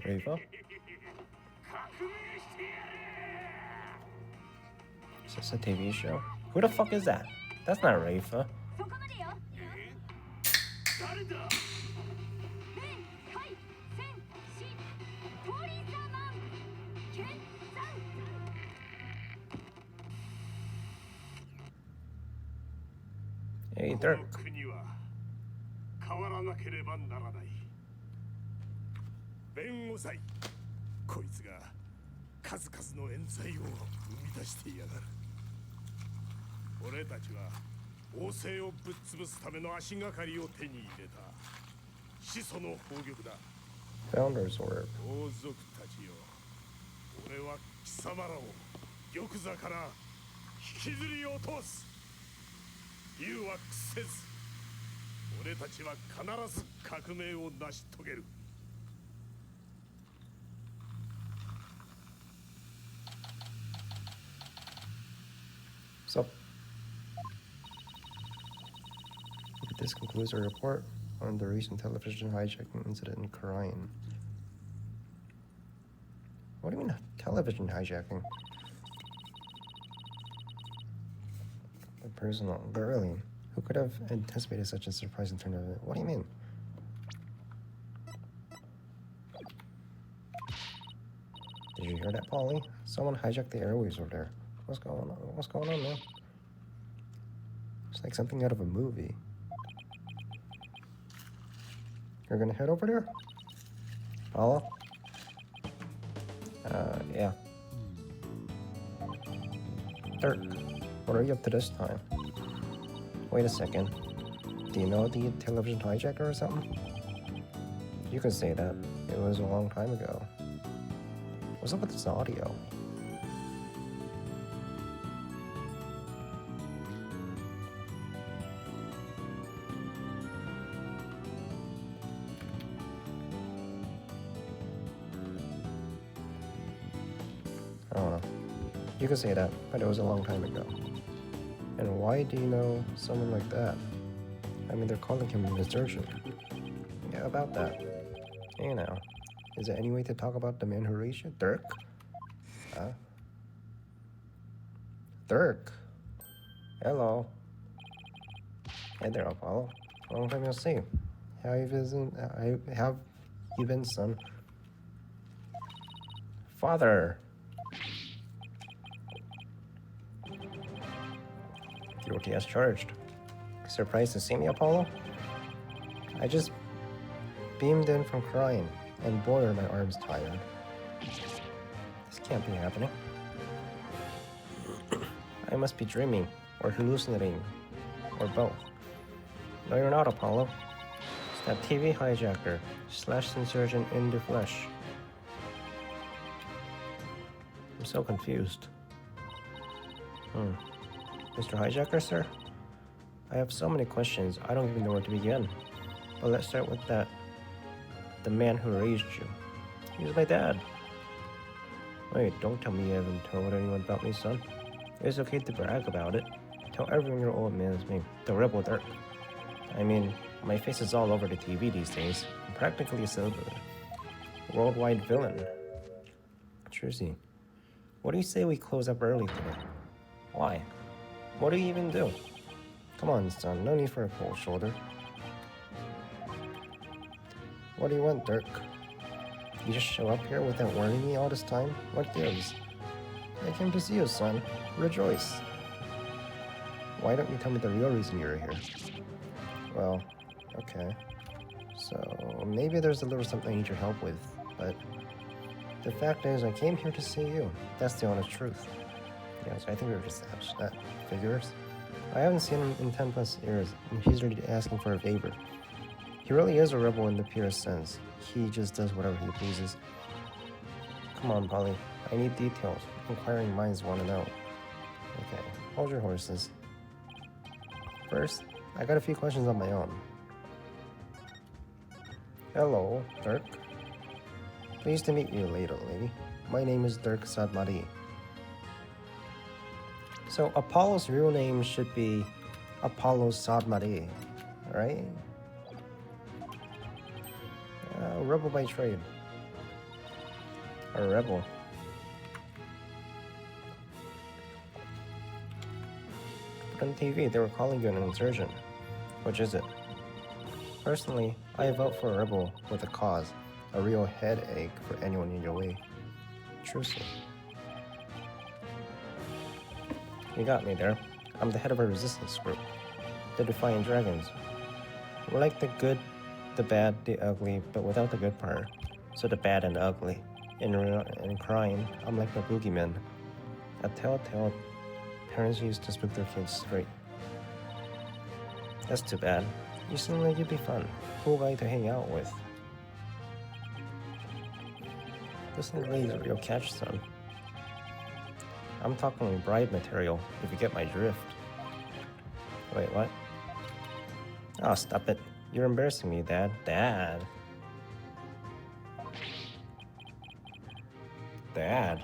Rafa? Is this a TV show? Who the fuck is that? That's not Rafa. Hey, Dirk. 変わらなければならない。弁護祭、こいつが数々の冤罪を生み出してやがる。俺たちは王政をぶっ潰すための足がかりを手に入れた始祖の宝玉だ。Founder's Orb. 王族たちよ、俺は貴様らを玉座から引きずり落とす。言うは屈せず、俺たちは必ず革命を成し遂げる。So, this concludes our report on the recent television hijacking incident in Korean. What do you mean television hijacking? Personal, but really, who could have anticipated such a surprising turn of events? What do you mean? Did you hear that, Polly? Someone hijacked the airwaves over there. What's going on? What's going on, man? It's like something out of a movie. You're gonna head over there? Paula? Yeah. Dirk, what are you up to this time? Wait a second. Do you know the television hijacker or something? You could say that. It was a long time ago. What's up with this audio? I don't know. You could say that, but it was a long time ago. And why do you know someone like that? I mean, they're calling him a surgeon. Yeah, about that. Hey now, is there any way to talk about the man who raised you? Dirk? Huh? Dirk? Hello. Hey there, Apollo. Long time no see. How have you been, son? Father! Guilty as charged. Surprised to see me, Apollo? I just beamed in from crying, and boy are my arms tired. This can't be happening. I must be dreaming, or hallucinating, or both. No, you're not, Apollo. It's that TV hijacker, / insurgent in the flesh. I'm so confused. Mr. Hijacker, sir? I have so many questions, I don't even know where to begin. But let's start with that. The man who raised you. He was my dad. Wait, don't tell me you haven't told anyone about me, son. It's okay to brag about it. Tell everyone your old man is me, the rebel Dirk. I mean, my face is all over the TV these days. I'm practically a worldwide villain. Jersey, what do you say we close up early today? Why? What do you even do? Come on, son, no need for a cold shoulder. What do you want, Dirk? You just show up here without warning me all this time? What gives? I came to see you, son. Rejoice. Why don't you tell me the real reason you're here? Well, okay. So, maybe there's a little something I need your help with, but the fact is I came here to see you. That's the honest truth. Yes, I think we were just that figures. I haven't seen him in 10 plus years, and he's really asking for a favor. He really is a rebel in the purest sense. He just does whatever he pleases. Come on, Polly. I need details. Inquiring minds want to know. Okay, hold your horses. First, I got a few questions on my own. Hello, Dirk. Pleased to meet you, little lady. My name is Dirk Sadmari. So Apollo's real name should be Apollo Sadmari, right? Rebel by trade. A rebel. But on TV, they were calling you an insurgent. Which is it? Personally, I vote for a rebel with a cause, a real headache for anyone in your way. Trucy. You got me there. I'm the head of a resistance group. The Defiant Dragons. We're like the good, the bad, the ugly, but without the good part. So the bad and the ugly. In crying, I'm like the boogeyman. A telltale parents used to spook their kids straight. That's too bad. You seem like you'd be fun. Cool guy to hang out with. This isn't really a real catch, son. I'm talking bride material, if you get my drift. Wait, what? Oh, stop it. You're embarrassing me, Dad. Dad. Dad.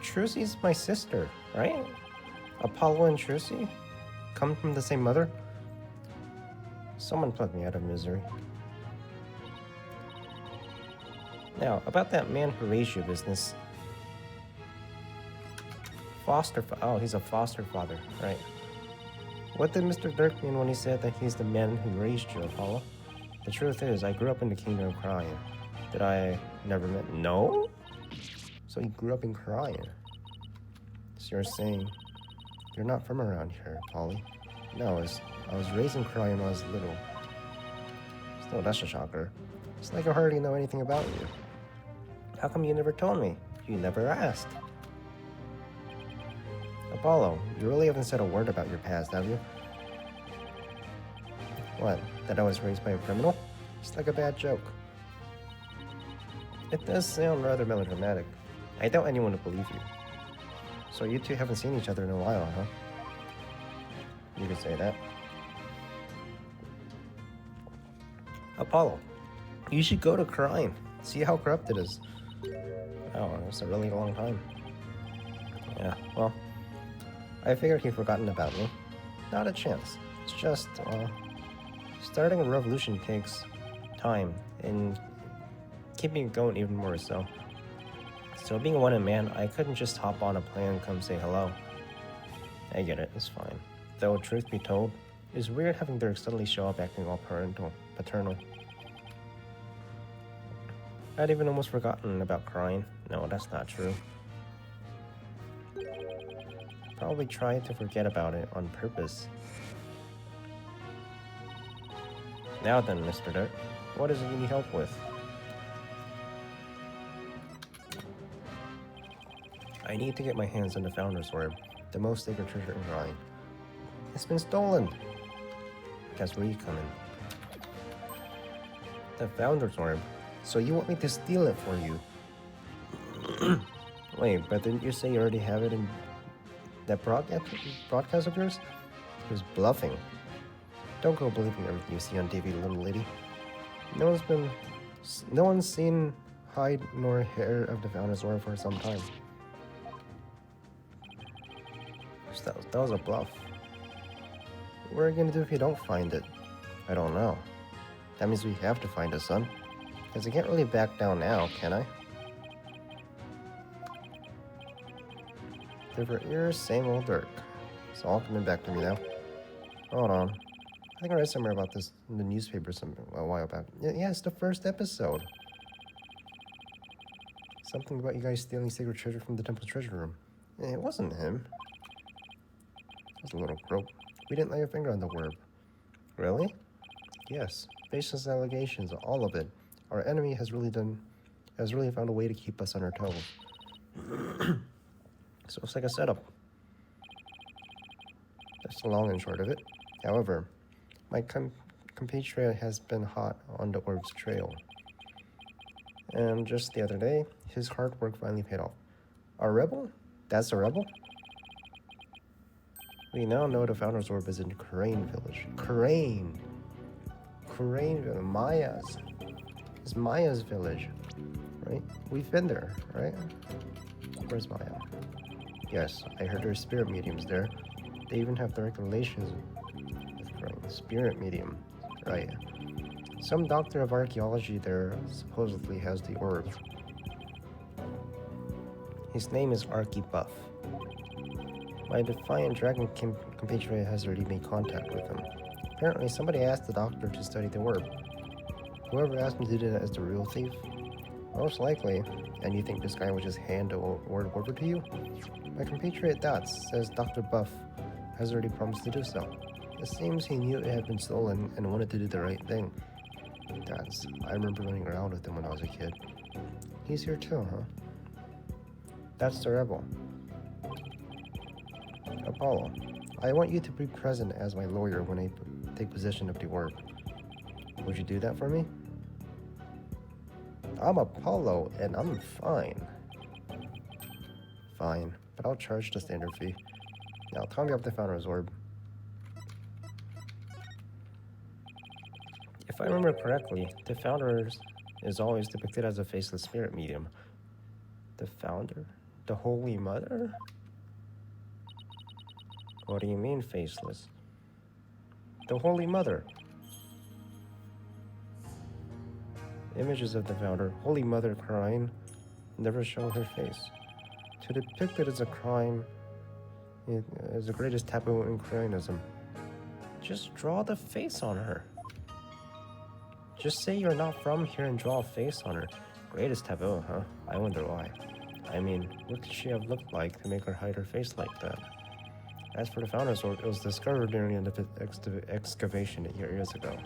Trucy's my sister, right? Apollo and Trucy? Come from the same mother? Someone pluck me out of misery. Now, about that man who raised you business. Oh, he's a foster father, right. What did Mr. Dirk mean when he said that he's the man who raised you, Apollo? The truth is, I grew up in the kingdom of Crying. Did I never met? No? So you grew up in Crying. So you're saying you're not from around here, Polly. No, I was raised in Crying when I was little. Still, that's a shocker. It's like I hardly know anything about you. How come you never told me? You never asked. Apollo, you really haven't said a word about your past, have you? What, that I was raised by a criminal? It's like a bad joke. It does sound rather melodramatic. I doubt anyone would believe you. So you two haven't seen each other in a while, huh? You could say that. Apollo, you should go to Crime. See how corrupt it is. Oh, it's a really long time. Yeah, well, I figured he'd forgotten about me. Not a chance. It's just, starting a revolution takes time, and keeping it going even more so. So being a one-man man, I couldn't just hop on a plane and come say hello. I get it, it's fine. Though, truth be told, it's weird having Dirk suddenly show up acting all paternal. I'd even almost forgotten about Crying. No, that's not true. Probably tried to forget about it on purpose. Now then, Mr. Dirk, what is it you need help with? I need to get my hands on the Founder's Orb, the most sacred treasure in Crying. It's been stolen! Guess where you come in. The Founder's Orb? So you want me to steal it for you? Wait, but didn't you say you already have it in that broadcast of yours? He was bluffing. Don't go believing everything you see on TV, little lady. No one's seen hide nor hair of the Founder's Orb for some time. That was a bluff. What are you gonna do if you don't find it? I don't know. That means we have to find it, son. Because I can't really back down now, can I? Different ears, same old Dirk. It's all coming back to me now. Hold on. I think I read somewhere about this in the newspaper a while back. Yeah, it's the first episode. Something about you guys stealing sacred treasure from the temple's treasure room. It wasn't him. It was a little croak. We didn't lay a finger on the orb. Really? Yes. Based on his allegations, all of it. Our enemy has really found a way to keep us on our toes. So it's like a setup. That's the long and short of it. However, my compatriot has been hot on the orb's trail. And just the other day, his hard work finally paid off. A rebel? That's a rebel? We now know the Founder's Orb is in Crane Village. Crane Village. Maya's. It's Maya's village, right? We've been there, right? Where's Maya? Yes, I heard there's spirit mediums there. They even have direct relations with Crane. Spirit medium, right? Some doctor of archaeology there supposedly has the orb. His name is Archie-Buff. My defiant dragon compatriot has already made contact with him. Apparently, somebody asked the doctor to study the orb. Whoever asked him to do that is the real thief? Most likely. And you think this guy would just hand the orb over to you? My compatriot Dots says Dr. Buff has already promised to do so. It seems he knew it had been stolen and wanted to do the right thing. Dots, I remember running around with him when I was a kid. He's here too, huh? That's the rebel. Apollo, I want you to be present as my lawyer when I take possession of the orb. Would you do that for me? I'm Apollo, and I'm fine. Fine, but I'll charge the standard fee. Now, tell me about the Founder's Orb. If I remember correctly, the Founder is always depicted as a faceless spirit medium. The Founder? The Holy Mother? What do you mean, faceless? The Holy Mother. Images of the Founder, Holy Mother crying, never show her face. To depict it as a crime is the greatest taboo in Cryonism. Just draw the face on her. Just say you're not from here and draw a face on her. Greatest taboo, huh? I wonder why. I mean, what could she have looked like to make her hide her face like that? As for the Founder's Orb, it was discovered during an excavation years ago,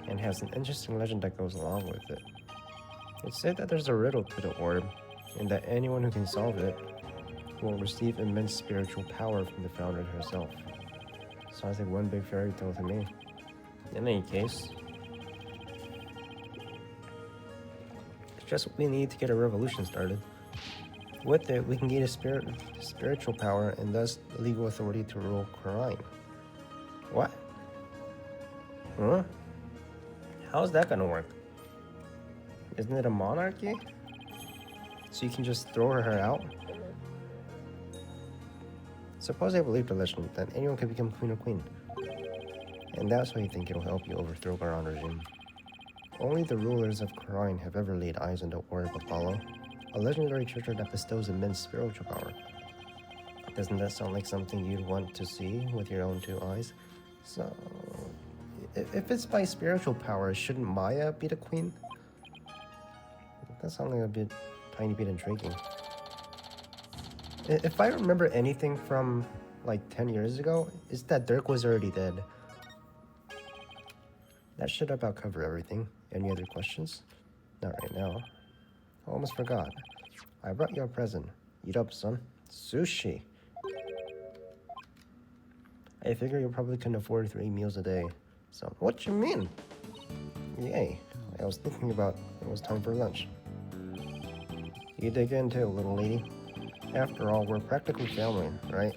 and has an interesting legend that goes along with it. It's said that there's a riddle to the orb, and that anyone who can solve it will receive immense spiritual power from the Founder herself. Sounds like one big fairy tale to me. In any case, it's just what we need to get a revolution started. With it, we can gain a spiritual power and thus legal authority to rule Khura'in. What? Huh? How's that gonna work? Isn't it a monarchy? So you can just throw her out? Suppose I believe the legend that anyone can become queen or queen. And that's why you think it'll help you overthrow Garan regime. Only the rulers of Khura'in have ever laid eyes on the Orb Apollo, a legendary treasure that bestows immense spiritual power. Doesn't that sound like something you'd want to see with your own two eyes? So, if it's by spiritual power, shouldn't Maya be the queen? That sounds like a tiny bit intriguing. If I remember anything from like 10 years ago, it's that Dirk was already dead. That should about cover everything. Any other questions? Not right now. I almost forgot. I brought you a present. Eat up, son. Sushi. I figure you probably can afford 3 meals a day. So, what you mean? Yay. I was thinking about it was time for lunch. You dig in too, little lady. After all, we're practically family, right?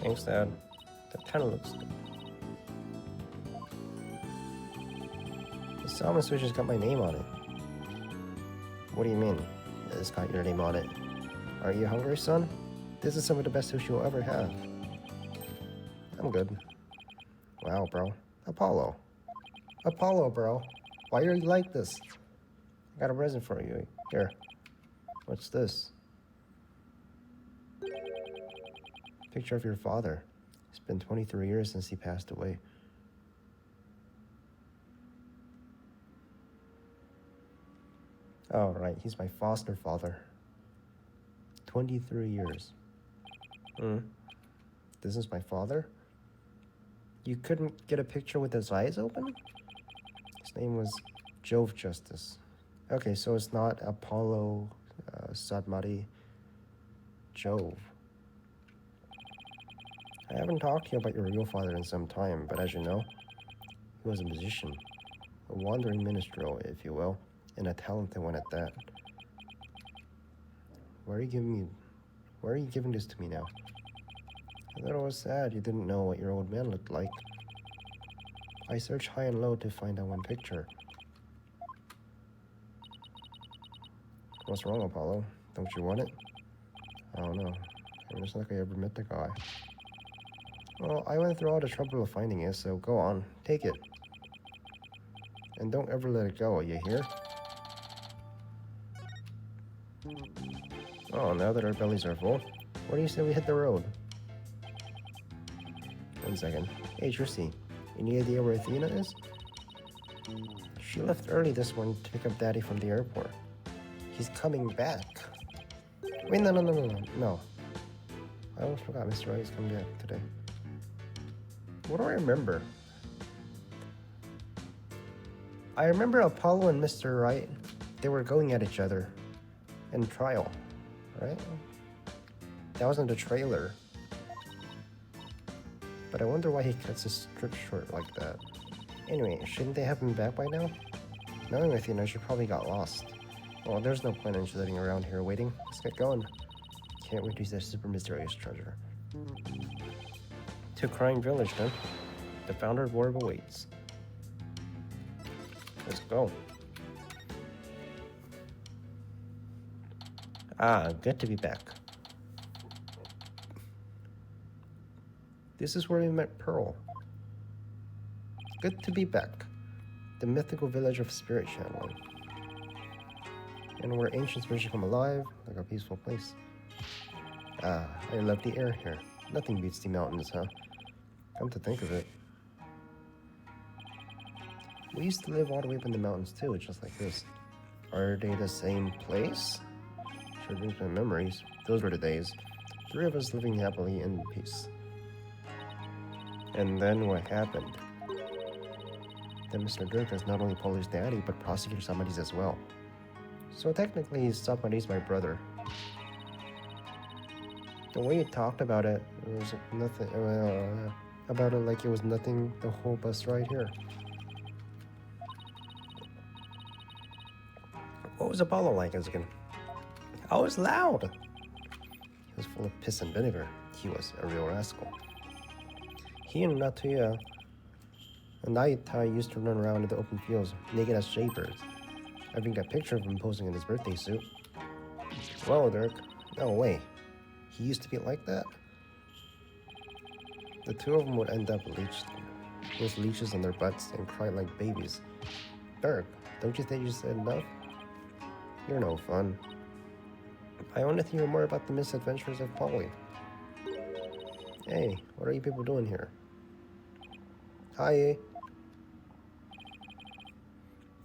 Thanks, Dad. That kind of looks good. The salmon sushi's got my name on it. What do you mean? It's got your name on it. Are you hungry, son? This is some of the best sushi you'll ever have. I'm good. Wow, bro. Apollo. Apollo, bro. Why are you like this? I got a present for you. Here. What's this? Picture of your father. It's been 23 years since he passed away. Oh, right. He's my foster father. 23 years. This is my father? You couldn't get a picture with his eyes open? His name was Jove Justice. Okay, so it's not Apollo Sadmari. Jove. I haven't talked to you about your real father in some time, but as you know, he was a musician. A wandering minstrel, if you will, and a talented one at that. Why are you giving this to me now? I thought it was sad you didn't know what your old man looked like. I searched high and low to find that one picture. What's wrong, Apollo? Don't you want it? I don't know. It looks like I ever met the guy. Well, I went through all the trouble of finding it, so go on, take it. And don't ever let it go, you hear? Oh, now that our bellies are full, what do you say we hit the road? 1 second. Hey, Tristy, any idea where Athena is? She left early this morning to pick up Daddy from the airport. He's coming back. Wait, no. I almost forgot Mr. Wright is coming back today. What do I remember? I remember Apollo and Mr. Wright, they were going at each other in trial, right? That was in the trailer. But I wonder why he cuts his strip short like that. Anyway, shouldn't they have him back by now? Knowing Athena, she probably got lost. Well, there's no point in sitting around here waiting. Let's get going. Can't wait to see that super mysterious treasure. To Crying Village, then. The founder of Warb awaits. Let's go. Ah, good to be back. This is where we met Pearl. Good to be back. The mythical village of spirit channeling. And where ancient spirits come alive, like a peaceful place. Ah, I love the air here. Nothing beats the mountains, huh? Come to think of it. We used to live all the way up in the mountains too, just like this. Are they the same place? Sure brings back memories. Those were the days. 3 of us living happily in peace. And then what happened? Then Mr. Dirk has not only Polly's daddy, but prosecutor somebody's as well. So technically, somebody's my brother. The way you talked about it was nothing. About it like it was nothing. The whole bus ride here. What was Apollo like as a kid? I was loud. He was full of piss and vinegar. He was a real rascal. He and Natuya and Naitai used to run around in the open fields, naked as jaybirds. I even got a picture of him posing in his birthday suit. Well, Dirk, no way. He used to be like that? The 2 of them would end up leeched with leashes on their butts and cry like babies. Dirk, don't you think you said enough? You're no fun. I want to hear more about the misadventures of Polly. Hey, what are you people doing here? Hi.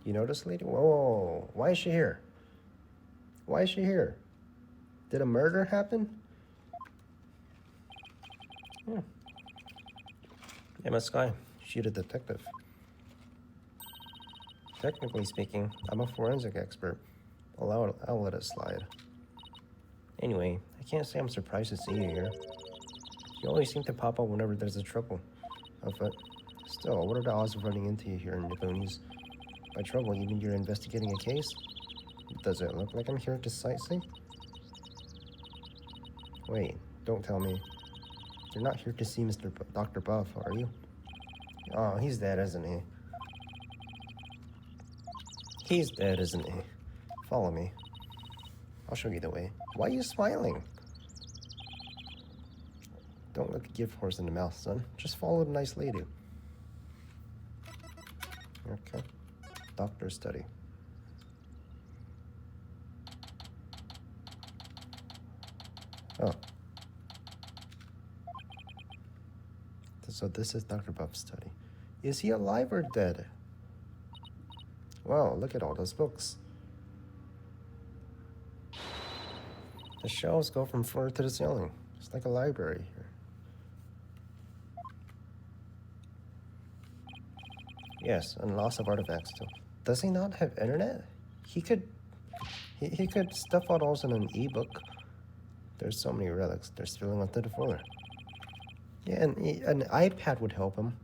You know this lady? Whoa, why is she here? Why is she here? Did a murder happen? Emma Sky, she's a detective. Technically speaking, I'm a forensic expert. I'll let it slide. Anyway, I can't say I'm surprised to see you here. You always seem to pop up whenever there's a trouble afoot. Still, what are the odds of running into you here in the boonies? By trouble, you mean you're investigating a case? Does it look like I'm here to sightsee? Wait, don't tell me. You're not here to see Dr. Buff, are you? Oh, he's dead, isn't he? He's dead, isn't he? Follow me. I'll show you the way. Why are you smiling? Don't look a gift horse in the mouth, son. Just follow the nice lady. Okay. Doctor's study. Oh. So this is Dr. Buff's study. Is he alive or dead? Wow, look at all those books. The shelves go from floor to the ceiling. It's like a library here. Yes, and lots of artifacts too. Does he not have internet? He could stuff all those in an ebook. There's so many relics. They're spilling onto the floor. Yeah, and an iPad would help him.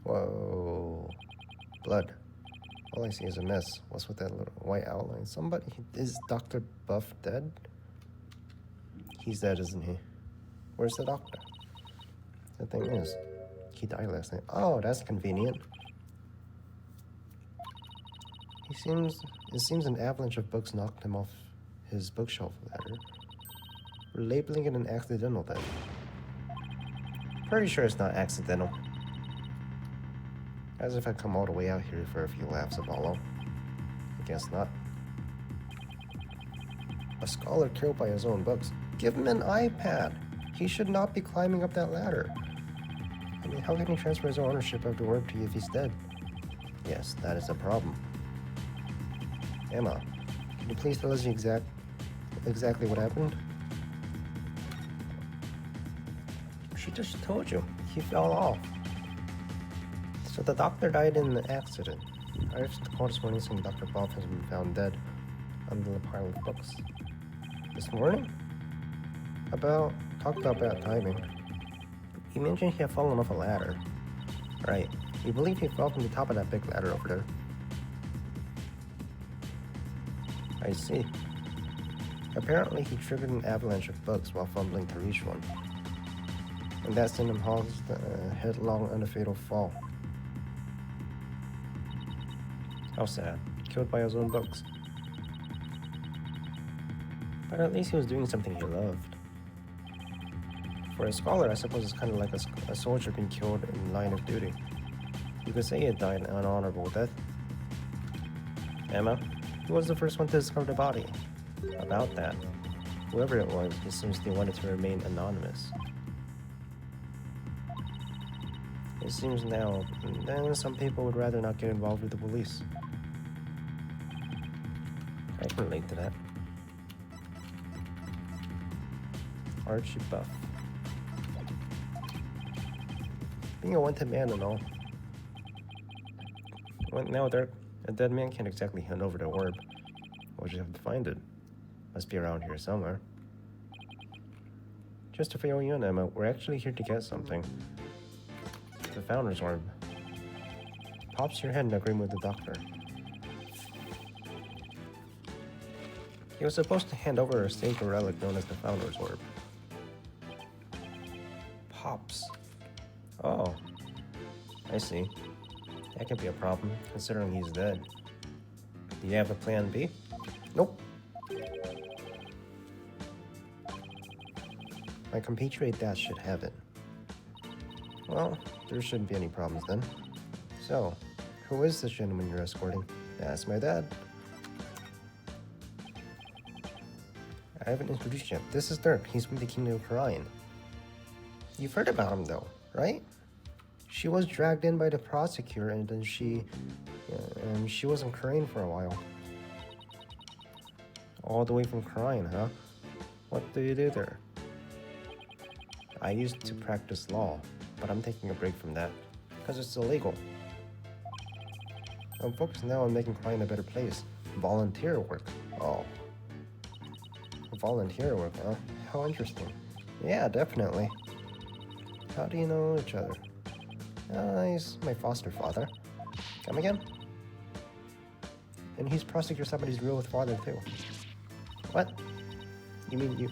Whoa. Blood. All I see is a mess. What's with that little white outline? Is Dr. Buff dead? He's dead, isn't he? Where's the doctor? The thing is, he died last night. Oh, that's convenient. It seems an avalanche of books knocked him off his bookshelf ladder. We're labeling it an accidental then. Pretty sure it's not accidental. As if I'd come all the way out here for a few laughs, Apollo. I guess not. A scholar killed by his own books. Give him an iPad. He should not be climbing up that ladder. I mean, how can he transfer his ownership of the orb to you if he's dead? Yes, that is a problem. Emma, can you please tell us exactly what happened? She just told you. He fell off. So the doctor died in the accident. I received the call this morning saying Dr. Bob has been found dead under the pile of books. This morning? Talk about bad timing. He mentioned he had fallen off a ladder. Right. We believe he fell from the top of that big ladder over there. I see. Apparently he triggered an avalanche of books while fumbling to reach one. And that sent him headlong on a fatal fall. How sad. Killed by his own books. But at least he was doing something he loved. For a scholar, I suppose it's kind of like a soldier being killed in line of duty. You could say he died an honorable death. Emma, who was the first one to discover the body? About that. Whoever it was, he seems they wanted to remain anonymous. It seems now, then some people would rather not get involved with the police. I can relate to that. Archie Buff. Being a wanted man and all. Well, now, Dirk, a dead man can't exactly hand over the orb. We'll just have to find it. Must be around here somewhere. Just to fill you in, Emma, we're actually here to get something. The Founder's Orb. Pops your head in agreement with the doctor. He was supposed to hand over a sacred relic known as the Founder's Orb. Pops. Oh. I see. That could be a problem, considering he's dead. Do you have a plan B? Nope. My compatriot dad should have it. Well, there shouldn't be any problems then. So, who is this gentleman you're escorting? That's my dad. I haven't introduced yet. This is Dirk. He's from the Kingdom of Orion. You've heard about him though, right? She was dragged in by the prosecutor and then she was in Korean for a while. All the way from Korean, huh? What do you do there? I used to practice law, but I'm taking a break from that because it's illegal. I'm focused now on making Korean a better place. Volunteer work. Oh. Volunteer work, huh? How interesting. Yeah, definitely. How do you know each other? He's my foster father. Come again? And he's prosecutor somebody's real father too. What? You mean you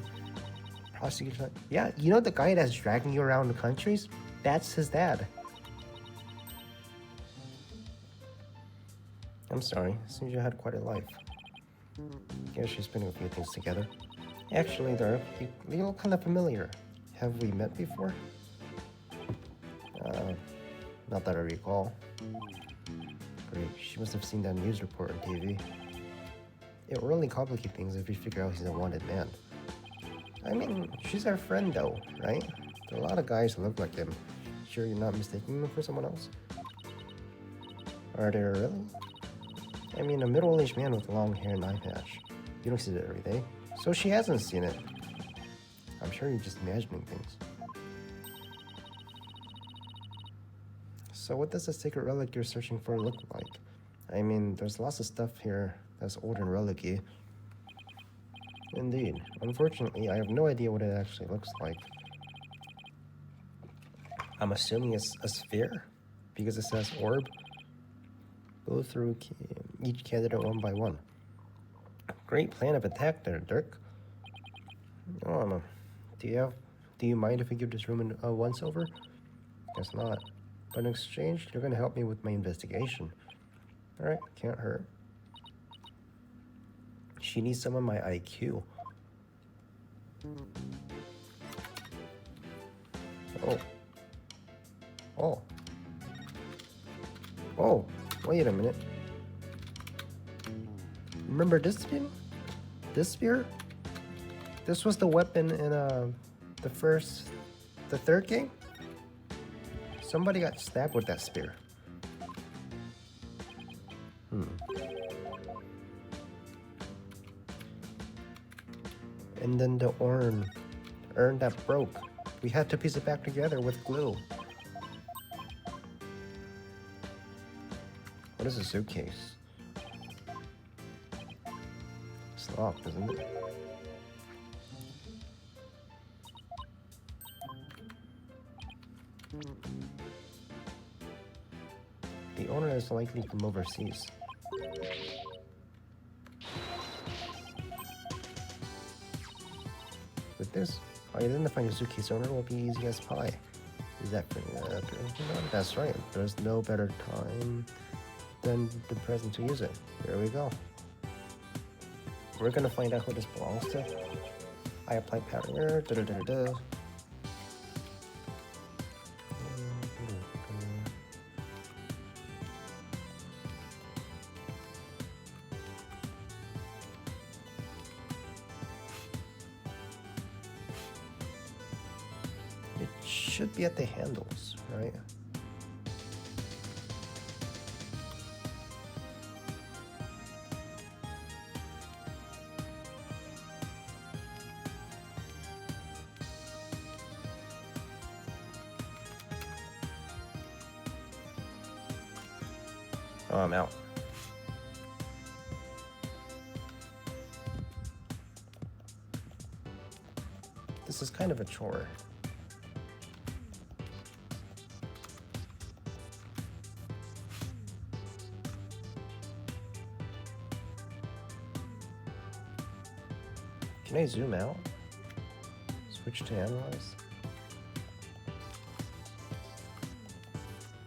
prosecute? Yeah, you know the guy that's dragging you around the countries? That's his dad. I'm sorry, seems you had quite a life. Guess she's putting a few things together. Actually, Dirk, you look kind of familiar. Have we met before? Not that I recall. Great, she must have seen that news report on TV. It will really complicate things if we figure out he's a wanted man. I mean, she's our friend though, right? There are a lot of guys who look like him. Sure you're not mistaking him for someone else? Are there really? I mean, a middle-aged man with long hair and eye patch. You don't see that every day. So she hasn't seen it. I'm sure you're just imagining things. So what does the sacred relic you're searching for look like? I mean, there's lots of stuff here that's old and relic-y. Indeed. Unfortunately, I have no idea what it actually looks like. I'm assuming it's a sphere, because it says orb. Go through each candidate one by one. Great plan of attack there, Dirk. Oh, do you mind if we give this room a once-over? Guess not. But in exchange, you're going to help me with my investigation. Alright, can't hurt. She needs some of my IQ. Oh. Oh. Oh, wait a minute. Remember this thing? This spear? This was the weapon in the third game? Somebody got stabbed with that spear. And then the urn that broke. We had to piece it back together with glue. What is a suitcase? It's locked, isn't it? The owner is likely from overseas. With this, identifying a suitcase owner will be easy as pie. Is that that's right. There's no better time than the present to use it. Here we go. We're gonna find out who this belongs to. I apply pattern error. It should be at the handles, right? Oh, I'm out. This is kind of a chore. Can I zoom out? Switch to analyze?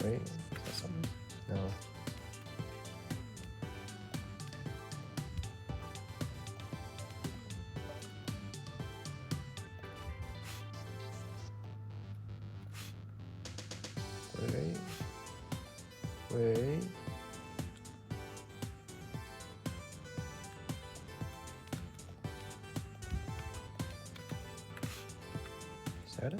Wait, is that something? No. Wait. Is that it?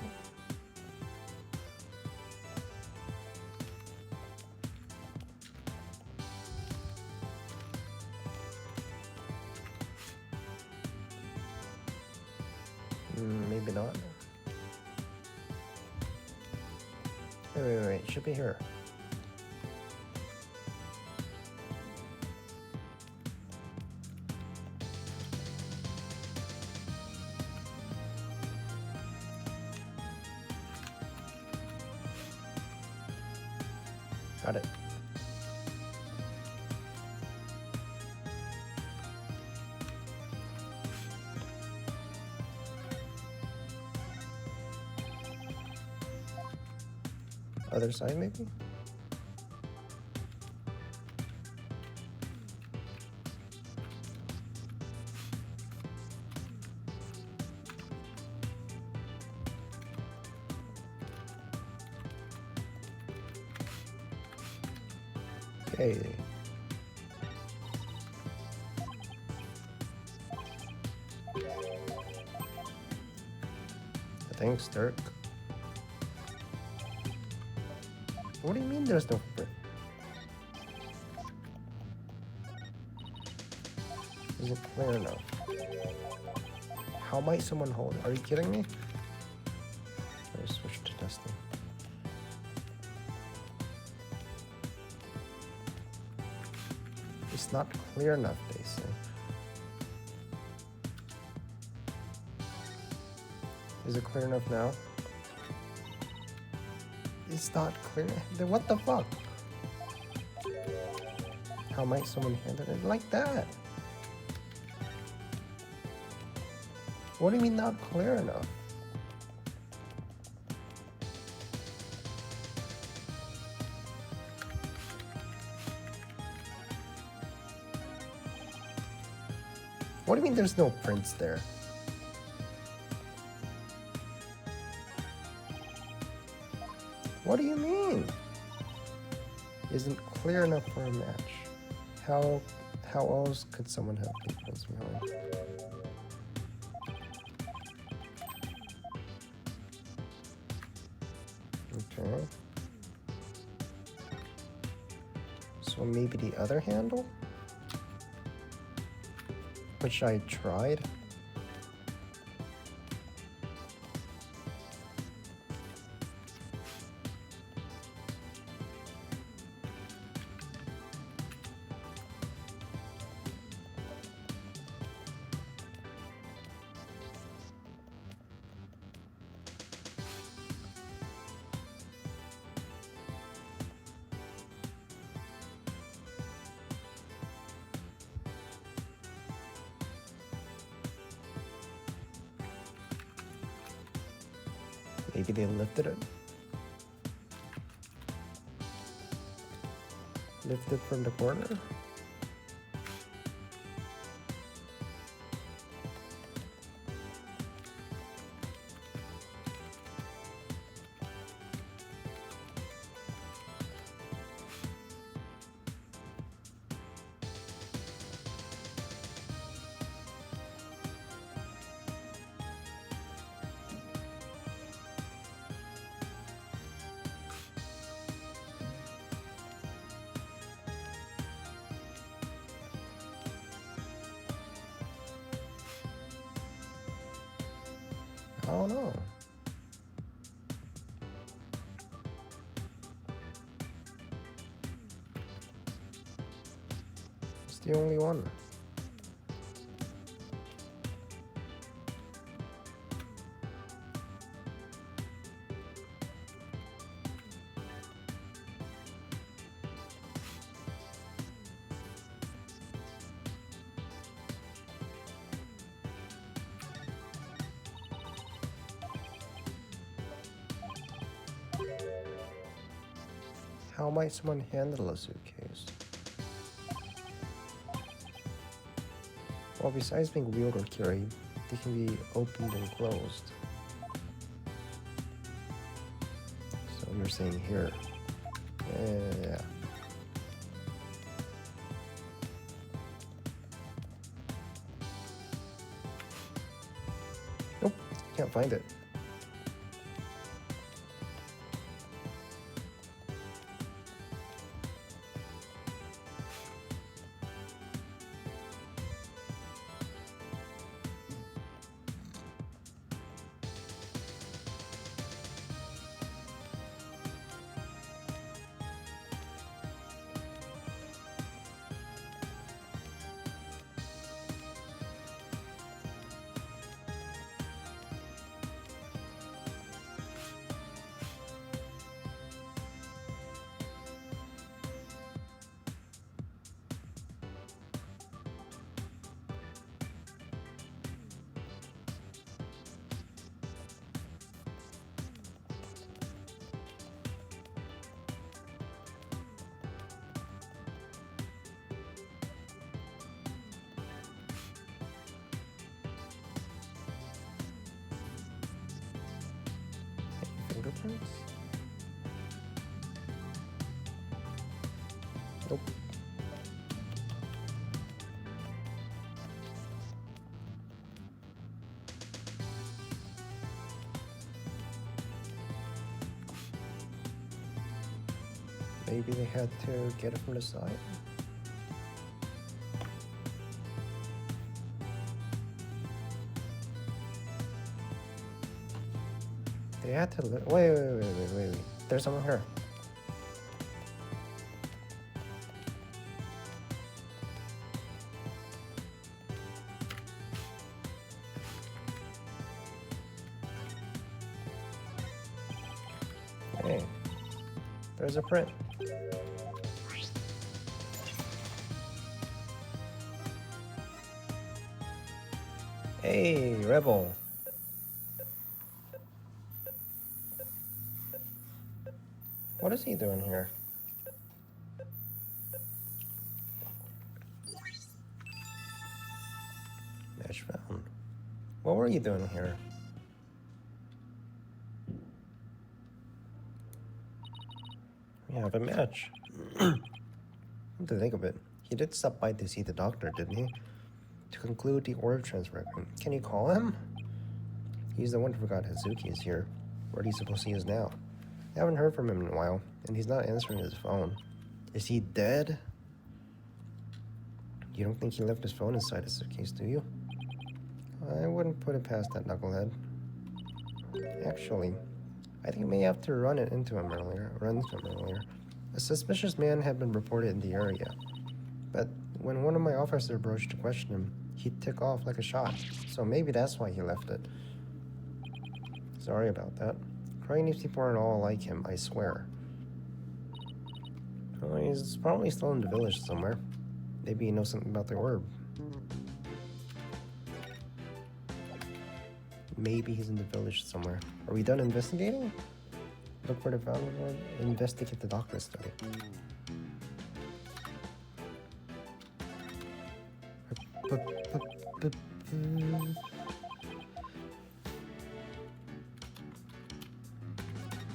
Maybe not. Wait. Should be here. Got it. Other side, maybe? Okay. Thanks, Dirk. What do you mean there's no print? Is it clear enough? How might someone hold it? Are you kidding me? Let me switch to testing. It's not clear enough, they say. Is it clear enough now? It's not clear. Then what the fuck? How might someone handle it like that? What do you mean not clear enough? What do you mean there's no prints there? What do you mean? Isn't clear enough for a match. How else could someone have blueprints behind? Okay. So maybe the other handle? Which I tried. Maybe they lifted it. Lifted from the corner. I don't know. It's the only one. How might someone handle a suitcase? Well, besides being wheeled or carried, they can be opened and closed. So you're saying here. Yeah. Nope, can't find it. Fingerprints? Nope. Maybe they had to get it from the side. They had to wait. There's someone here. Hey, there's a print. Hey, Rebel. What is he doing here? Match found. What were you doing here? We have a match. Come to think of it, he did stop by to see the doctor, didn't he? To conclude the orb transfer. Can you call him? He's the one who forgot Hazuki is here. Where do you suppose he is now? I haven't heard from him in a while, and he's not answering his phone. Is he dead? You don't think he left his phone inside his suitcase, do you? I wouldn't put it past that knucklehead. Actually, I think we may have to run into him earlier. A suspicious man had been reported in the area, but when one of my officers approached to question him, he took off like a shot. So maybe that's why he left it. Sorry about that. Chinese people aren't all like him, I swear. Well, he's probably still in the village somewhere. Maybe he knows something about the orb. Maybe he's in the village somewhere. Are we done investigating? Look for the found orb. Investigate the doctor's study.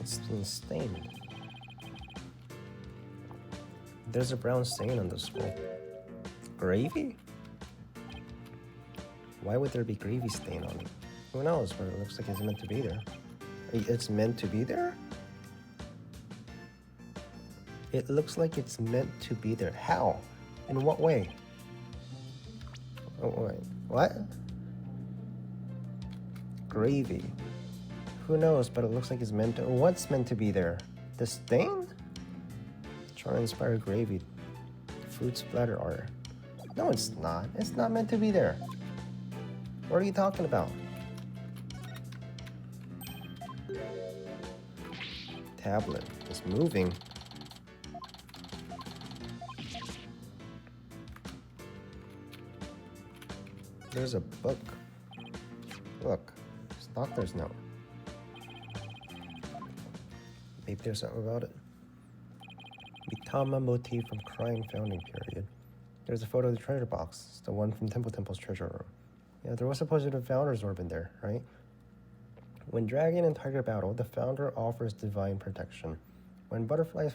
It's been stained. There's a brown stain on the scroll. Gravy? Why would there be gravy stain on it? Who knows, but it looks like it's meant to be there. It's meant to be there? It looks like it's meant to be there. How? In what way? Oh, wait. What? Gravy. Who knows, but it looks like it's meant to... What's meant to be there? The stain? Trying to inspire gravy. Fruit splatter art. No, it's not. It's not meant to be there. What are you talking about? Tablet is moving. There's a book. Look, it's doctor's note. Maybe there's something about it. Mitama motif from Crying Founding period. There's a photo of the treasure box. It's the one from Temple's treasure room. Yeah, there was supposed to be a founder's orb in there, right? When dragon and tiger battle, the founder offers divine protection. When butterfly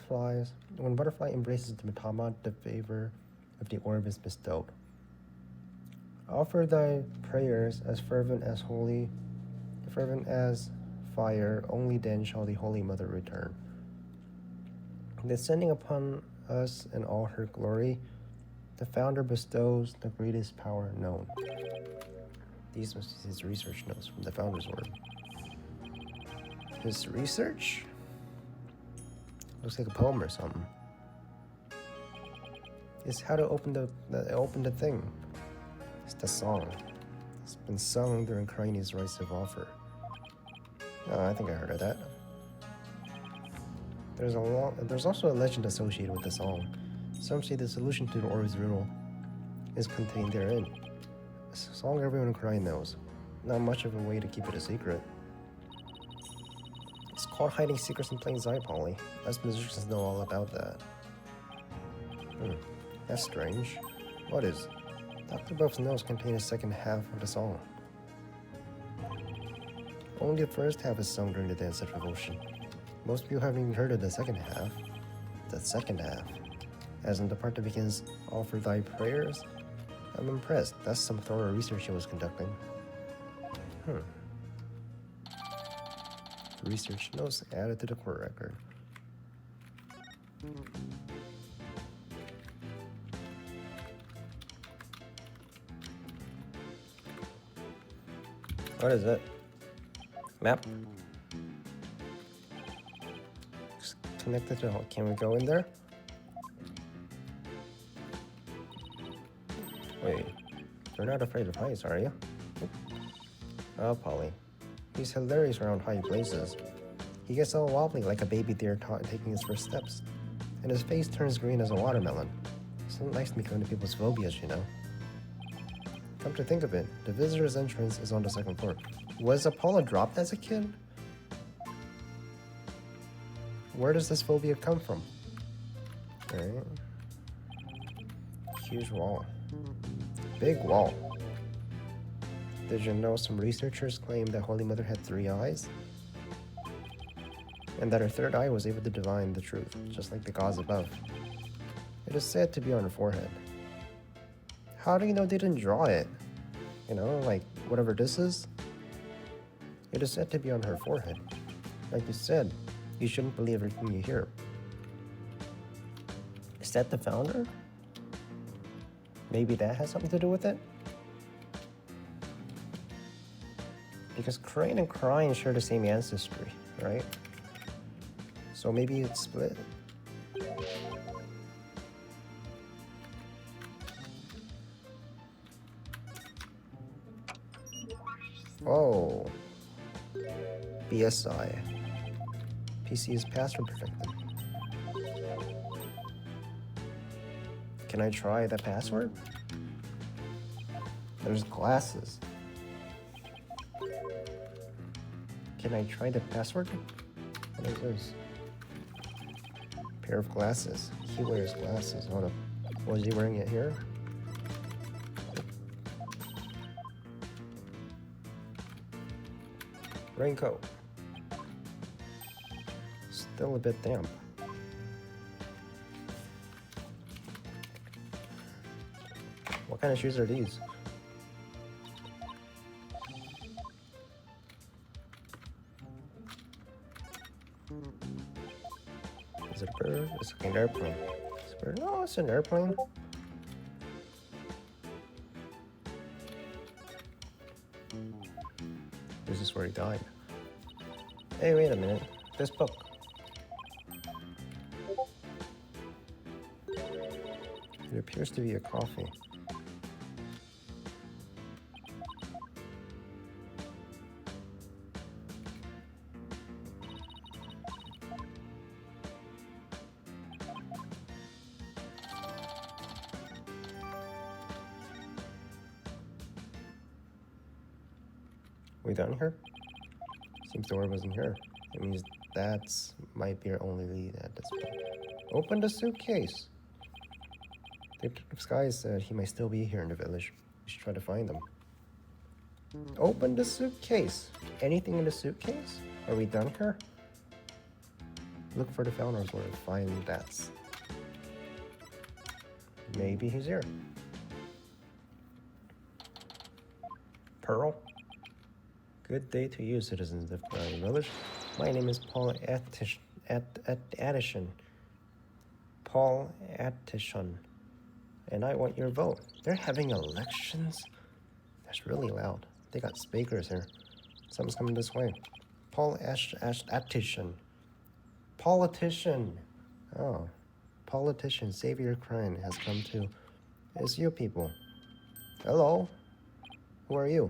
embraces the Mitama, the favor of the orb is bestowed. Offer thy prayers as fervent as fire, only then shall the Holy Mother return. Descending upon us in all her glory, the founder bestows the greatest power known. These must be his research notes from the founder's orb. His research? Looks like a poem or something. It's how to open the thing. It's the song. It's been sung during Chinese rites of offer. Oh, I think I heard of that. There's also a legend associated with the song. Some say the solution to the orb's riddle is contained therein. A song everyone in Korea knows. Not much of a way to keep it a secret. It's called hiding secrets in plain sight, Polly. Us musicians know all about that. That's strange. What is? Dr. Buff's notes contain the second half of the song. Only the first half is sung during the dance of devotion. Most people haven't even heard of the second half. The second half. As in the part that begins, offer thy prayers. I'm impressed. That's some thorough research he was conducting. Research notes added to the court record. What is it? Map? It's connected to... Can we go in there? Wait. You're not afraid of heights, are you? Oh, Polly. He's hilarious around high places. He gets all wobbly like a baby deer taking his first steps. And his face turns green as a watermelon. It's not nice to be going to people's phobias, you know. Come to think of it, the visitor's entrance is on the second floor. Was Apollo dropped as a kid? Where does this phobia come from? Alright. Huge wall. Big wall. Did you know some researchers claim that Holy Mother had 3 eyes? and that her third eye was able to divine the truth, just like the gods above. It is said to be on her forehead. How do you know they didn't draw it? You know, like whatever this is? It is said to be on her forehead. Like you said, you shouldn't believe everything you hear. Is that the founder? Maybe that has something to do with it? Because Crane and Crine share the same ancestry, right? So maybe it's split. Oh. BSI. PC is password protected. Can I try the password? There's glasses. Can I try the password? What is this? Pair of glasses. He wears glasses. Hold up. Was he wearing it here? Raincoat. Still a bit damp. What kind of shoes are these? Is it a bird? It's like an airplane. It's a bird. Oh, it's an airplane. This is where he died. Hey, wait a minute. This book. It appears to be a coffee. We done here? Seems the word wasn't here. It means that's might be our only lead at this point. Open the suitcase. Detective Sky said he might still be here in the village. We should try to find him. Open the suitcase. Anything in the suitcase? Are we done here? Look for the founders or find that. Maybe he's here. Pearl? Good day to you, citizens of the village. My name is Paul Addison. Paul Addison. And I want your vote. They're having elections? That's really loud. They got speakers here. Something's coming this way. Paul Addison. Politician. Oh. Politician Xavier Crane has come to. It's you people. Hello. Who are you?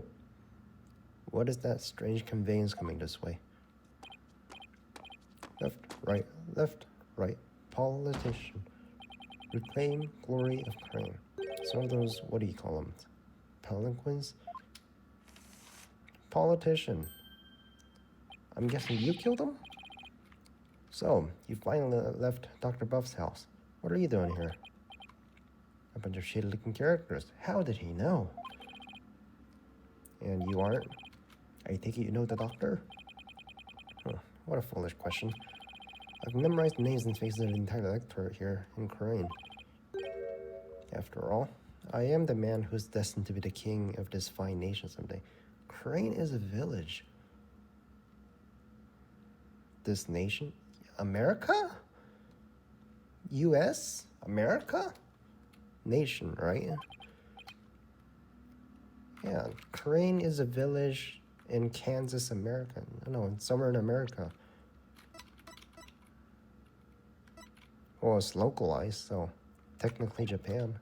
What is that strange conveyance coming this way? Left, right. Politician. Reclaim glory of Crane. Some of those, what do you call them? Palanquins? Politician. I'm guessing you killed him? So, you finally left Dr. Buff's house. What are you doing here? A bunch of shady looking characters. How did he know? And you aren't? I take it you know the doctor? Huh, what a foolish question. I've memorized the names and faces of the entire electorate here in Crane. After all, I am the man who's destined to be the king of this fine nation someday. Crane is a village. This nation? America? US? America? Nation, right? Yeah, Crane is a village in Kansas, America. No, somewhere in America. Well, it's localized, so technically Japan.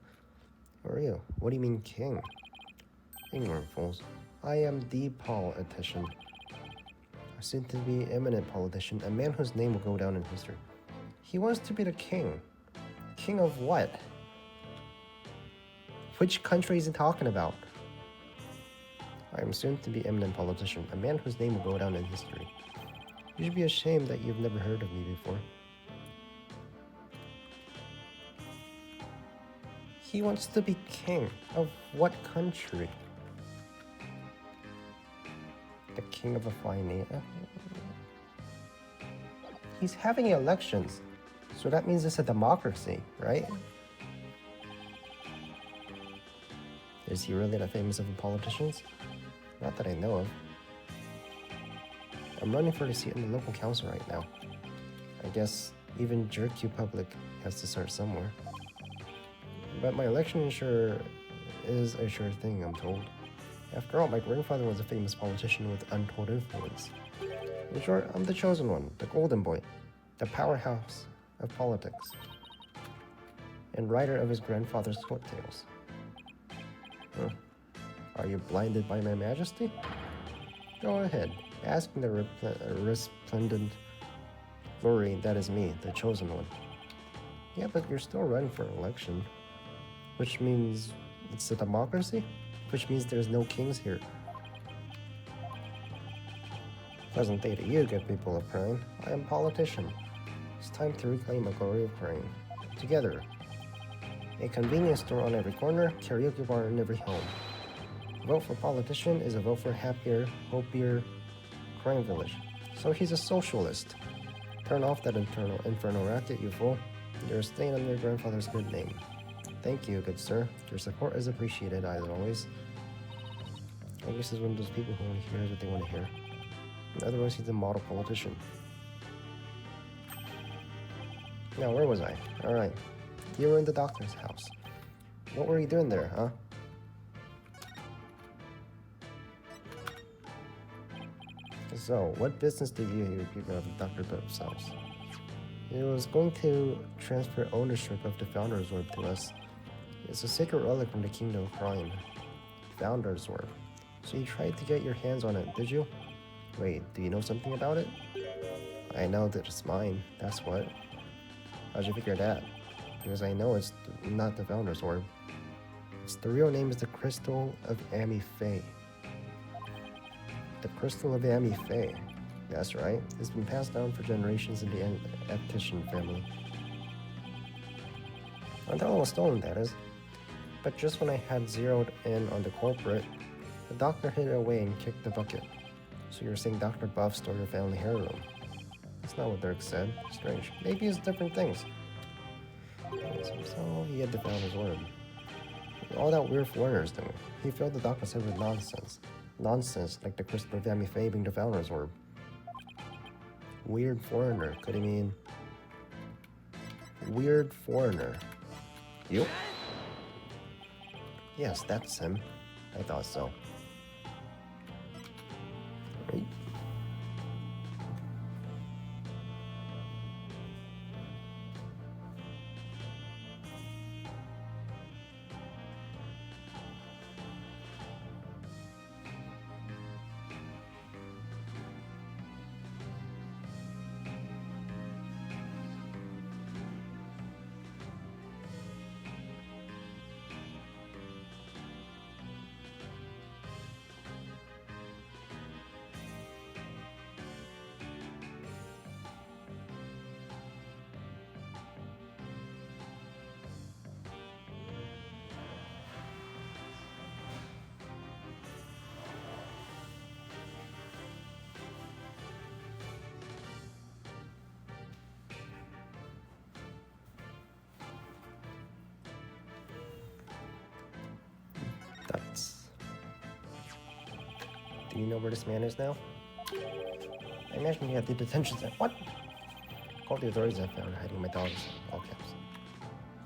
Who are you? What do you mean king? Ignorant fools. I am the politician. A soon-to-be eminent politician, a man whose name will go down in history. He wants to be the king. King of what? Which country is he talking about? I am soon-to-be eminent politician, a man whose name will go down in history. You should be ashamed that you've never heard of me before. He wants to be king of what country? The king of a fine nation. He's having elections. So that means it's a democracy, right? Is he really that famous of a politician? Not that I know of. I'm running for the seat in the local council right now. I guess even Jerk Public has to start somewhere. But my election is a sure thing, I'm told. After all, my grandfather was a famous politician with untold influence. In short, I'm the chosen one, the golden boy, the powerhouse of politics, and rider of his grandfather's coattails. Are you blinded by my majesty? Go ahead, ask me the resplendent glory that is me, the chosen one. Yeah, but you're still running for election, which means it's a democracy, which means there's no kings here. Pleasant day to you, good people of Crane. I am politician. It's time to reclaim the glory of Crane. Together. A convenience store on every corner, karaoke bar in every home. Vote for politician is a vote for happier, hopier Crane Village. So he's a socialist. Turn off that infernal racket, you fool. You're staying on your grandfather's good name. Thank you, good sir. Your support is appreciated, as always. I guess he's one of those people who only hears what they want to hear. Otherwise, he's a model politician. Now, where was I? Alright. You were in the doctor's house. What were you doing there, huh? So, what business did you people have at Dr. Bob's house? He was going to transfer ownership of the Founder's Orb to us. It's a sacred relic from the Kingdom of Crime. Founder's Orb. So you tried to get your hands on it, did you? Wait, do you know something about it? I know that it's mine, that's what. How'd you figure that? Because I know it's not the Founder's Orb. The real name is the Crystal of Ami Faye. The Crystal of Ami Faye. That's right. It's been passed down for generations in the Eptician family. Until it was stolen, that is. But just when I had zeroed in on the culprit, the doctor hid it away and kicked the bucket. So you're saying Dr. Buff stole your family heirloom? That's not what Dirk said. Strange. Maybe it's different things. So he had the Founder's Orb. All that weird foreigners doing. He filled the doctor's head with nonsense. Nonsense like the Crystal of Ami Faye being the Founder's Orb. Weird foreigner. Could he mean... Weird foreigner. You? Yes, that's him. I thought so. Right. Do you know where this man is now? I imagine he had the detention center. What? Call the authorities. I found hiding my dogs. All caps.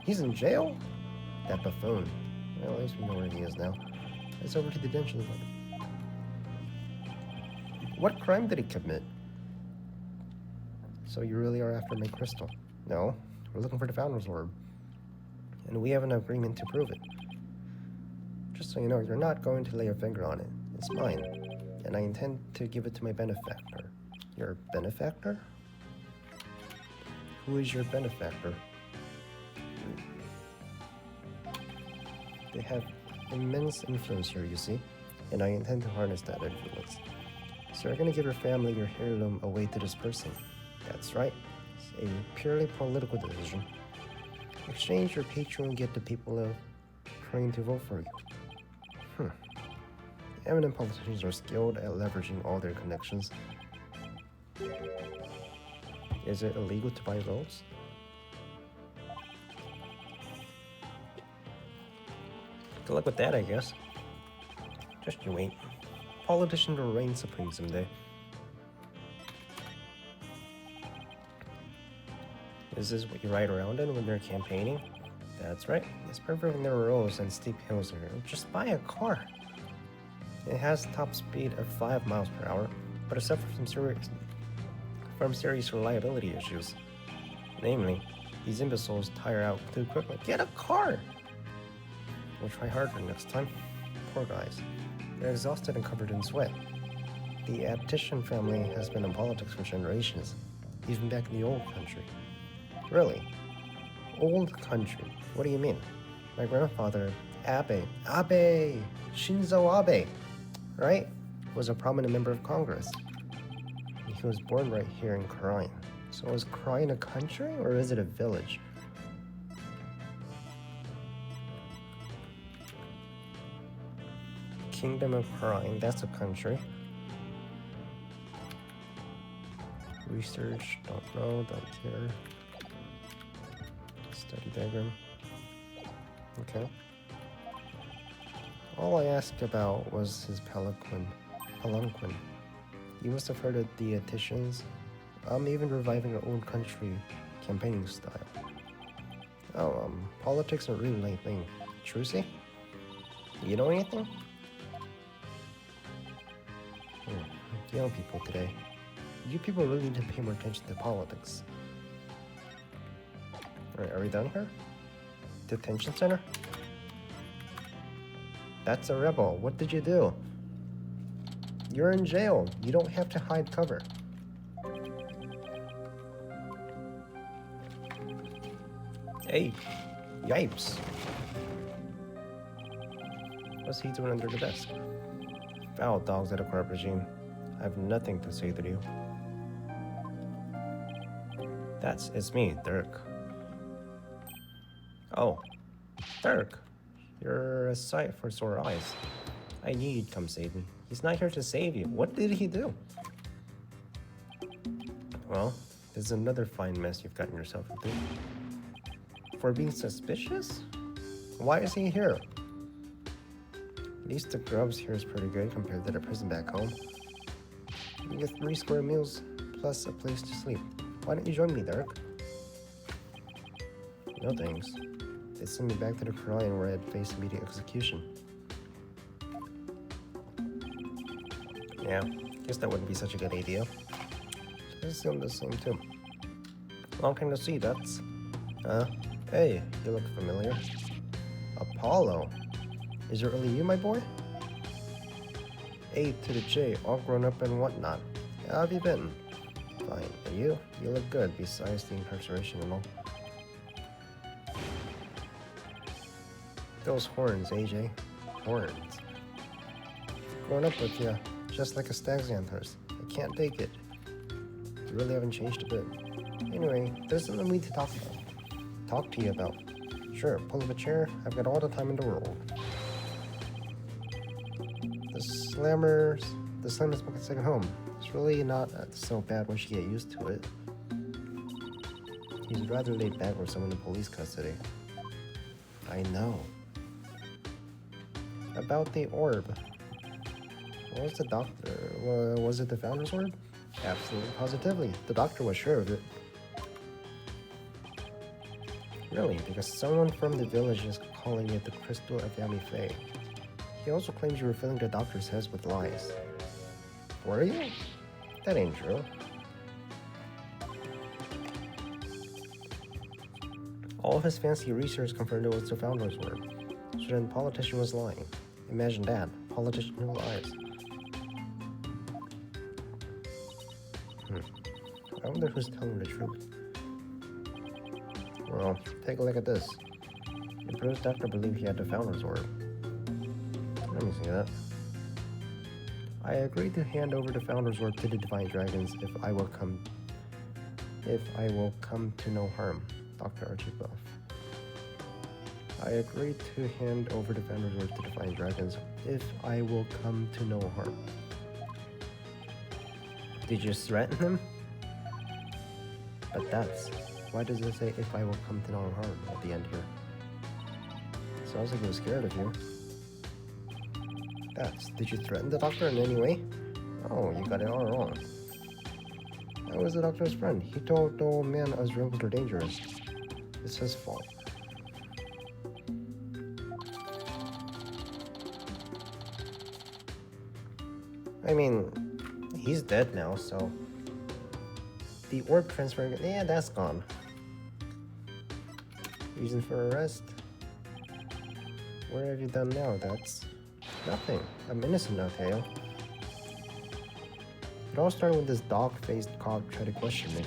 He's in jail? That buffoon. Well, at least we know where he is now. It's over to the detention center. What crime did he commit? So you really are after my crystal? No, we're looking for the Founder's Orb. And we have an agreement to prove it. Just so you know, you're not going to lay a finger on it. It's mine. And I intend to give it to my benefactor. Your benefactor? Who is your benefactor? They have immense influence here, you see, and I intend to harness that influence. So you're going to give your family your heirloom away to this person. That's right. It's a purely political decision. Exchange your patron and get the people of Crane to vote for you. Eminent politicians are skilled at leveraging all their connections. Is it illegal to buy votes? Good luck with that, I guess. Just you wait. Politicians will reign supreme someday. Is this what you ride around in when you're campaigning? That's right. It's perfect when there are roads and steep hills here. Just buy a car. It has top speed of 5 miles per hour, but it suffers from serious reliability issues. Namely, these imbeciles tire out too quickly. Get a car! We'll try harder next time. Poor guys. They're exhausted and covered in sweat. The Abtitian family has been in politics for generations, even back in the old country. Really? Old country? What do you mean? My grandfather, Abe Shinzo Abe, right? Was a prominent member of Congress. He was born right here in Khura'in. So is Khura'in a country or is it a village? Kingdom of Khura'in, that's a country. Research, don't know, don't care. Study diagram. Okay. All I asked about was his palanquin. You must have heard of the Attitians. I'm even reviving an old country campaigning style. Oh, politics are really my thing. Trucy? You know anything? Young people today. You people really need to pay more attention to politics. Alright, are we done here? Detention center? That's a rebel. What did you do? You're in jail. You don't have to hide cover. Hey, yipes. What's he doing under the desk? Foul dogs at a corrupt regime. I have nothing to say to you. It's me, Dirk. Oh, Dirk. You're a sight for sore eyes. I knew you'd come save me. He's not here to save you. What did he do? Well, this is another fine mess you've gotten yourself into. For being suspicious? Why is he here? At least the grubs here is pretty good compared to the prison back home. You get 3 square meals plus a place to sleep. Why don't you join me, Dirk? No thanks. They sent me back to the Khura'in where I'd face immediate execution. Yeah, guess that wouldn't be such a good idea. I assume the same too. Long time to see, Ducks. Hey, you look familiar. Apollo? Is it really you, my boy? A to the J, all grown up and whatnot. How have you been? Fine. And you? You look good, besides the incarceration and all. Those horns, AJ. Horns. Growing up with you, just like a stag's antlers. I can't take it. You really haven't changed a bit. Anyway, there's something we need to talk to you about. Sure, pull up a chair. I've got all the time in the world. The Slammer's back at second home. It's really not so bad once you get used to it. He's rather laid back with someone in police custody. I know. About the orb. What was the doctor? Was it the Founder's Orb? Absolutely, positively. The doctor was sure of it. Really, because someone from the village is calling it the Crystal of Yami Fae. He also claims you were filling the doctor's heads with lies. Were you? That ain't true. All of his fancy research confirmed it was the Founder's Orb. So then the politician was lying. Imagine that. Politician who lies. I wonder who's telling the truth. Well, take a look at this. The Bruce doctor believed he had the Founder's Orb. Let me see that. I agreed to hand over the Founder's Orb to the Divine Dragons if I will come to no harm. Dr. Archibald. I agreed to hand over the Founder's Orb to the Divine Dragons if I will come to no harm. Did you threaten him? But that's... Why does it say if I will come to no harm at the end here? Sounds like he was scared of you. That's... Did you threaten the doctor in any way? Oh, you got it all wrong. I was the doctor's friend. He told the old man us rebels were dangerous. It's his fault. I mean, he's dead now, so... The orb transfer... Yeah, that's gone. Reason for arrest? What have you done now? That's... nothing. I'm innocent now, Tail. It all started when this dog-faced cop tried to question me.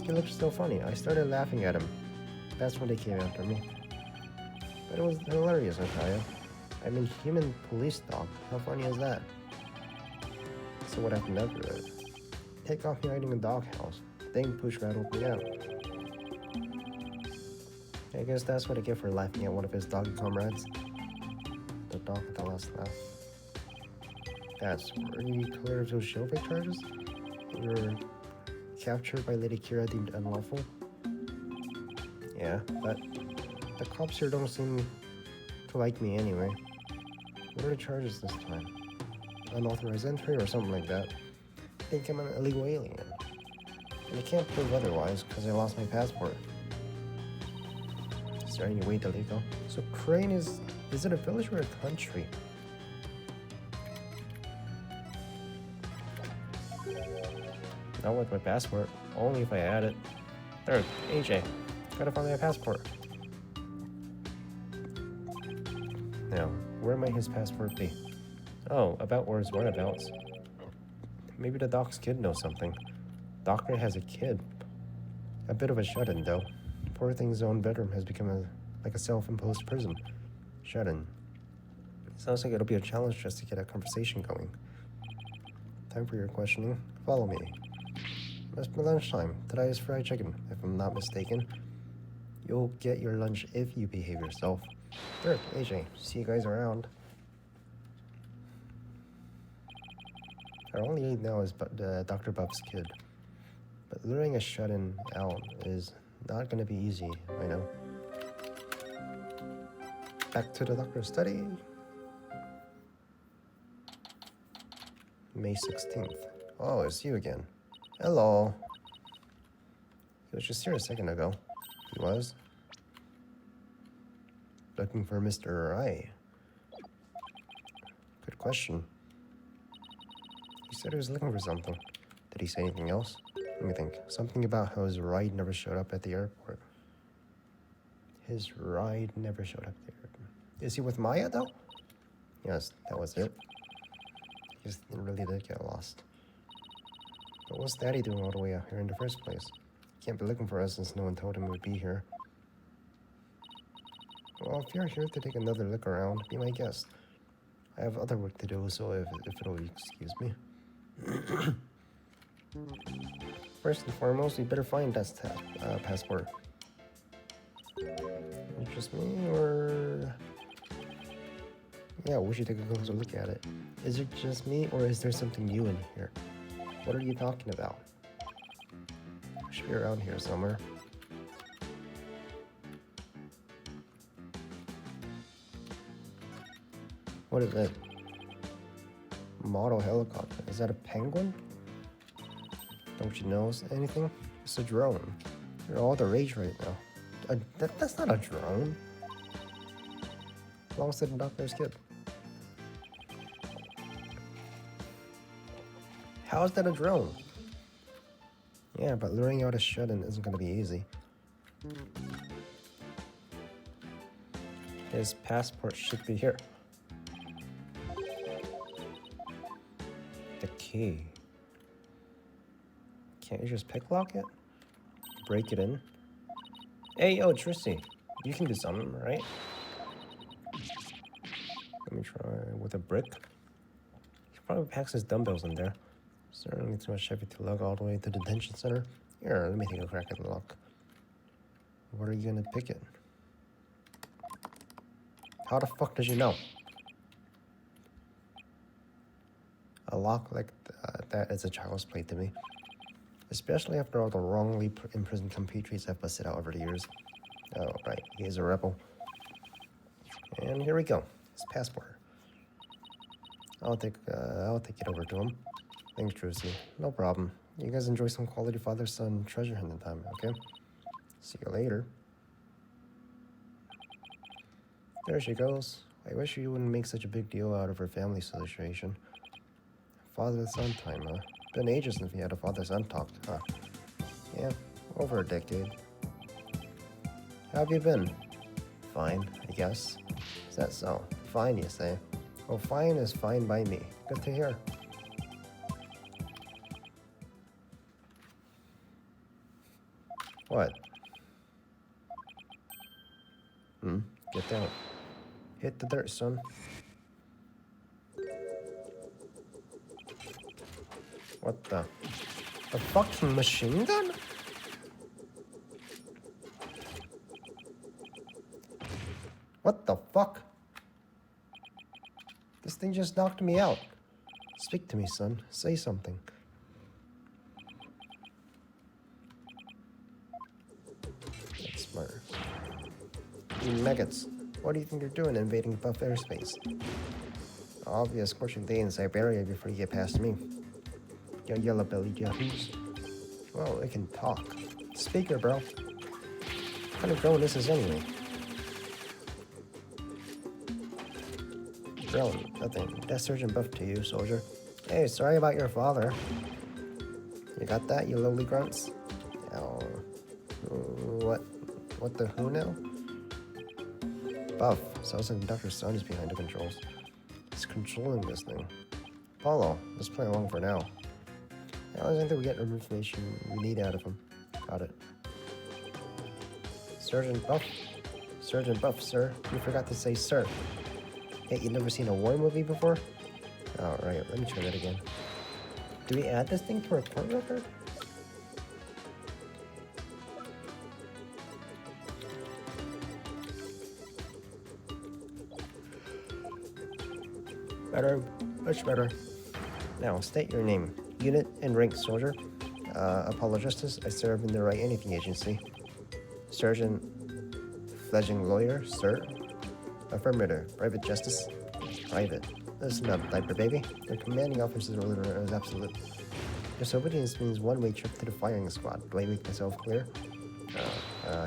He looked so funny. I started laughing at him. That's when they came after me. But it was hilarious, Natalia. I'm a human police dog. How funny is that? So what happened after that? Take off me hiding in a doghouse. Then push rattled me out. I guess that's what I get for laughing at one of his doggy comrades. The dog with the last laugh. That's were you cleared of those jailbreak charges? You were captured by Lady Kira deemed unlawful? Yeah, but the cops here don't seem to like me anyway. What are the charges this time? Unauthorized entry or something like that. I think I'm an illegal alien. And I can't prove otherwise because I lost my passport. Is there any way to legal? So Crane is it a village or a country? Not with my passport. Only if I add it. Third, AJ. Gotta find my passport. Now, where might his passport be? Oh, about where his whereabouts. Maybe the doc's kid knows something. Doctor has a kid. A bit of a shut-in, though. Poor thing's own bedroom has become like a self-imposed prison. Shut-in. Sounds like it'll be a challenge just to get a conversation going. Time for your questioning. Follow me. Must be lunchtime. Today is fried chicken, if I'm not mistaken. You'll get your lunch if you behave yourself. Dirk, AJ, see you guys around. Our only aid now is Dr. Buff's kid. But luring a shut-in out is not going to be easy, I know. Back to the doctor's study. May 16th. Oh, it's you again. Hello. He was just here a second ago. He was. Looking for Mr. I. Good question. He said he was looking for something. Did he say anything else? Let me think. Something about how his ride never showed up at the airport. His ride never showed up at the airport. Is he with Maya, though? Yes, that was it. He just really did get lost. But what's Daddy doing all the way out here in the first place? He can't be looking for us since no one told him he would be here. Well, if you're here to take another look around, be my guest. I have other work to do, so if it'll excuse me. First and foremost, you better find that passport. Just me, or... Yeah, we should take a closer look at it. Is it just me, or is there something new in here? What are you talking about? It should be around here somewhere. What is it? Model helicopter. Is that a penguin? Don't you know anything? It's a drone. They're all the rage right now. That's not a drone. Belongs to the doctor's kid. How is that a drone? Yeah, but luring out a shut-in isn't going to be easy. His passport should be here. The key. Can't you just picklock it? Break it in? Hey, yo, Trissy. You can do something, right? Let me try with a brick. He probably packs his dumbbells in there. Certainly too much heavy to lug all the way to the detention center. Here, let me take a crack at the lock. What are you gonna pick it? How the fuck did you know? A lock like that is a child's play to me. Especially after all the wrongly imprisoned compatriots have busted out over the years. Oh, right, he's a rebel. And here we go, his passport. I'll take it over to him. Thanks, Drusy. No problem. You guys enjoy some quality father-son treasure hunting time, okay? See you later. There she goes. I wish you wouldn't make such a big deal out of her family situation. Father-son time, huh? Been ages since we had a father-son talk, huh? Yeah, over a decade. How have you been? Fine, I guess. Is that so? Fine, you say? Oh, fine is fine by me. Good to hear. What? Get down. Hit the dirt, son. What the? A fucking machine gun? What the fuck? This thing just knocked me out. Speak to me, son. Say something. That's smart. You maggots. What do you think you're doing invading buff airspace? I'll be escorting day in Siberia before you get past me. You yellow-bellied yahoos. Well, they can talk. Speaker, bro. What kind of drone this is anyway? Drone, nothing. That's Sergeant Buff to you, soldier. Hey, sorry about your father. You got that, you lowly grunts? Oh, what the who now? Buff, sounds like Dr. Sun is behind the controls. He's controlling this thing. Paulo, let's play along for now. I don't think we get the information we need out of him. Got it. Sergeant Buff? Sergeant Buff, sir. You forgot to say sir. Hey, you never seen a war movie before? Alright, let me try that again. Do we add this thing to our court record? Better, much better. Now, state your name, unit, and rank, soldier. Apollo Justice, I serve in the Right Anything Agency. Sergeant, fledgling lawyer, sir. Affirmative, Private Justice. Private. Listen up, diaper baby. The commanding officer's order is absolute. Disobedience means one-way trip to the firing squad. Do I make myself clear?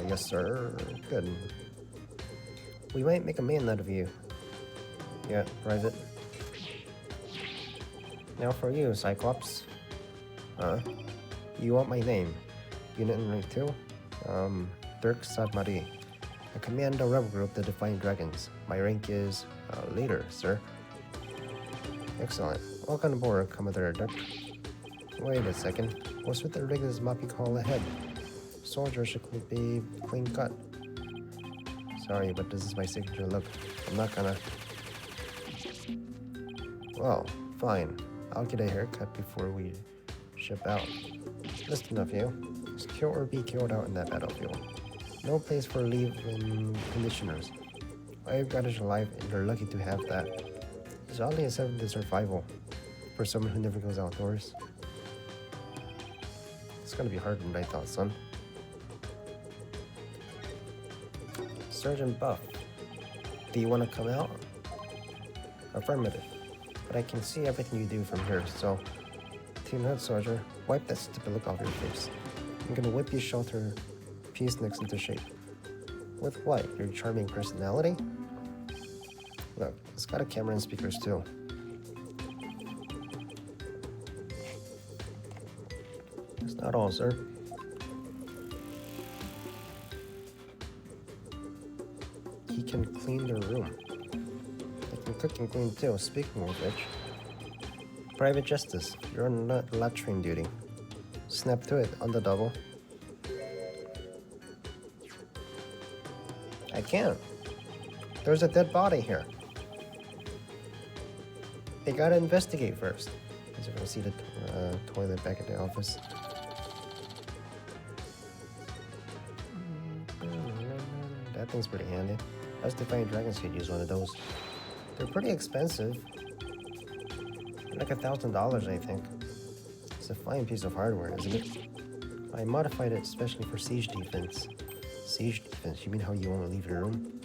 Yes, sir. Good. We might make a man out of you. Yeah, Private. Now for you, Cyclops. You want my name? Unit in rank 2? Dirk Sadmari. I command a rebel group, the Defiant Dragons. My rank is, leader, sir. Excellent. Welcome aboard, Commodore Dirk. Wait a second. What's with the rig of this moppy call ahead? Soldier should be clean cut. Sorry, but this is my signature look. I'm not gonna... Well, fine. I'll get a haircut before we ship out. Listen up, you. Just kill or be killed out in that battlefield. No place for leave-in commissioners. All you've got is your life, and you're lucky to have that. It's oddly accepted to survival for someone who never goes outdoors. It's gonna be harder than I thought, son. Sergeant Buff, do you want to come out? Affirmative. But I can see everything you do from here, so... Team Head, Soldier, wipe that stupid look off your face. I'm gonna whip you shelter peace next into shape. With what? Your charming personality? Look, it's got a camera and speakers too. That's not all, sir. He can clean the room. He can cook and clean too, speaking of which. Private Justice, you're on latrine duty. Snap to it on the double. I can't. There's a dead body here. They gotta investigate first. As you can see the toilet back at the office. That thing's pretty handy. Us Defiant Dragons could use one of those. They're pretty expensive. Like $1,000, I think. It's a fine piece of hardware, isn't it? I modified it especially for siege defense. Siege defense? You mean how you won't leave your room?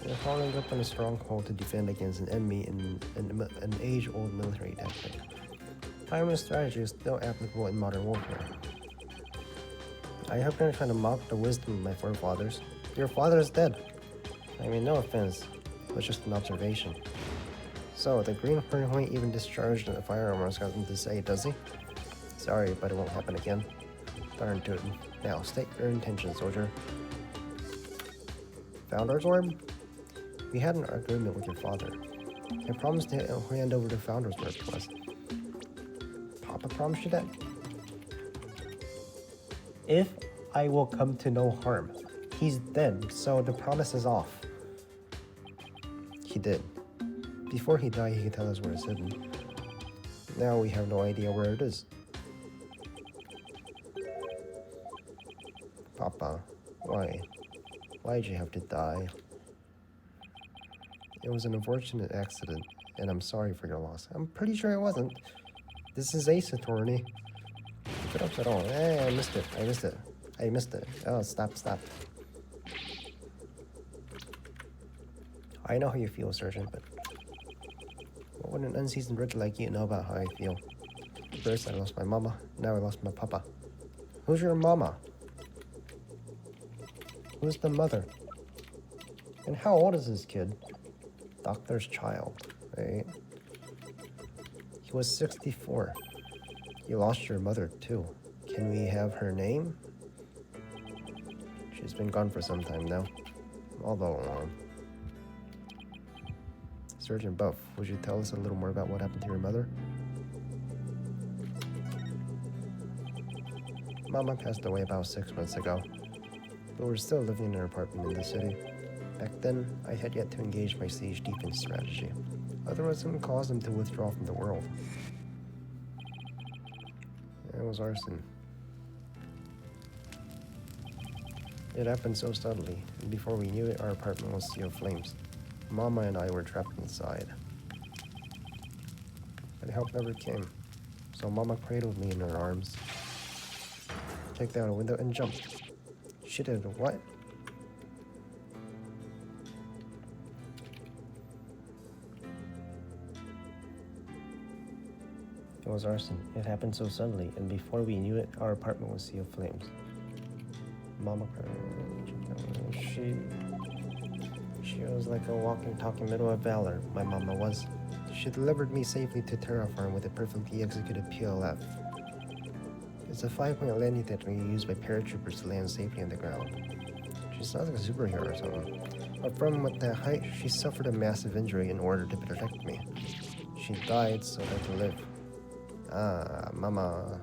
They're following up on a stronghold to defend against an enemy in an age-old military tactic. However, strategy is still applicable in modern warfare. I hope you're trying to mock the wisdom of my forefathers. Your father is dead. I mean, no offense, but just an observation. So, the Green Hornet even discharged a firearm I was going to say, does he? Sorry, but it won't happen again. Darn tootin'. Now, state your intention, soldier. Founder's Orb? We had an agreement with your father. I promised to hand over the Founder's Orb to us. Papa promised you that? If I will come to no harm. He's dead, so the promise is off. He did. Before he died, he could tell us where it's hidden. Now we have no idea where it is. Papa, why? Why'd you have to die? It was an unfortunate accident, and I'm sorry for your loss. I'm pretty sure it wasn't. This is Ace Attorney. Get upset all. Hey, I missed it. Oh, stop. I know how you feel, Sergeant, but what would an unseasoned rookie like you know about how I feel? First, I lost my mama. Now I lost my papa. Who's your mama? Who's the mother? And how old is this kid? Doctor's child, right? He was 64. You lost your mother, too. Can we have her name? She's been gone for some time now. Although, Sergeant Buff, would you tell us a little more about what happened to your mother? Mama passed away about 6 months ago, but we're still living in an apartment in the city. Back then, I had yet to engage my siege defense strategy. Otherwise, it would cause them to withdraw from the world. It was arson. It happened so subtly, and before we knew it, our apartment was a sea of flames. Mama and I were trapped inside. But help never came, so Mama cradled me in her arms, kicked out a window, and jumped. She did what? It was arson. It happened so suddenly, and before we knew it, our apartment was a sea of flames. Mama cried. She was like a walking, talking middle of valor, my mama was. She delivered me safely to Terra Farm with a perfectly executed PLF. It's a 5-point landing that we use by paratroopers to land safely on the ground. She sounds like a superhero or something. But from that height, she suffered a massive injury in order to protect me. She died so I could live. Ah, Mama.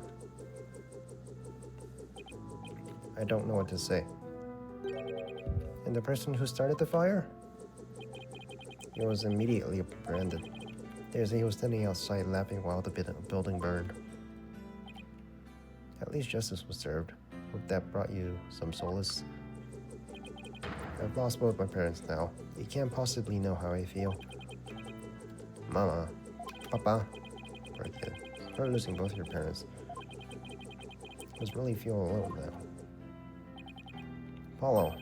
I don't know what to say. And the person who started the fire? He was immediately apprehended. They say he was standing outside laughing while the building burned. At least justice was served. Hope that brought you some solace. I've lost both my parents now. You can't possibly know how I feel. Mama. Papa. Poor kid. You're losing both your parents. I just really feel alone now. Paulo.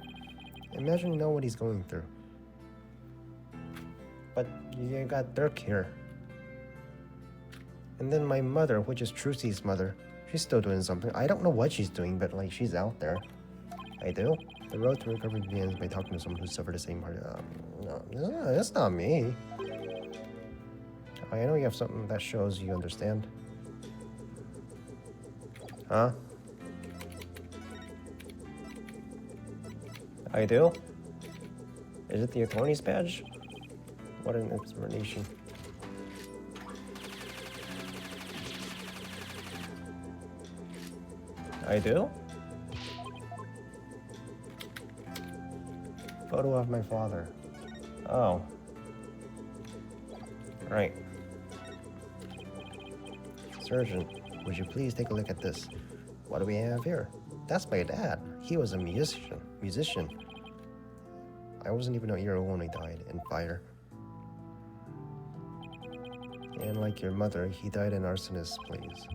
Imagine you know what he's going through. But you got Dirk here. And then my mother, which is Trucy's mother, she's still doing something. I don't know what she's doing, but like she's out there. I do. The road to recovery begins by talking to someone who suffered the same heart. No, that's not me. I know you have something that shows you understand. Huh? I do? Is it the attorney's badge? What an explanation. I do? Photo of my father. Oh. Right. Sergeant, would you please take a look at this? What do we have here? That's my dad. He was a musician. I wasn't even a year old when he died in fire. And like your mother, he died in arsonist's blaze.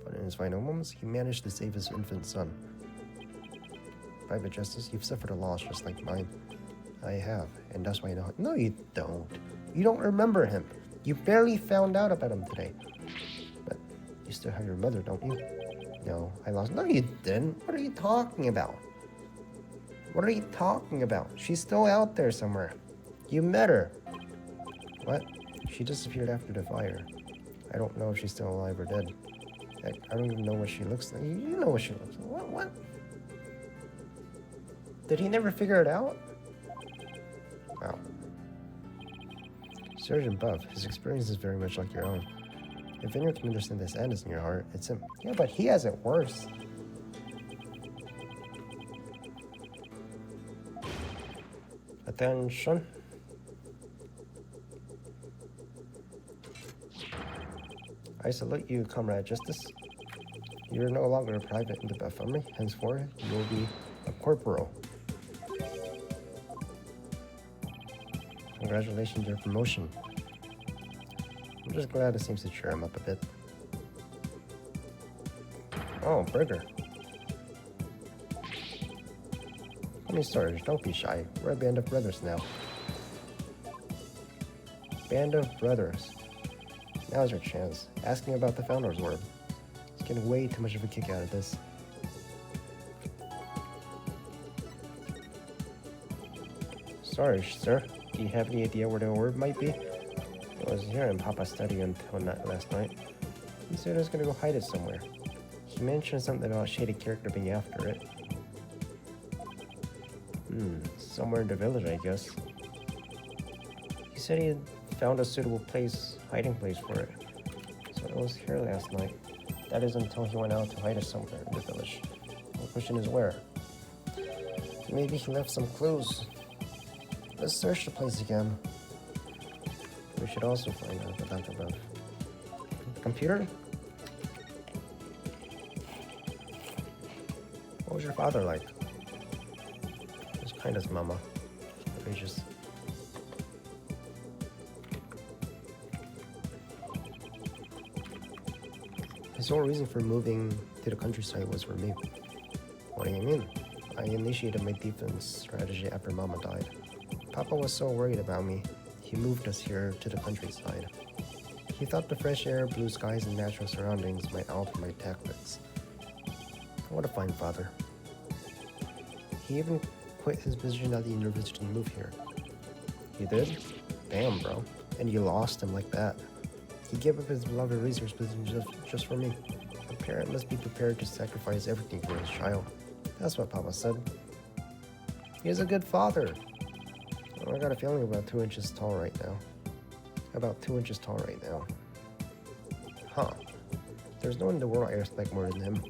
But in his final moments, he managed to save his infant son. Private Justice, you've suffered a loss just like mine. I have, and that's why I know. No, you don't. You don't remember him. You barely found out about him today. But you still have your mother, don't you? No, I lost. No, you didn't. What are you talking about? What are you talking about? She's still out there somewhere. You met her. What? She disappeared after the fire. I don't know if she's still alive or dead. I don't even know what she looks like. You know what she looks like. What? Did he never figure it out? Wow. Sergeant Buff, his experience is very much like your own. If anyone can understand the sadness in your heart, it's him. Yeah, but he has it worse. Attention. I salute you, Comrade Justice. You are no longer a private in the Buff Army. Henceforth, you will be a corporal. Congratulations on your promotion. I'm just glad it seems to cheer him up a bit. Oh, burger. Call me Sarge, don't be shy. We're a band of brothers now. Band of brothers. Now's your chance. Ask me about the Founder's Orb. He's getting way too much of a kick out of this. Sarge, sir, do you have any idea where the orb might be? I was hearing Papa study until last night. He said he was gonna go hide it somewhere. He mentioned something about a shady character being after it. Somewhere in the village, I guess. He said he had found a suitable hiding place for it. So it was here last night. That is until he went out to hide it somewhere in the village. The question is where? Maybe he left some clues. Let's search the place again. We should also find out about the above. Computer? What was your father like? As kind as Mama. Gracious. His whole reason for moving to the countryside was for me. What do you mean? I initiated my defense strategy after Mama died. Papa was so worried about me, he moved us here to the countryside. He thought the fresh air, blue skies, and natural surroundings might alter my tactics. What a fine father. He even quit his position at the university to move here. You did? Damn, bro. And you lost him like that. He gave up his beloved research position just for me. A parent must be prepared to sacrifice everything for his child. That's what Papa said. He is a good father. I got a feeling about 2 inches tall right now. About 2 inches tall right now. Huh. There's no one in the world I respect more than him.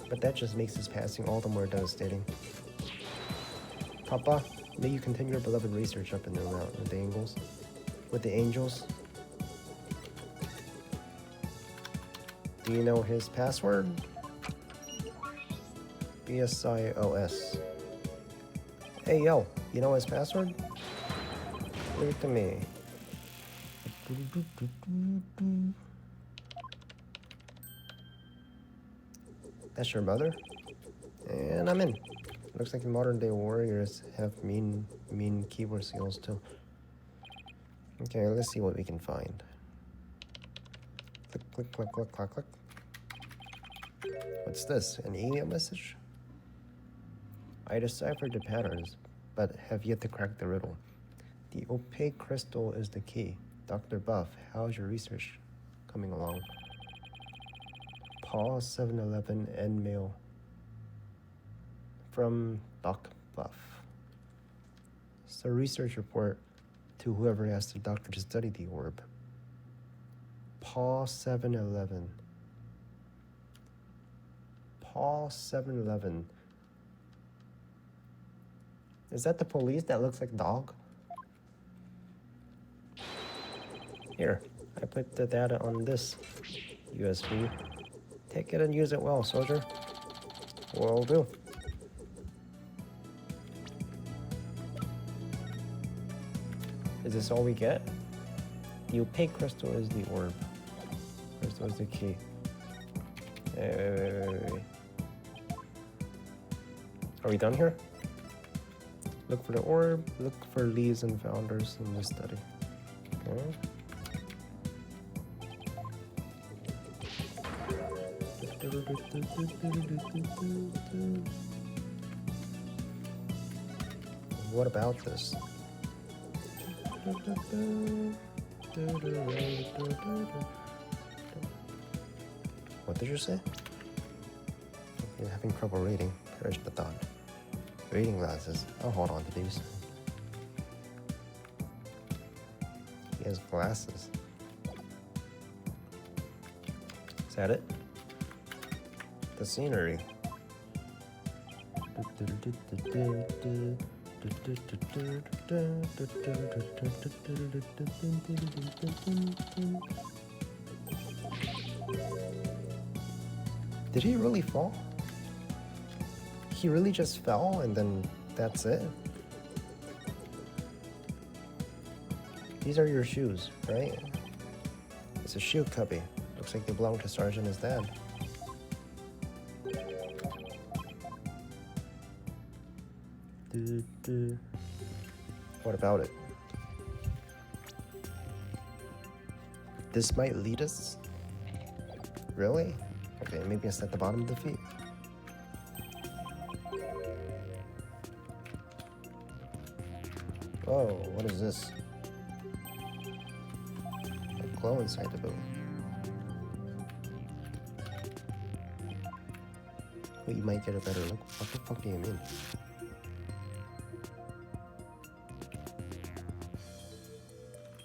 But that just makes his passing all the more devastating. Papa, may you continue your beloved research up in the mountain with the angels. With the angels. Do you know his password? BSIOS. Hey yo, you know his password? Leave it to me. That's your mother? And I'm in. Looks like the modern day warriors have mean keyboard skills too. Okay, let's see what we can find. Click, click, click, click, click, click. What's this? An email message? I deciphered the patterns, but have yet to crack the riddle. The opaque crystal is the key. Dr. Buff, how's your research coming along? Paul 711 end mail from Doc Buff. It's a research report to whoever asked the doctor to study the orb. Paul 711. Paul 711. Is that the police that looks like dog? Here, I put the data on this USB. Take it and use it well, soldier. Will do. Is this all we get? The opaque crystal is the orb. Crystal is the key. Wait. Are we done here? Look for the orb. Look for leads and founders in the study. Okay. What about this? What did you say? You're having trouble reading. Perish the thought. Reading glasses. I'll hold on to these. He has glasses. Is that it? The scenery. Did he really fall? He really just fell and then that's it? These are your shoes, right? It's a shoe cubby. Looks like they belong to Sarge and his dad. What about it? This might lead us? Really? Okay, maybe it's at the bottom of the feet. Oh, what is this? A glow inside the boot. Well, you might get a better look. What the fuck do you mean?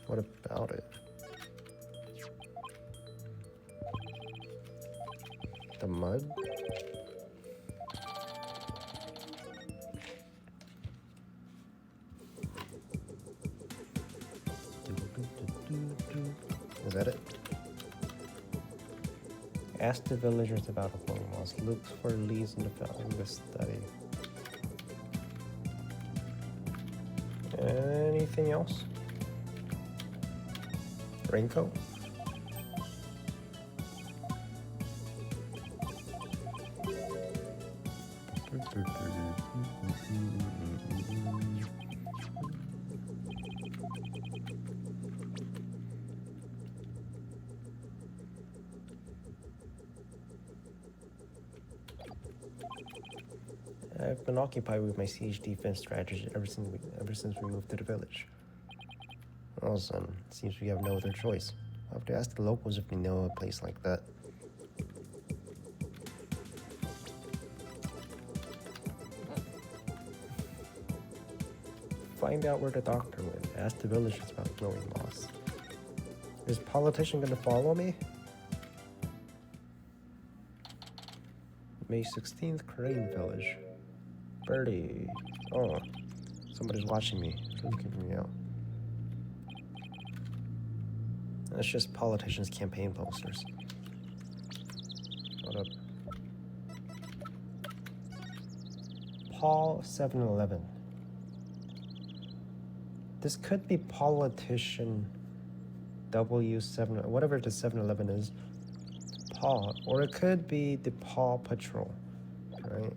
What about it? The mud? Is that it? Ask the villagers about a flowing moss. Look for leads in the study. Anything else? Raincoat? I've been occupied with my siege defense strategy ever since we moved to the village. Well, son, it seems we have no other choice. I'll have to ask the locals if we know a place like that. Find out where the doctor went. Ask the villagers about glowing moss. Is politician gonna follow me? May 16th, Crane Village. Birdie. Oh, somebody's watching me. It's really keeping me out. That's just politicians' campaign posters. What up? Paul 7-Eleven. This could be politician W7, whatever the 7-Eleven is. Paw, or it could be the Paw Patrol, right?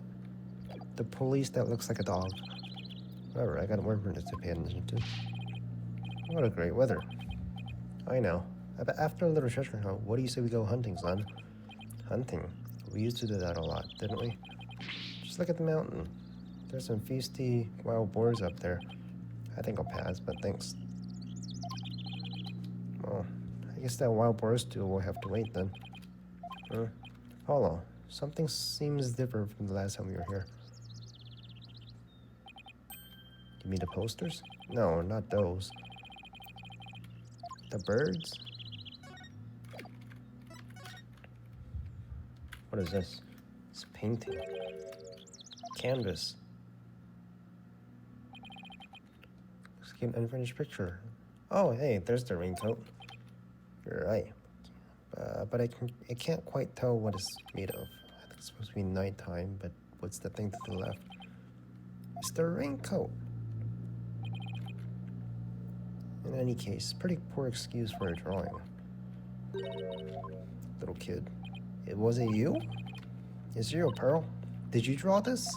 The police that looks like a dog. Whatever, I got more minutes to pay attention to. What a great weather. I know. After a little treasure hunt, what do you say we go hunting, son? Hunting? We used to do that a lot, didn't we? Just look at the mountain. There's some feisty wild boars up there. I think I'll pass, but thanks. Well, I guess that wild boar stool will have to wait then. Paulo, something seems different from the last time we were here. You mean the posters? No, not those. The birds? What is this? It's painting. Canvas. Let's get an unfinished picture. Oh, hey, there's the raincoat. You're right. But I can't quite tell what it's made of. I think it's supposed to be nighttime, but what's the thing to the left? It's the raincoat. In any case, pretty poor excuse for a drawing. Little kid. Was it you? Is you, Pearl? Did you draw this?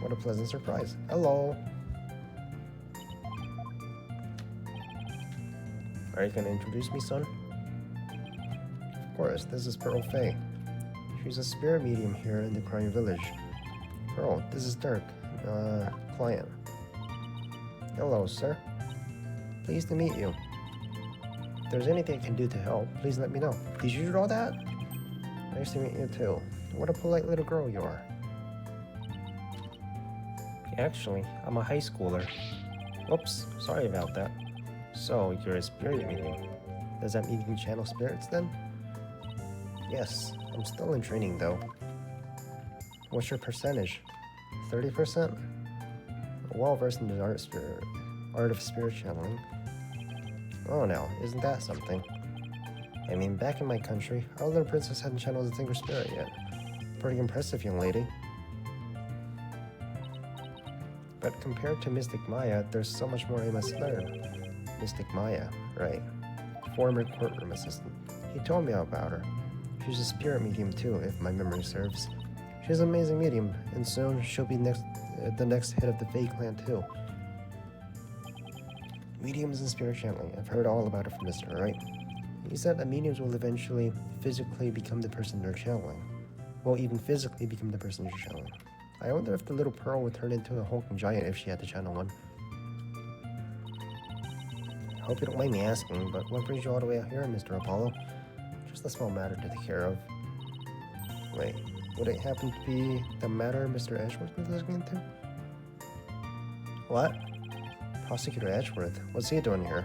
What a pleasant surprise. Hello. Are you gonna introduce me, son? Of course, this is Pearl Fay. She's a spirit medium here in the Crying Village. Pearl, this is Dirk, client. Hello, sir. Pleased to meet you. If there's anything I can do to help, please let me know. Did you draw that? Nice to meet you too. What a polite little girl you are. Actually, I'm a high schooler. Whoops, sorry about that. So, you're a spirit medium. Does that mean you can channel spirits then? Yes, I'm still in training though. What's your percentage? 30%? Well versed in the art of spirit channeling. Oh no, isn't that something? I mean, back in my country, our little princess hadn't channeled a single spirit yet. Pretty impressive, young lady. But compared to Mystic Maya, there's so much more I must learn. Mystic Maya, right. Former courtroom assistant. He told me about her. She's a spirit medium too, if my memory serves. She's an amazing medium, and soon she'll be the next head of the Fae clan too. Mediums and spirit channeling. I've heard all about it from Mr. Right. He said that mediums will eventually physically become the person they're channeling. Well, even physically become the person they're channeling. I wonder if the little Pearl would turn into a hulking giant if she had to channel one. I hope you don't mind me asking, but what brings you all the way out here, Mr. Apollo? Just a small matter to take care of. Wait, would it happen to be the matter Mr. Edgeworth was looking into? What? Prosecutor Edgeworth? What's he doing here?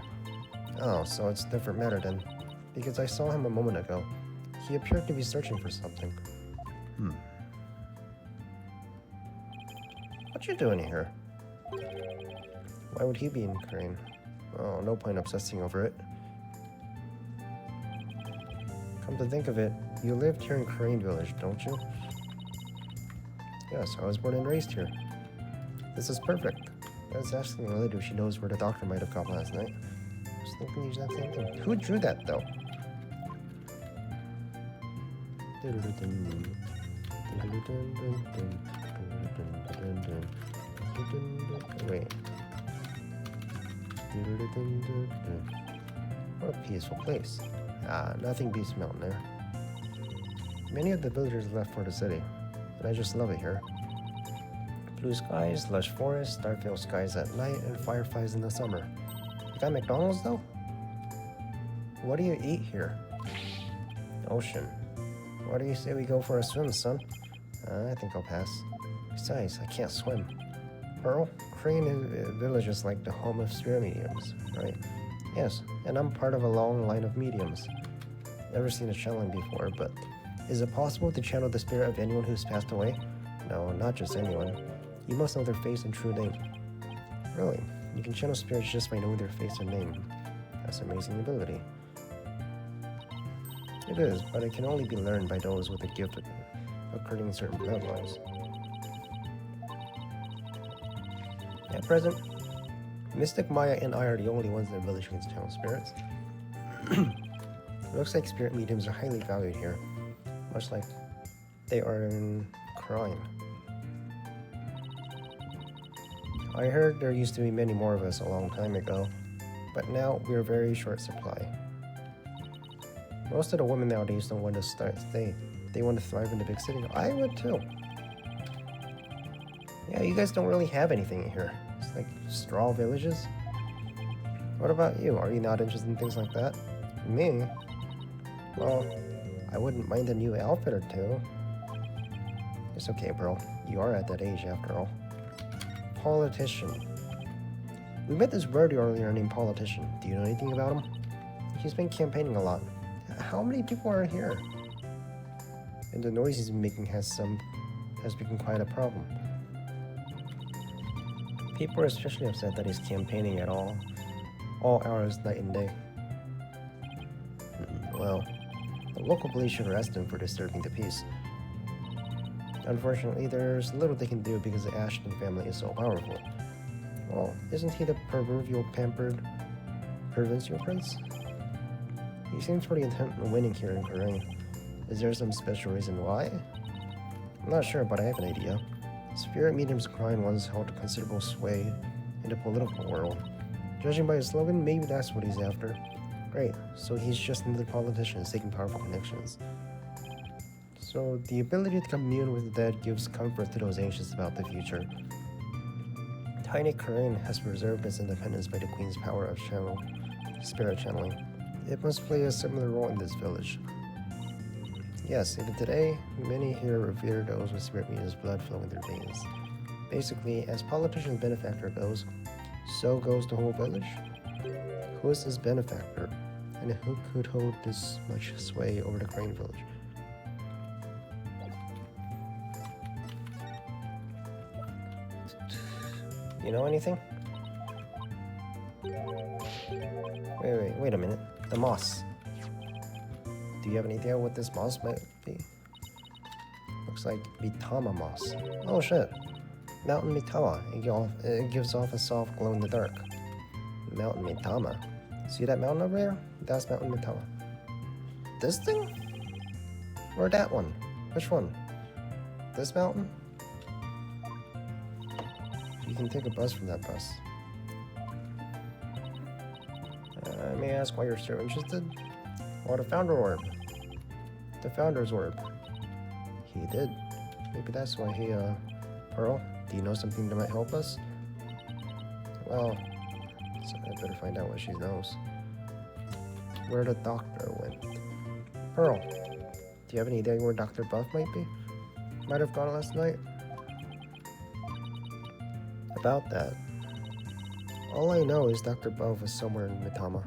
Oh, so it's a different matter then. Because I saw him a moment ago. He appeared to be searching for something. What you doing here? Why would he be in Crane? Oh, no point obsessing over it. Come to think of it, you lived here in Crane Village, don't you? Yes, I was born and raised here. This is perfect. I was asking the lady if she knows where the doctor might have gone last night. I was thinking the exact same thing. Who drew that, though? Wait. What a peaceful place. Ah, nothing beats mountain air. Many of the villagers left for the city, and I just love it here. Blue skies, lush forests, dark-veiled skies at night, and fireflies in the summer. You got McDonald's, though? What do you eat here? Ocean. Why do you say we go for a swim, son? I think I'll pass. Besides, I can't swim. Pearl, Crane Village is like the home of spirit mediums, right? Yes, and I'm part of a long line of mediums. Never seen a channeling before, but is it possible to channel the spirit of anyone who's passed away? No, not just anyone. You must know their face and true name. Really, you can channel spirits just by knowing their face and name. That's an amazing ability. It is, but it can only be learned by those with a gift occurring in certain bloodlines. At present, Mystic Maya and I are the only ones in the village who can channel spirits. It looks like spirit mediums are highly valued here, much like they are in crime. I heard there used to be many more of us a long time ago, but now we're very short supply. Most of the women nowadays don't want to stay. They want to thrive in the big city. I would too. Yeah, you guys don't really have anything here. It's like straw villages. What about you? Are you not interested in things like that? Me? Well, I wouldn't mind a new outfit or two. It's okay, bro. You are at that age after all. Politician. We met this birdie earlier named Politician. Do you know anything about him? He's been campaigning a lot. How many people are here? And the noise he's making has become quite a problem. People are especially upset that he's campaigning at all hours, night and day. Well, the local police should arrest him for disturbing the peace. Unfortunately, there's little they can do because the Ashton family is so powerful. Well, isn't he the proverbial pampered provincial prince? He seems pretty intent on winning here in Korea. Is there some special reason why? I'm not sure, but I have an idea. Spirit mediums Korean once held considerable sway in the political world. Judging by his slogan, maybe that's what he's after. Great, so he's just another politician seeking powerful connections. So the ability to commune with the dead gives comfort to those anxious about the future. Tiny Korean has preserved its independence by the Queen's power of spirit channeling. It must play a similar role in this village. Yes, even today, many here revere those with spirit medium's blood flowing through their veins. Basically, as politician's benefactor goes, so goes the whole village. Who is this benefactor, and who could hold this much sway over the Korean village? You know anything? Wait a minute. The moss. Do you have any idea what this moss might be? Looks like Mitama moss. Oh shit. Mountain Mitama. It gives off a soft glow in the dark. Mountain Mitama. See that mountain over there? That's Mountain Mitama. This thing? Or that one? Which one? This mountain? You can take a bus from that bus. May I ask why you're so interested? Or the founder orb. The founder's orb. He did. Maybe that's why he, Pearl, do you know something that might help us? Well, so I better find out what she knows. Where the doctor went. Pearl, do you have any idea where Dr. Buff might be? Might have gone last night? About that. All I know is Dr. Buff was somewhere in Mitama.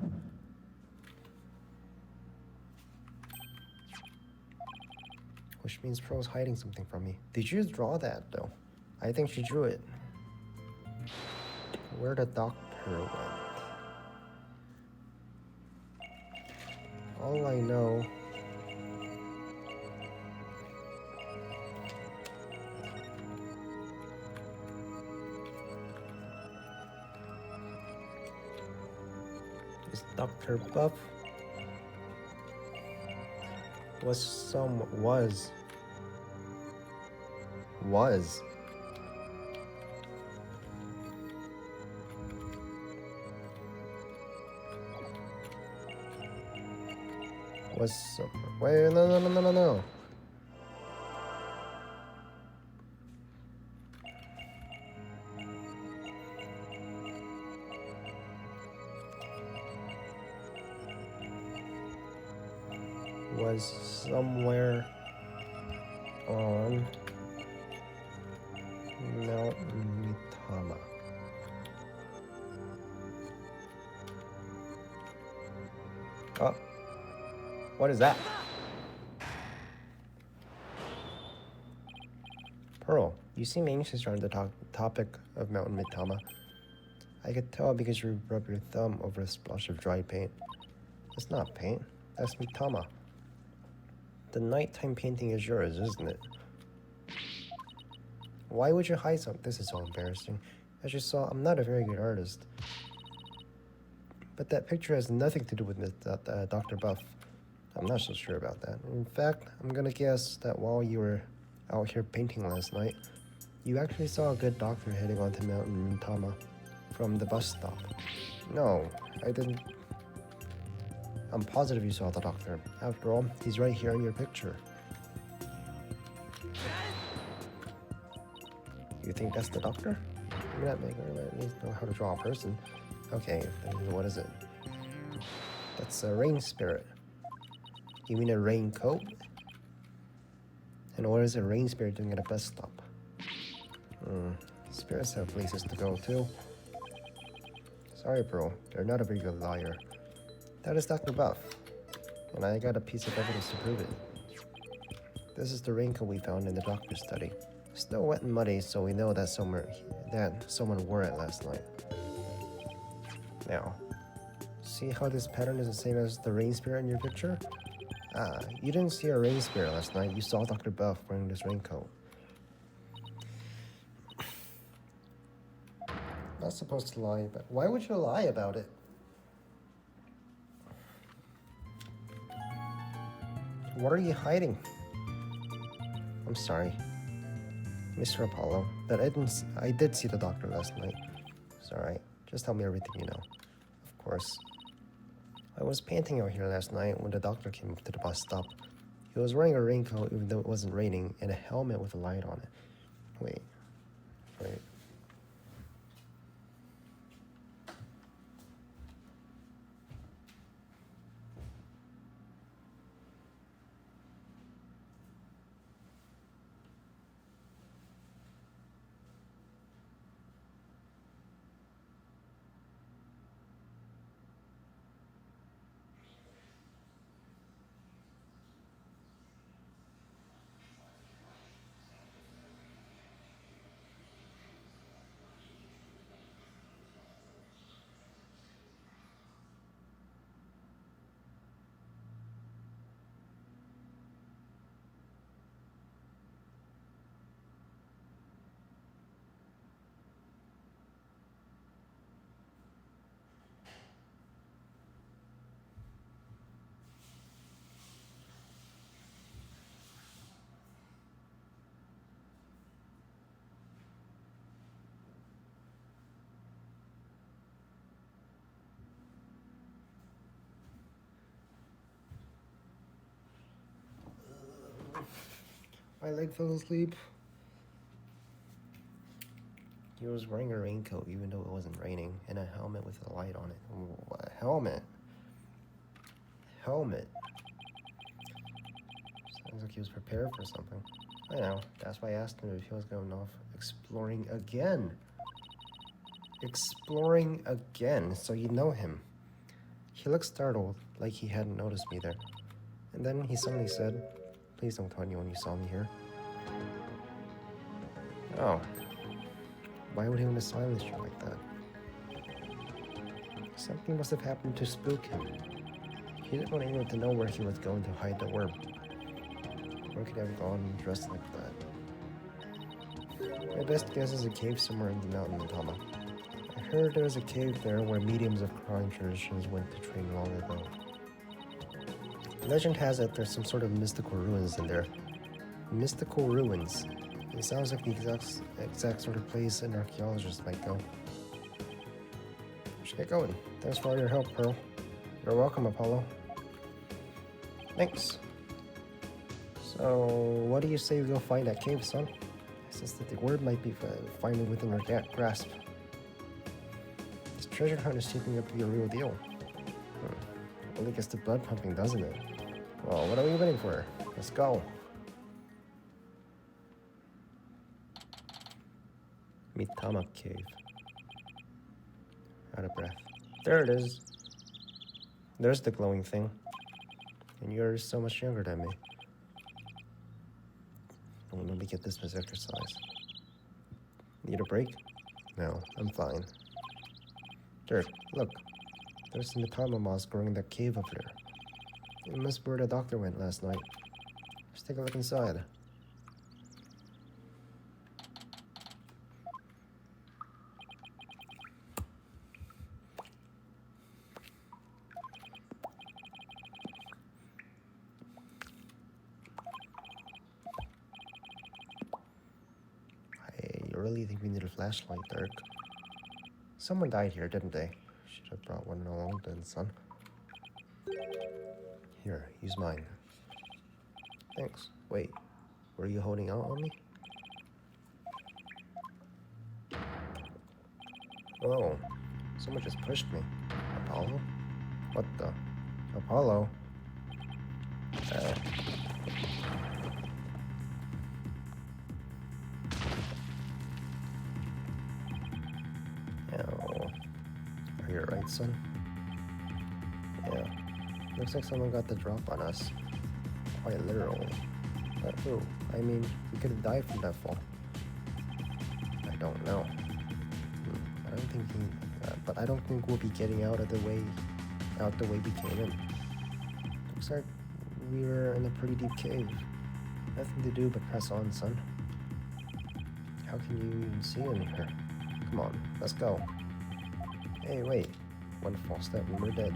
Which means Pearl's hiding something from me. Did you draw that, though? I think she drew it. Where the doctor went. All I know... is Dr. Buff was some, wait, no. Was somewhere on Mountain Mitama. Oh, what is that? Pearl, you seem anxious around the topic of Mountain Mitama. I could tell because you rub your thumb over a splash of dry paint. It's not paint, that's Mitama. The nighttime painting is yours, isn't it? Why would you hide something? This is so embarrassing. As you saw, I'm not a very good artist. But that picture has nothing to do with Dr. Buff. I'm not so sure about that. In fact, I'm gonna guess that while you were out here painting last night, you actually saw a good doctor heading onto Mountain Mitama from the bus stop. No, I didn't. I'm positive you saw the doctor. After all, he's right here in your picture. You think that's the doctor? You're not making her at least know how to draw a person. Okay, then what is it? That's a rain spirit. You mean a raincoat? And what is a rain spirit doing at a bus stop? Spirits have places to go too. Sorry, bro. You're not a very good liar. That is Dr. Buff, and I got a piece of evidence to prove it. This is the raincoat we found in the doctor's study. Still wet and muddy, so we know that someone wore it last night. Now, see how this pattern is the same as the rain spirit in your picture? Ah, you didn't see a rain spirit last night. You saw Dr. Buff wearing this raincoat. Not supposed to lie, but why would you lie about it? What are you hiding? I'm sorry, Mr. Apollo, but I did see the doctor last night. It's alright. Just tell me everything you know. Of course. I was painting out here last night when the doctor came up to the bus stop. He was wearing a raincoat even though it wasn't raining and a helmet with a light on it. Wait. My leg fell asleep. He was wearing a raincoat even though it wasn't raining, and a helmet with a light on it. What? Helmet? Helmet? Sounds like he was prepared for something. I know, that's why I asked him if he was going off exploring again. Exploring again, so you know him. He looked startled, like he hadn't noticed me there. And then he suddenly said, "Please don't tell anyone you saw me here." Oh. Why would he want to silence you like that? Something must have happened to spook him. He didn't want anyone to know where he was going to hide the orb. Where could he have gone dressed like that? My best guess is a cave somewhere in the mountain in Tama. I heard there was a cave there where mediums of crime traditions went to train long ago. Legend has it there's some sort of mystical ruins in there. Mystical ruins. It sounds like the exact sort of place an archaeologist might go. We should get going. Thanks for all your help, Pearl. You're welcome, Apollo. Thanks. So, what do you say we go find that cave, son? I sense that the word might be finally within our grasp. This treasure hunt is shaping up to be a real deal. Really gets the blood pumping, doesn't it? Well, what are we waiting for? Let's go. Mitama Cave. Out of breath. There it is. There's the glowing thing. And you're so much younger than me. Oh, let me get this much exercise. Need a break? No, I'm fine. Dirt, look. There's some Mitama moss growing in that cave up there. It must be where the doctor went last night. Let's take a look inside. I really think we need a flashlight, Dirk. Someone died here, didn't they? Should have brought one along then, son. Here, use mine. Thanks. Wait, were you holding out on me? Oh, someone just pushed me. Apollo? What the? Apollo? Oh. Are you alright, son? Yeah. Looks like someone got the drop on us. Quite literally. But who? I mean, we could have died from that fall. I don't know. But I don't think we'll be getting out the way we came in. Looks like we were in a pretty deep cave. Nothing to do but press on, son. How can you even see in here? Come on, let's go. Hey, wait. One false step and we're dead.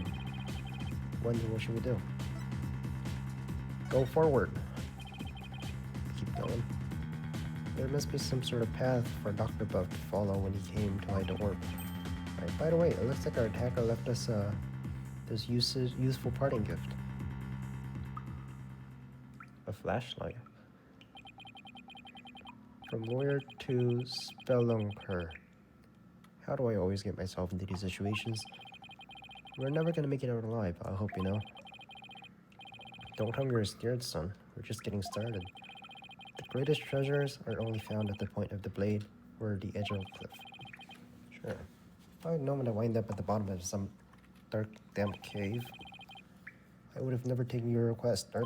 What should we do? Go forward. Keep going. There must be some sort of path for Dr. Buff to follow when he came to hide the orb. Alright, by the way, it looks like our attacker left us this useful parting gift. A flashlight. From lawyer to spelunker. How do I always get myself into these situations? We're never gonna make it out alive, I hope you know. Don't tell me you're scared, son. We're just getting started. The greatest treasures are only found at the point of the blade or the edge of a cliff. Sure. If I had known to wind up at the bottom of some dark, damp cave, I would have never taken your request, Dirk.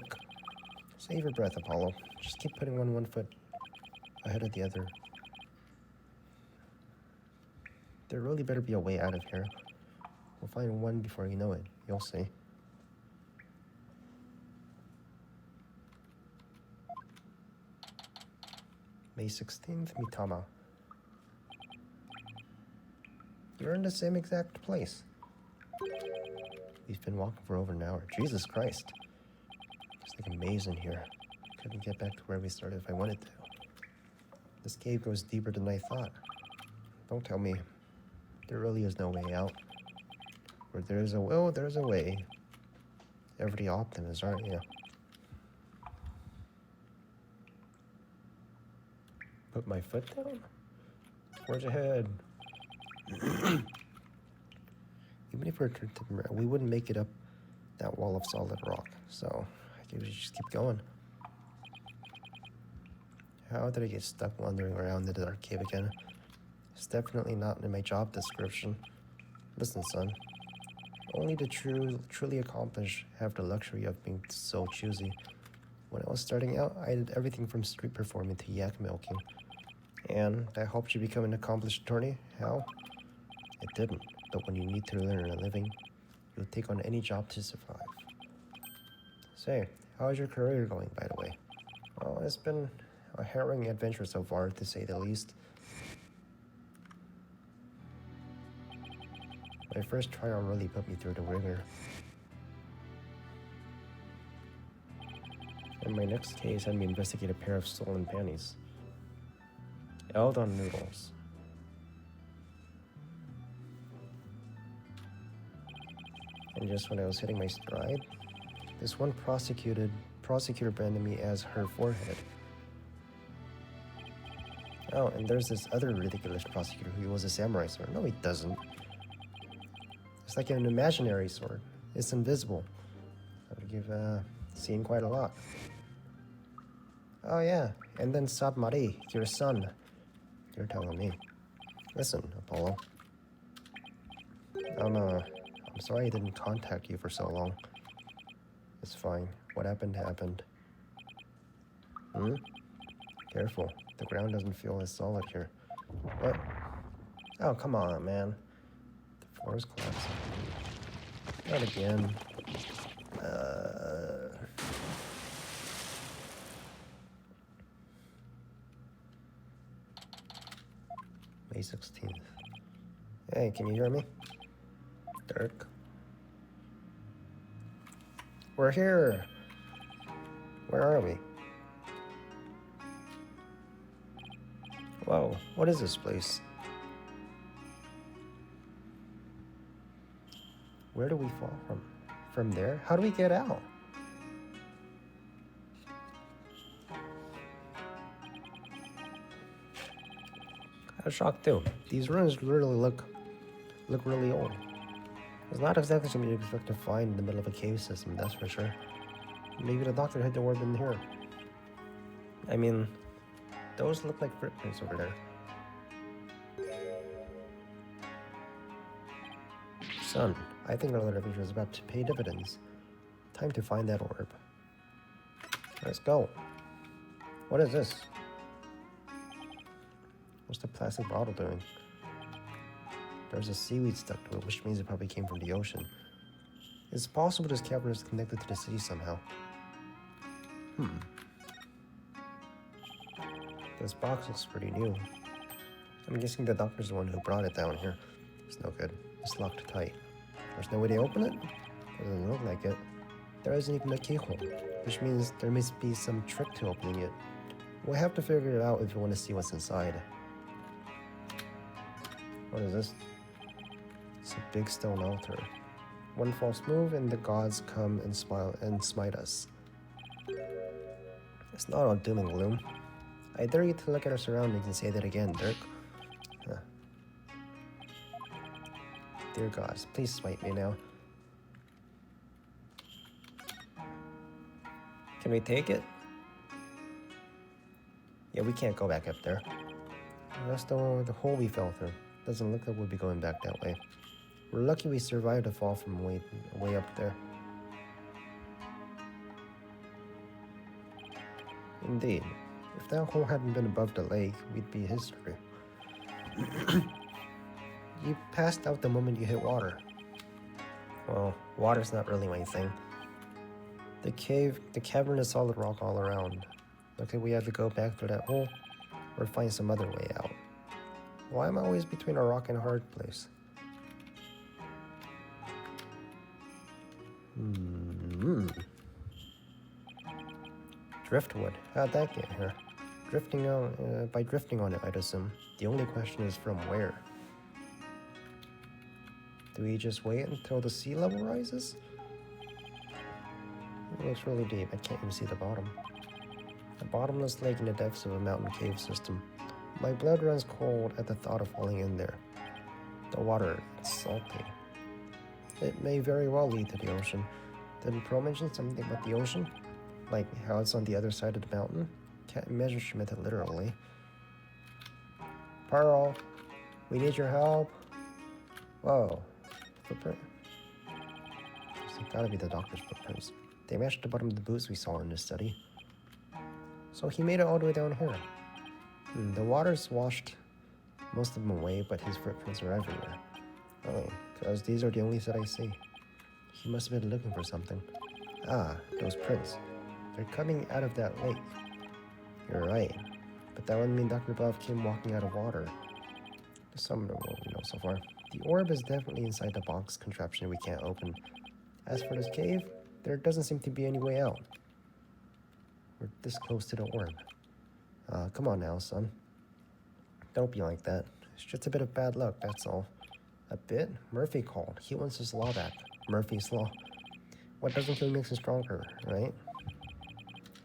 Save your breath, Apollo. Just keep putting one foot ahead of the other. There really better be a way out of here. We'll find one before you know it. You'll see. May 16th, Mitama. You're in the same exact place. We've been walking for over an hour. Jesus Christ. It's like a maze in here. Couldn't get back to where we started if I wanted to. This cave goes deeper than I thought. Don't tell me. There really is no way out. Where there's a will, there's a way. Ever the optimist, aren't you? Put my foot down? Forge ahead. Even if we were to we wouldn't make it up that wall of solid rock. So I think we should just keep going. How did I get stuck wandering around the dark cave again? It's definitely not in my job description. Listen, son. Only the truly accomplished have the luxury of being so choosy. When I was starting out, I did everything from street performing to yak milking. And that helped you become an accomplished attorney? How? It didn't. But when you need to earn a living, you'll take on any job to survive. Say, how's your career going, by the way? Well, it's been a harrowing adventure so far, to say the least. My first trial really put me through the ringer. And my next case had me investigate a pair of stolen panties. Eldon noodles. And just when I was hitting my stride, this one prosecutor branded me as her forehead. Oh, and there's this other ridiculous prosecutor who was a samurai sword. No, he doesn't. It's like an imaginary sword. It's invisible. I would give seen quite a lot. Oh yeah, and then Sabmari, your son. You're telling me. Listen, Apollo. I'm sorry I didn't contact you for so long. It's fine. What happened happened. Careful. The ground doesn't feel as solid here. What? Oh, come on, man. The floor is collapsing. Not again. May 16th. Hey, can you hear me? Dirk? We're here! Where are we? Whoa, what is this place? Where do we fall from? From there? How do we get out? I was shocked too. These ruins literally look really old. It's not exactly something you'd expect to find in the middle of a cave system, that's for sure. Maybe the doctor had the orb in here. I mean, those look like footprints over there. Son, I think our little adventure is about to pay dividends. Time to find that orb. Let's go. What is this? What's the plastic bottle doing? There's a seaweed stuck to it, which means it probably came from the ocean. It's possible this cavern is connected to the city somehow. This box looks pretty new. I'm guessing the doctor's the one who brought it down here. It's no good. It's locked tight. There's no way to open it? Doesn't look like it. There isn't even a keyhole, which means there must be some trick to opening it. We'll have to figure it out if we want to see what's inside. What is this? It's a big stone altar. One false move and the gods come and smite us. It's not all doom and gloom. I dare you to look at our surroundings and say that again, Dirk. Huh. Dear gods, please smite me now. Can we take it? Yeah, we can't go back up there. That's the hole we fell through. Doesn't look like we'll be going back that way. We're lucky we survived a fall from way up there. Indeed. If that hole hadn't been above the lake, we'd be history. You passed out the moment you hit water. Well, water's not really my thing. The cavern is solid rock all around. Looks like we have to go back through that hole or find some other way out. Why am I always between a rock and a hard place? Driftwood. How'd that get here? By drifting on it, I'd assume. The only question is from where? Do we just wait until the sea level rises? It looks really deep. I can't even see the bottom. A bottomless lake in the depths of a mountain cave system. My blood runs cold at the thought of falling in there. The water, it's salty. It may very well lead to the ocean. Didn't Pro mention something about the ocean? Like how it's on the other side of the mountain? Can't imagine she meant it literally. Pearl, we need your help. Whoa, footprint. It's gotta be the doctor's footprints. They matched the bottom of the boots we saw in this study. So he made it all the way down here. The water's washed most of them away, but his footprints are everywhere. Oh, because these are the only set I see. He must have been looking for something. Ah, those prints. They're coming out of that lake. You're right. But that wouldn't mean Dr. Above came walking out of water. Some of what we know so far. The orb is definitely inside the box contraption we can't open. As for this cave, there doesn't seem to be any way out. We're this close to the orb. Come on now, son. Don't be like that. It's just a bit of bad luck, that's all. A bit? Murphy called. He wants his law back. Murphy's law. What doesn't kill makes him stronger, right?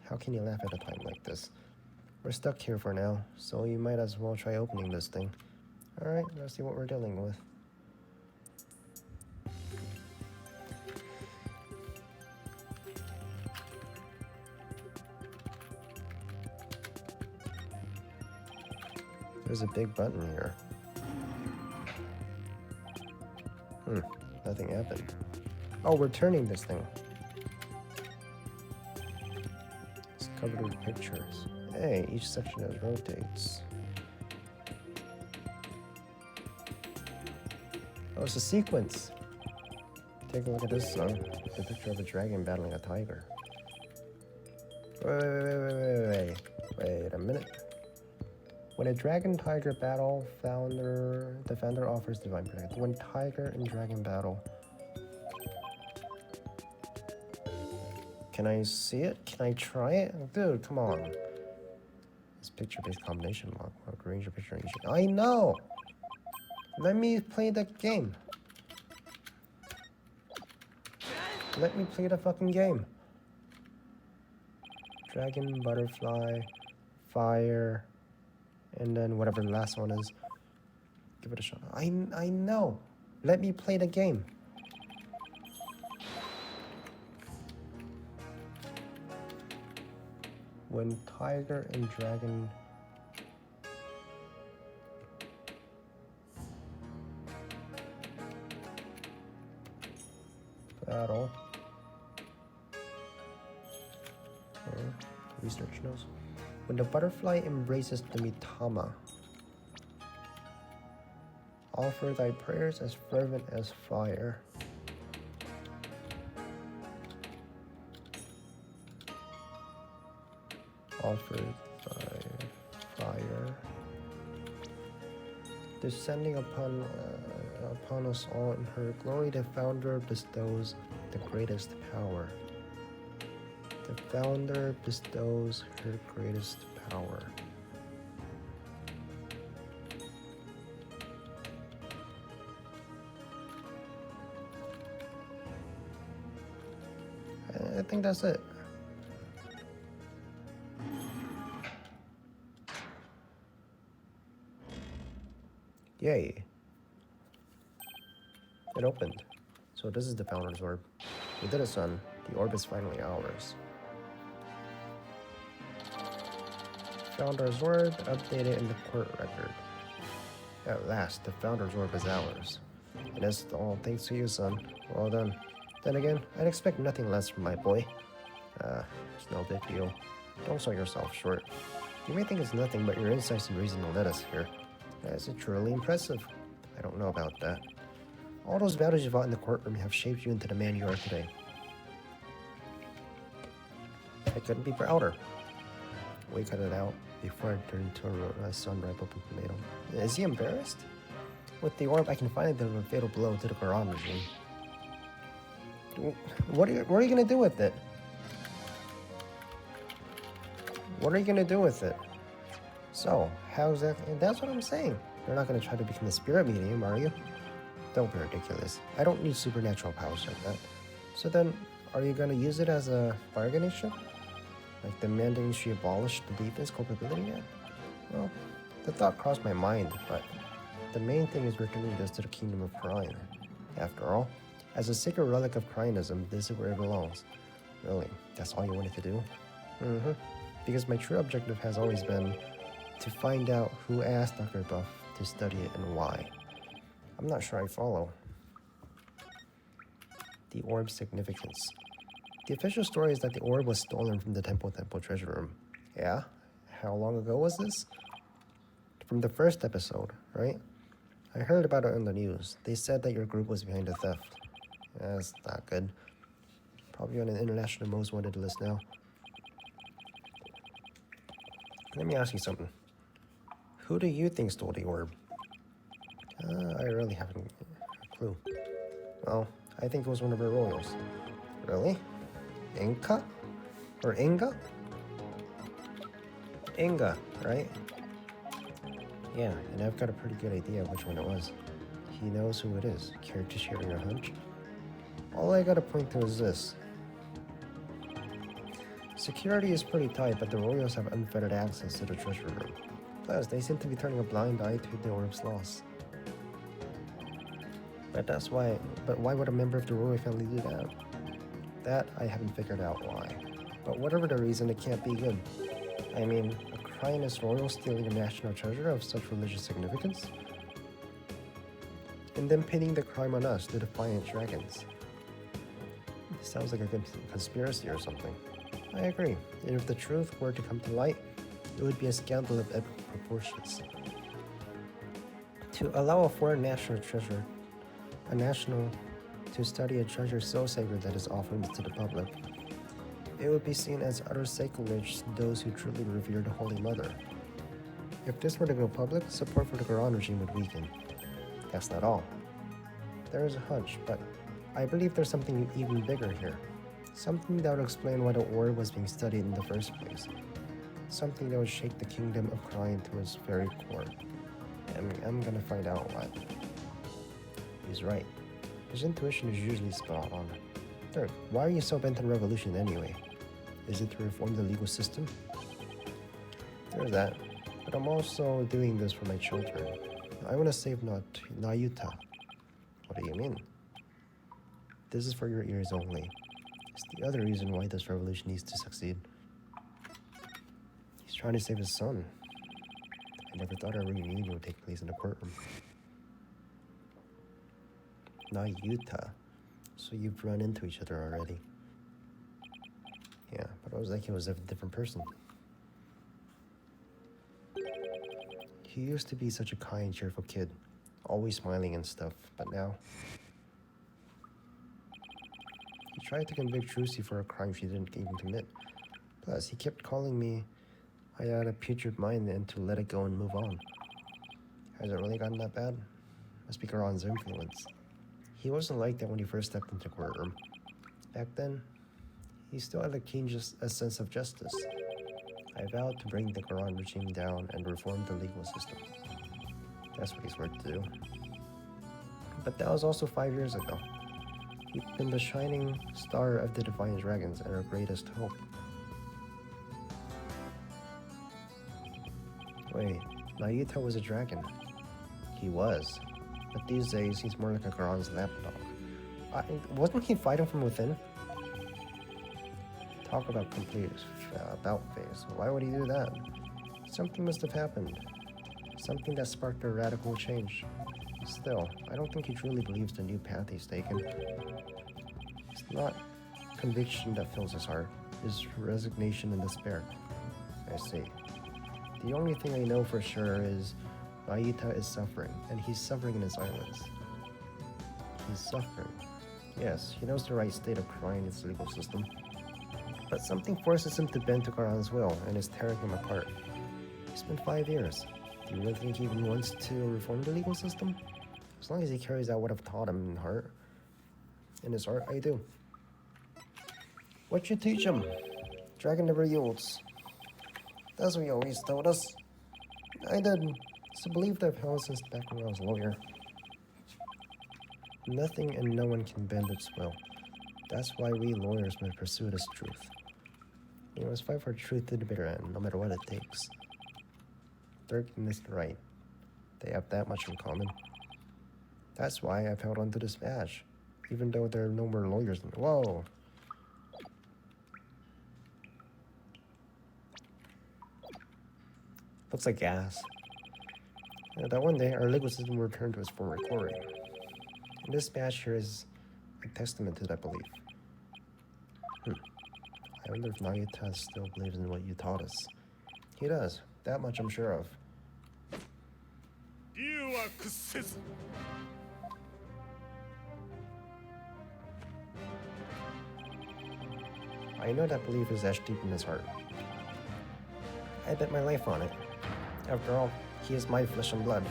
How can you laugh at a time like this? We're stuck here for now, so you might as well try opening this thing. Alright, let's see what we're dealing with. There's a big button here. Nothing happened. Oh, we're turning this thing. It's covered with pictures. Hey, each section has rotates. Oh, it's a sequence. Take a look at this song. It's a picture of a dragon battling a tiger. Wait a minute. When a dragon-tiger battle, the founder offers divine protection. When tiger and dragon battle. Can I see it? Can I try it? Dude, come on. It's picture-based combination lock. Arrange your picture. I know! Let me play the game. Let me play the fucking game. Dragon, butterfly, fire, and then whatever the last one is. Give it a shot. I know. Let me play the game. When tiger and dragon battle. Research knows. When the butterfly embraces the Mitama, offer thy prayers as fervent as fire. Offer thy fire Descending upon us all in her glory, the founder bestows the greatest power. The founder bestows her greatest power. I think that's it. Yay. It opened. So this is the Founder's Orb. We did it, son. The orb is finally ours. Founder's Orb updated in the court record. At last, the Founder's Orb is ours. And it's all thanks to you, son. Well done. Then again, I'd expect nothing less from my boy. It's no big deal. Don't sell yourself short. You may think it's nothing, but your insights and reason led us here. It's truly impressive. I don't know about that. All those battles you fought in the courtroom have shaped you into the man you are today. I couldn't be prouder. We cut it out before I turned into a sun-ripe open tomato. Is he embarrassed? With the orb, I can finally deliver a fatal blow to the Quran regime. What are you gonna do with it? What are you gonna do with it? So, how's that? That's what I'm saying. You're not gonna try to become a spirit medium, are you? Don't be ridiculous. I don't need supernatural powers like that. So then, are you gonna use it as a bargaining chip? Like demanding she abolish the defense culpability act? Well, the thought crossed my mind, but the main thing is returning this to the kingdom of Crine. After all, as a sacred relic of Crineism, this is where it belongs. Really, that's all you wanted to do? Mm-hmm. Because my true objective has always been to find out who asked Dr. Buff to study it and why. I'm not sure I follow. The orb's significance. The official story is that the orb was stolen from the Temple treasure room. Yeah? How long ago was this? From the first episode, right? I heard about it on the news. They said that your group was behind the theft. That's not good. Probably on an international most wanted list now. Let me ask you something. Who do you think stole the orb? I really haven't a clue. Well, I think it was one of our royals. Really? Inca? Or Inga? Inga, right? Yeah, and I've got a pretty good idea of which one it was. He knows who it is. Care to share your hunch? All I gotta point to is this. Security is pretty tight, but the royals have unfettered access to the treasure room. Plus, they seem to be turning a blind eye to the orb's loss. But why would a member of the royal family do that? That I haven't figured out why. But whatever the reason, it can't be good. I mean, a Crionist royal stealing a national treasure of such religious significance? And then pinning the crime on us, the defiant dragons. Sounds like a good conspiracy or something. I agree. And if the truth were to come to light, it would be a scandal of epic proportions. To allow a foreign national treasure, a national, to study a treasure so sacred that is offered to the public, it would be seen as utter sacrilege to those who truly revere the Holy Mother. If this were to go public, support for the Quran regime would weaken. That's not all. There is a hunch, but I believe there's something even bigger here. Something that would explain why the orb was being studied in the first place. Something that would shake the kingdom of Crine to its very core. And I'm gonna find out what. He's right. His intuition is usually spot on. Dirk, why are you so bent on revolution anyway? Is it to reform the legal system? There's that. But I'm also doing this for my children. I want to save Nayuta. What do you mean? This is for your ears only. It's the other reason why this revolution needs to succeed. He's trying to save his son. I never thought a reunion would take place in a courtroom. Nayuta. So you've run into each other already. Yeah, but it was like he was a different person. He used to be such a kind, cheerful kid. Always smiling and stuff, but now... He tried to convict Trucy for a crime she didn't even commit. Plus, he kept calling me I had a putrid mind and to let it go and move on. Has it really gotten that bad? Must be Garon's influence. He wasn't like that when he first stepped into the courtroom. Back then, he still had a keen a sense of justice. I vowed to bring the Garon regime down and reform the legal system. That's what he's worked to do. But that was also 5 years ago. He'd been the shining star of the Divine Dragons and our greatest hope. Wait, Nayuta was a dragon. He was. But these days, he's more like a Garon's lapdog. Wasn't he fighting from within? Talk about complete about face. Why would he do that? Something must have happened. Something that sparked a radical change. Still, I don't think he truly believes the new path he's taken. It's not conviction that fills his heart. It's resignation and despair. I see. The only thing I know for sure is Nayuta is suffering, and he's suffering in his silence. He's suffering. Yes, he knows the right state of crying in his legal system. But something forces him to bend to Garon's will and is tearing him apart. It's been 5 years. Do you really think he even wants to reform the legal system? As long as he carries out what I've taught him in his heart, I do. What you teach him? Dragon never yields. That's what he always told us. I did. It's a belief that I've held since back when I was a lawyer. Nothing and no one can bend its will. That's why we lawyers must pursue this truth. We must fight for truth to the bitter end, no matter what it takes. Dirk and Mr. Right. They have that much in common. That's why I've held on to this badge, even though there are no more lawyers. Whoa! Looks like gas. That one day, our legal system will return to its former glory. And this badge here is a testament to that belief. I wonder if Nayuta still believes in what you taught us. He does. That much I'm sure of. I know that belief is etched deep in his heart. I bet my life on it. After all, he is my flesh and blood.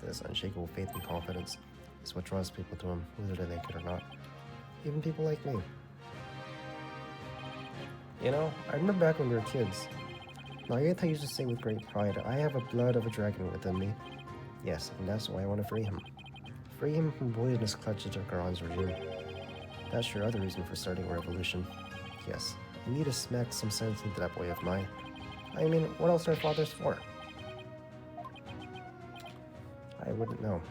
This unshakable faith and confidence is what draws people to him, whether they like it or not. Even people like me. You know, I remember back when we were kids. Nayuta used to say with great pride, I have a blood of a dragon within me. Yes, and that's why I want to free him. Free him from poisonous clutches of Garon's regime. That's your other reason for starting a revolution. Yes, I need to smack some sense into that boy of mine. I mean, what else are fathers for? I wouldn't know.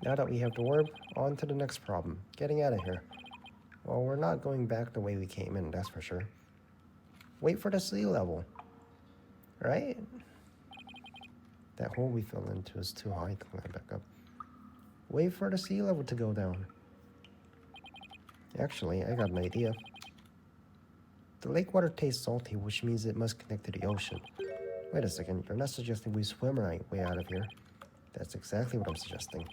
Now that we have the orb, on to the next problem. Getting out of here. Well, we're not going back the way we came in, that's for sure. Wait for the sea level. Right? That hole we fell into is too high to climb back up. Wait for the sea level to go down. Actually, I got an idea. The lake water tastes salty, which means it must connect to the ocean. Wait a second, you're not suggesting we swim our way out of here. That's exactly what I'm suggesting.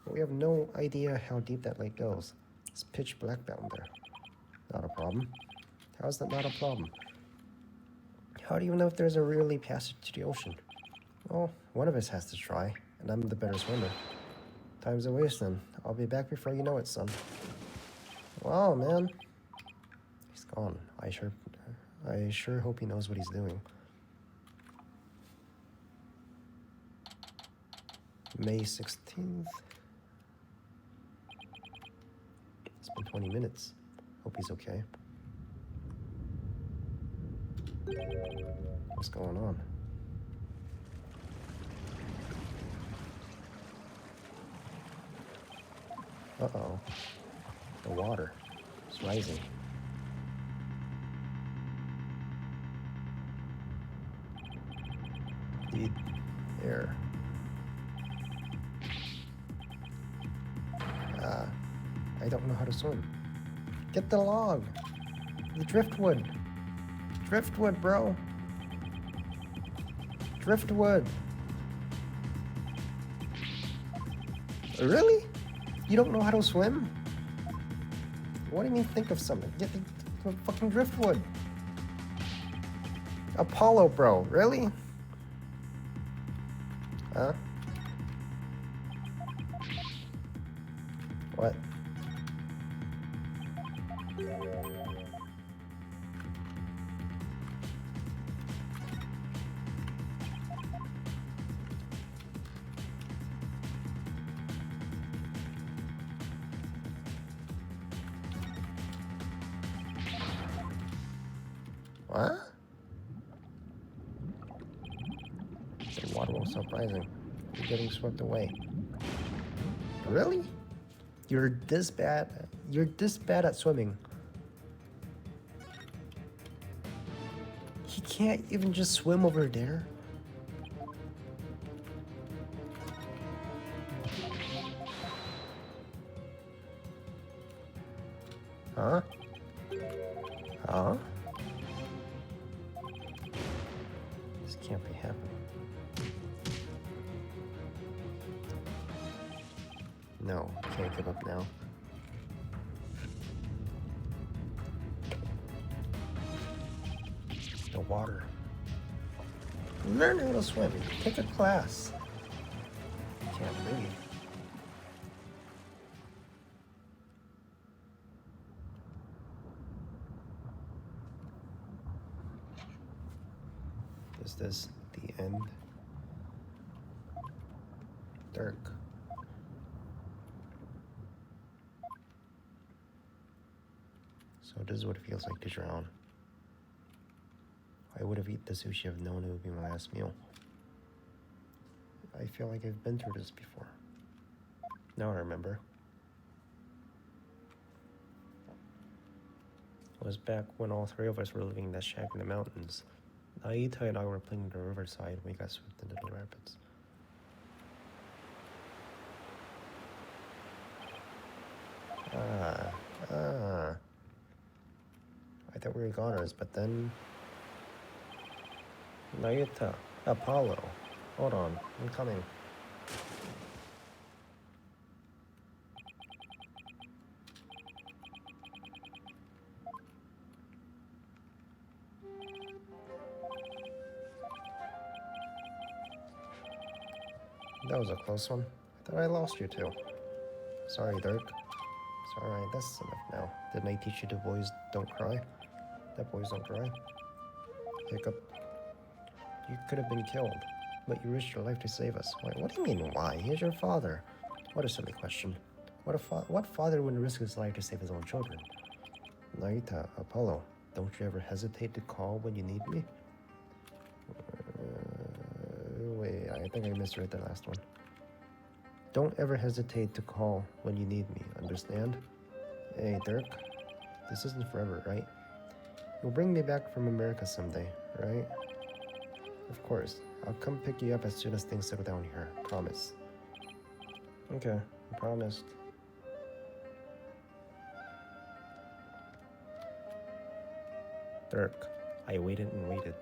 But we have no idea how deep that lake goes. It's pitch black down there. Not a problem. How is that not a problem? How do you know if there's a really passage to the ocean? Well, one of us has to try, and I'm the better swimmer. Time's a waste then. I'll be back before you know it, son. Wow, man. He's gone. I sure hope he knows what he's doing. May 16th. It's been 20 minutes. Hope he's okay. What's going on? Uh-oh. The water is rising. The air. I don't know how to swim. Get the log. The driftwood. Driftwood, bro. Driftwood. Really? You don't know how to swim? What do you mean think of something? Get the fucking driftwood. Apollo, bro, really? Huh? What? What? The water was surprising. You're getting swept away. Really? You're this bad? You're this bad at swimming? He can't even just swim over there? Huh? Huh? This can't be happening. No, can't give up now. The water. Learn how to swim. Take a class. Can't breathe. Is this the end? Dirk. So this is what it feels like to drown. I would have eaten the sushi if known it would be my last meal. I feel like I've been through this before. Now I remember. It was back when all three of us were living in that shack in the mountains. Naita and I were playing the riverside when we got swept into the rapids. I thought we were goners, but then... Naita, Apollo. Hold on, I'm coming. That was a close one. I thought I lost you too. Sorry, Dirk. It's alright, that's enough now. Didn't I teach you the boys don't cry? That boys don't cry. Hiccup. You could have been killed, but you risked your life to save us. Why, what do you mean, why? He's your father. What a silly question. What father would risk his life to save his own children? Naita, Apollo, don't you ever hesitate to call when you need me? Wait, I think I misread the last one. Don't ever hesitate to call when you need me, understand? Hey, Dirk, this isn't forever, right? You'll bring me back from America someday, right? Of course. I'll come pick you up as soon as things settle down here. Promise. Okay, I promised. Dirk, I waited and waited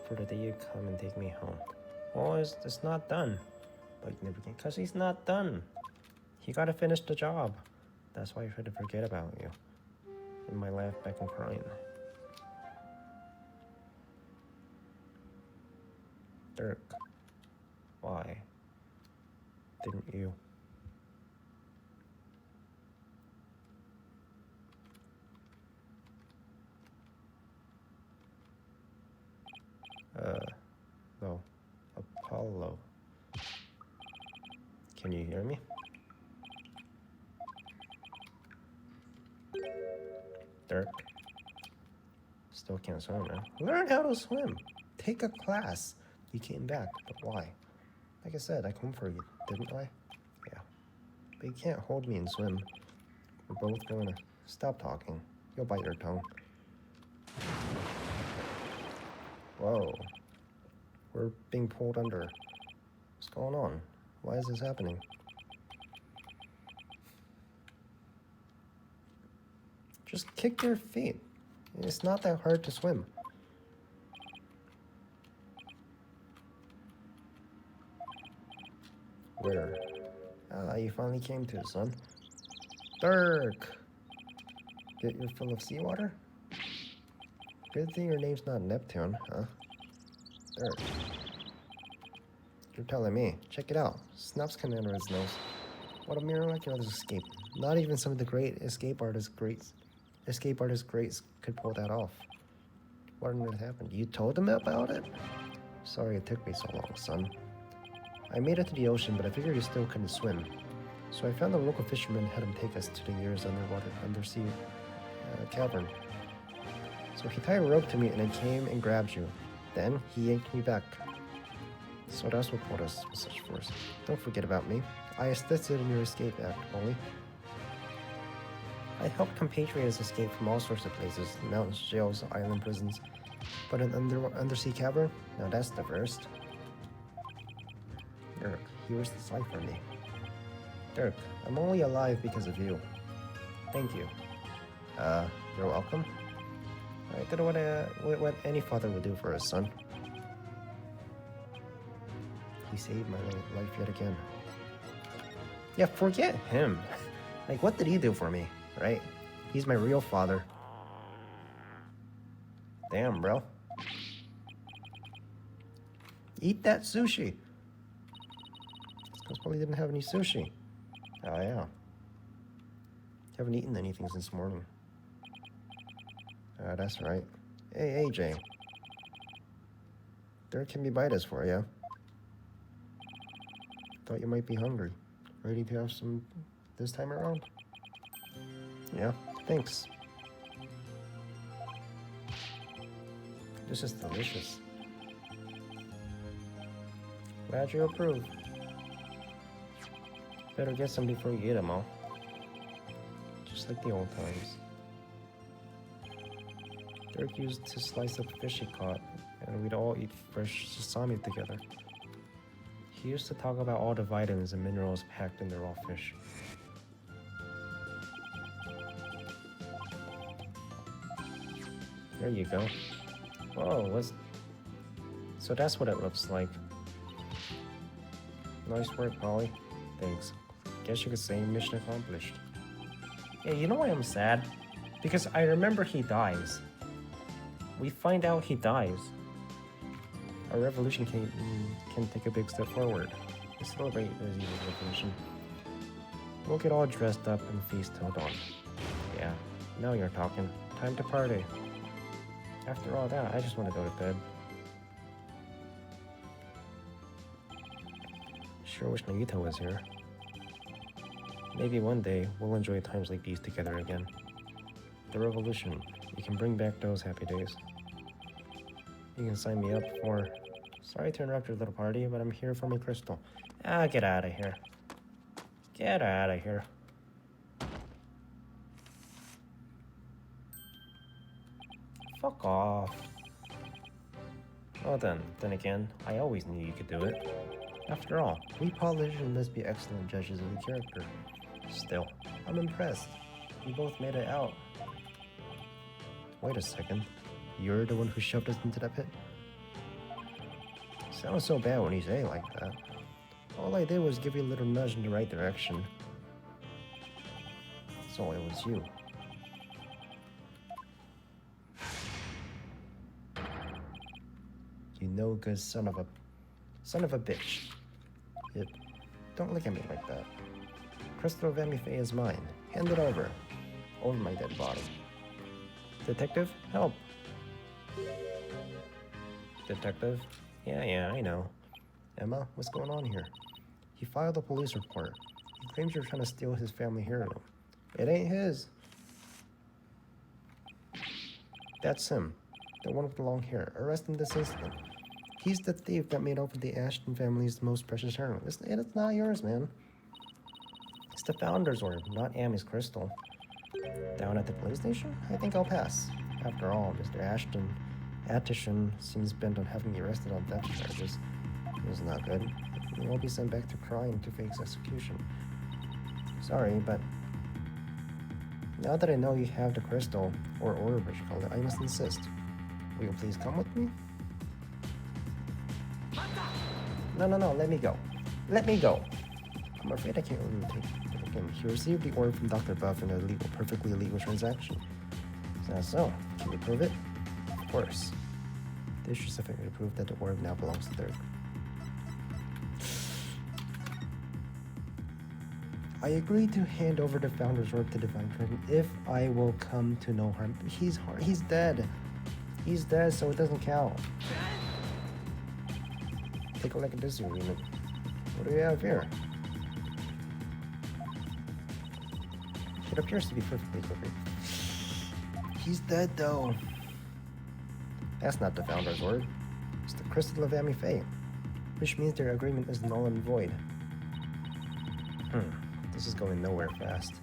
for the day you come and take me home. Oh, it's not done. But you never can, because he's not done. He gotta finish the job. That's why I tried to forget about you. In my laugh back and crying. Dirk, why didn't you? No, Apollo. Can you hear me? Dirk, still can't swim, man. Learn how to swim. Take a class. You came back, but why? Like I said, I come for you, didn't I? Yeah. But you can't hold me and swim. We're both going to stop talking. You'll bite your tongue. Whoa. We're being pulled under. What's going on? Why is this happening? Just kick your feet. It's not that hard to swim. Where? You finally came to, son. Dirk! Get your fill of seawater? Good thing your name's not Neptune, huh? Dirk. You're telling me. Check it out. Snaps coming under his nose. What a miraculous escape. Not even some of the great escape artists greats could pull that off. What on earth happened? You told them about it? Sorry it took me so long, son. I made it to the ocean, but I figured you still couldn't swim. So I found the local fisherman had him take us to the nearest undersea cavern. So he tied a rope to me and I came and grabbed you. Then he yanked me back. So that's what brought us with such force. Don't forget about me. I assisted in your escape act, Ollie. I helped compatriots escape from all sorts of places, mountains, jails, island prisons. But an undersea cavern? Now that's the first. Dirk, he was the sight for me. Dirk, I'm only alive because of you. Thank you. You're welcome. I did what any father would do for his son. He saved my life yet again. Yeah, forget him. Like, what did he do for me, right? He's my real father. Damn, bro. Eat that sushi. Probably didn't have any sushi. Oh, yeah. Haven't eaten anything since morning. That's right. Hey, AJ. There can be bites for you. Thought you might be hungry. Ready to have some this time around? Yeah, thanks. This is delicious. Glad you approve. Better get some before you eat them all. Just like the old times. Dirk used to slice up fish he caught, and we'd all eat fresh sesame together. He used to talk about all the vitamins and minerals packed in the raw fish. There you go. Whoa, so that's what it looks like. Nice work, Polly. Thanks. Guess you could say mission accomplished. Yeah, you know why I'm sad? Because I remember he dies. We find out he dies. Our revolution can take a big step forward. Let's celebrate the revolution. We'll get all dressed up and feast till dawn. Yeah, now you're talking. Time to party. After all that, I just want to go to bed. Sure wish Nagito was here. Maybe one day we'll enjoy times like these together again. The revolution. You can bring back those happy days. You can sign me up for... Sorry to interrupt your little party, but I'm here for my crystal. Get out of here. Get out of here. Fuck off. Well then again, I always knew you could do it. After all, we politicians must be excellent judges of the character. Still, I'm impressed. We both made it out. Wait a second. You're the one who shoved us into that pit? Sounds so bad when you say it like that. All I did was give you a little nudge in the right direction. So it was you. You no good son of a bitch. Don't look at me like that. Crystal of Amife is mine. Hand it over. Over my dead body. Detective, help. Detective? Yeah, I know. Emma, what's going on here? He filed a police report. He claims you're trying to steal his family heirloom. It ain't his. That's him. The one with the long hair. Arrest him this instant. He's the thief that made off with the Ashton family's most precious heirloom. It's not yours, man. It's the founder's orb, not Amy's crystal. Down at the police station? I think I'll pass. After all, Mr. Attishan seems bent on having me arrested on theft charges. It's not good. He won't be sent back to crying to Fake's execution. Sorry, but now that I know you have the crystal, or orb, as you call it, I must insist. Will you please come with me? No, let me go. Let me go. I'm afraid I can't really take it again. He received the orb from Dr. Buff in a perfectly illegal transaction. Is that so? Can you prove it? Of course. This should sufficiently prove that the orb now belongs to Dirk. I agree to hand over the Founder's Orb to Divine Dragon if I will come to no harm. He's dead. He's dead, so it doesn't count. Take a look at this agreement. What do we have here? It appears to be perfectly appropriate. He's dead, though. That's not the Founder's Orb. It's the Crystal of Amifei, which means their agreement is null and void. This is going nowhere fast.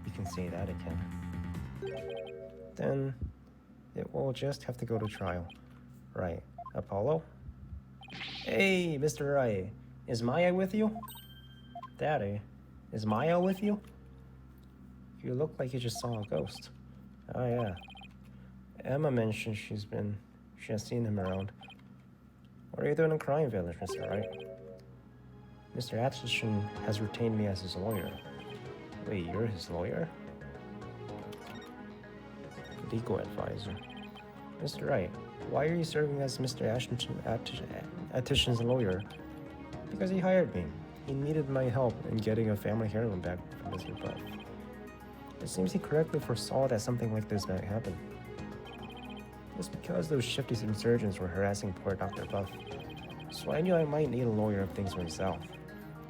You can say that again. Then it will just have to go to trial. Right. Apollo? Hey, Mr. Wright. Is Maya with you? Daddy, is Maya with you? You look like you just saw a ghost. Oh, yeah. Emma mentioned she has seen him around. What are you doing in Crime Village, Mr. Wright? Mr. Atchison has retained me as his lawyer. Wait, you're his lawyer? Legal advisor. Mr. Wright, why are you serving as Mr. Atchison's lawyer? Because he hired me. He needed my help in getting a family heirloom back from Mr. Buff. It seems he correctly foresaw that something like this might happen. It's because those shifty insurgents were harassing poor Dr. Buff. So I knew I might need a lawyer if things went south.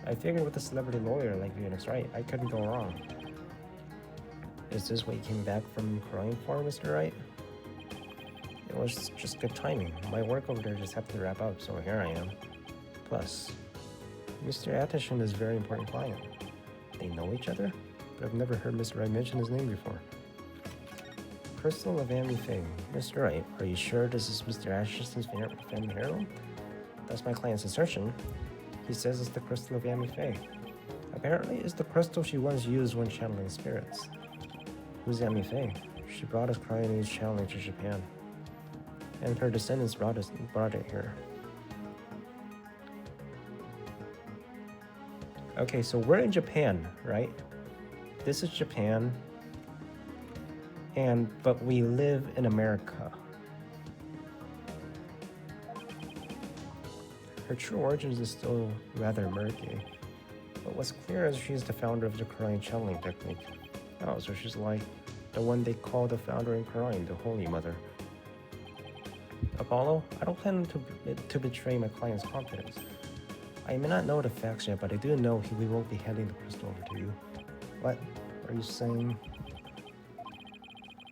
I figured with a celebrity lawyer like Phoenix Wright, I couldn't go wrong. Is this what you came back from crying for, Mr. Wright? It was just good timing. My work over there just happened to wrap up, so here I am. Plus, Mr. Atchison is a very important client. They know each other? But I've never heard Mr. Wright mention his name before. Crystal of Amifei. Mr. Wright, are you sure this is Mr. Atchison's family heirloom? That's my client's assertion. He says it's the Crystal of Amifei. Apparently, it's the crystal she once used when channeling spirits. Who's Amifei? She brought us Cryonese channeling to Japan. And her descendants brought it here. Okay, so we're in Japan, right? This is Japan. But we live in America. Her true origins is still rather murky, but what's clear is she's the founder of the Korean channeling technique. Oh, so she's like the one they call the founder in Korean, the Holy Mother. Apollo, I don't plan to betray my client's confidence. I may not know the facts yet, but I do know we won't be handing the crystal over to you. What are you saying?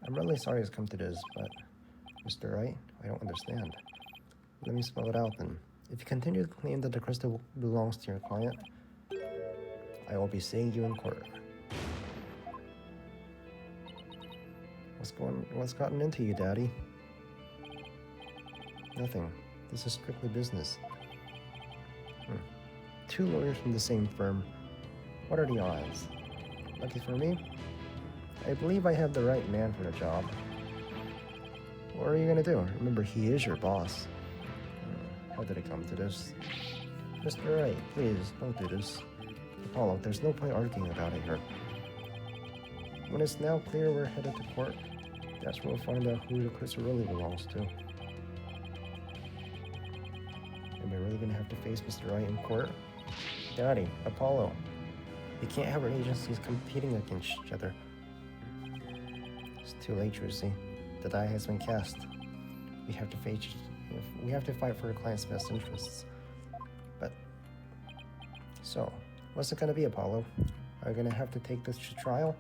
I'm really sorry it's come to this, but Mr. Wright, I don't understand. Let me spell it out then. If you continue to claim that the crystal belongs to your client, I will be seeing you in court. What's gotten into you, Daddy? Nothing. This is strictly business. Two lawyers from the same firm. What are the odds? Lucky for me, I believe I have the right man for the job. What are you gonna do? Remember, he is your boss. How did it come to this? Mr. Wright, please, don't do this. Apollo, there's no point arguing about it here. When it's now clear we're headed to court, that's when we'll find out who the crystal really belongs to. Am I really gonna have to face Mr. Wright in court? Daddy, Apollo, you can't have our agencies competing against each other. It's too late, Trucy. The die has been cast. We have to fight for our client's best interests. But, so, what's it gonna be, Apollo? Are you gonna have to take this to trial?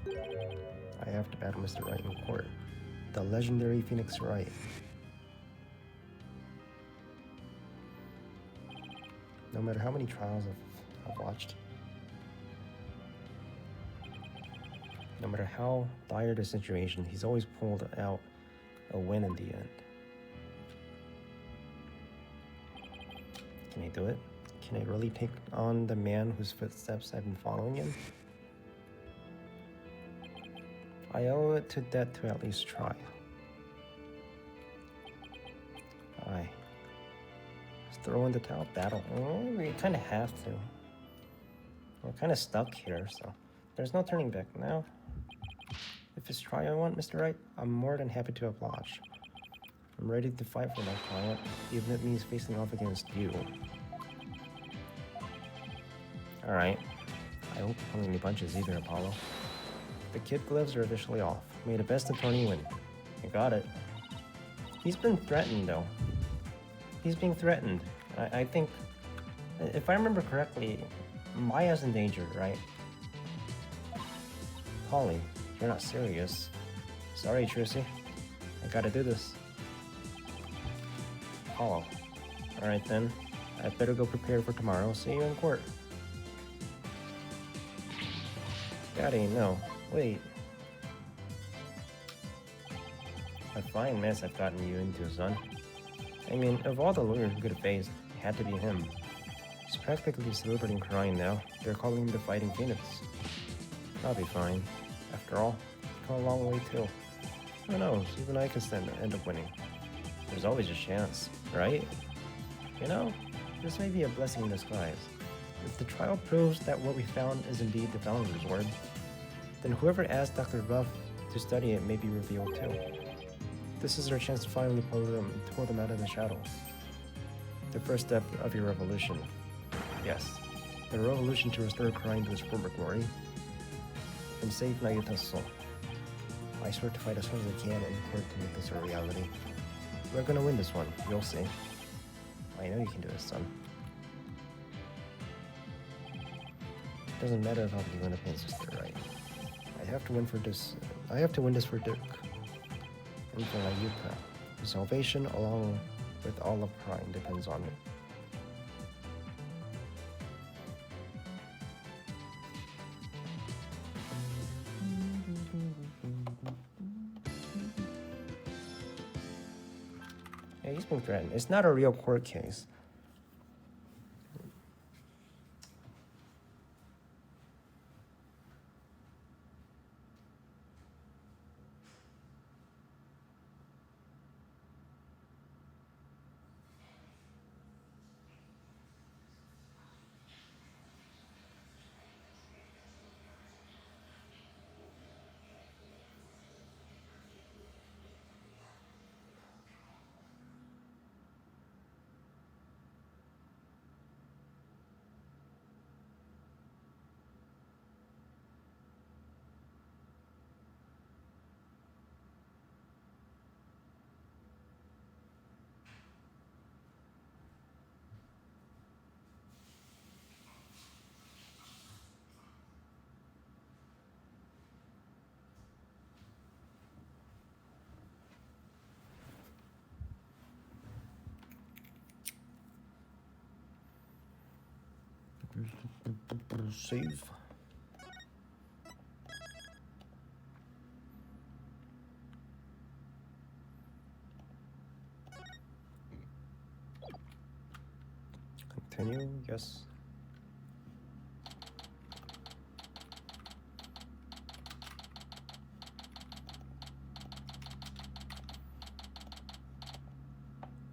I have to battle Mr. Wright in court. The legendary Phoenix Wright. No matter how many trials I've watched, no matter how dire the situation, he's always pulled out a win in the end. Can he do it? Can I really take on the man whose footsteps I've been following in? I owe it to debt to at least try. Aye. Just throw in the towel battle. We kind of have to. We're kind of stuck here, so there's no turning back now. If it's trial I want, Mr. Wright, I'm more than happy to oblige. I'm ready to fight for my client, even if it means facing off against you. Alright. I hope you're pulling any punches either, Apollo. The kid gloves are officially off. May the best attorney win. You got it. He's been threatened, though. He's being threatened. I think, if I remember correctly, Maya's in danger, right? Polly, you're not serious. Sorry, Trucy. I gotta do this. Apollo. Alright then. I better go prepare for tomorrow. See you in court. Daddy, no. Wait. A fine mess I've gotten you into, son. I mean, of all the lawyers who could have faced, it had to be him. He's practically celebrating crying now. They're calling him the Fighting Phoenix. I'll be fine. After all, I've come a long way too. Who knows, even I could end up winning. There's always a chance, right? You know, this may be a blessing in disguise. If the trial proves that what we found is indeed the Founder's Word, then whoever asked Dr. Buff to study it may be revealed too. This is our chance to finally pull them out of the shadows. The first step of your revolution. Yes, the revolution to restore crime to its former glory and save Nagita's soul. I swear to fight as hard as I can in court to make this a reality. We're gonna win this one, you'll see. I know you can do this, son. Doesn't matter if I'll be win against sister, right? I have to win this for Dirk. And for Nayuka. Your salvation, along with all of Prime, depends on me. Yeah, he's been threatened. It's not a real court case. Save. Continue, yes.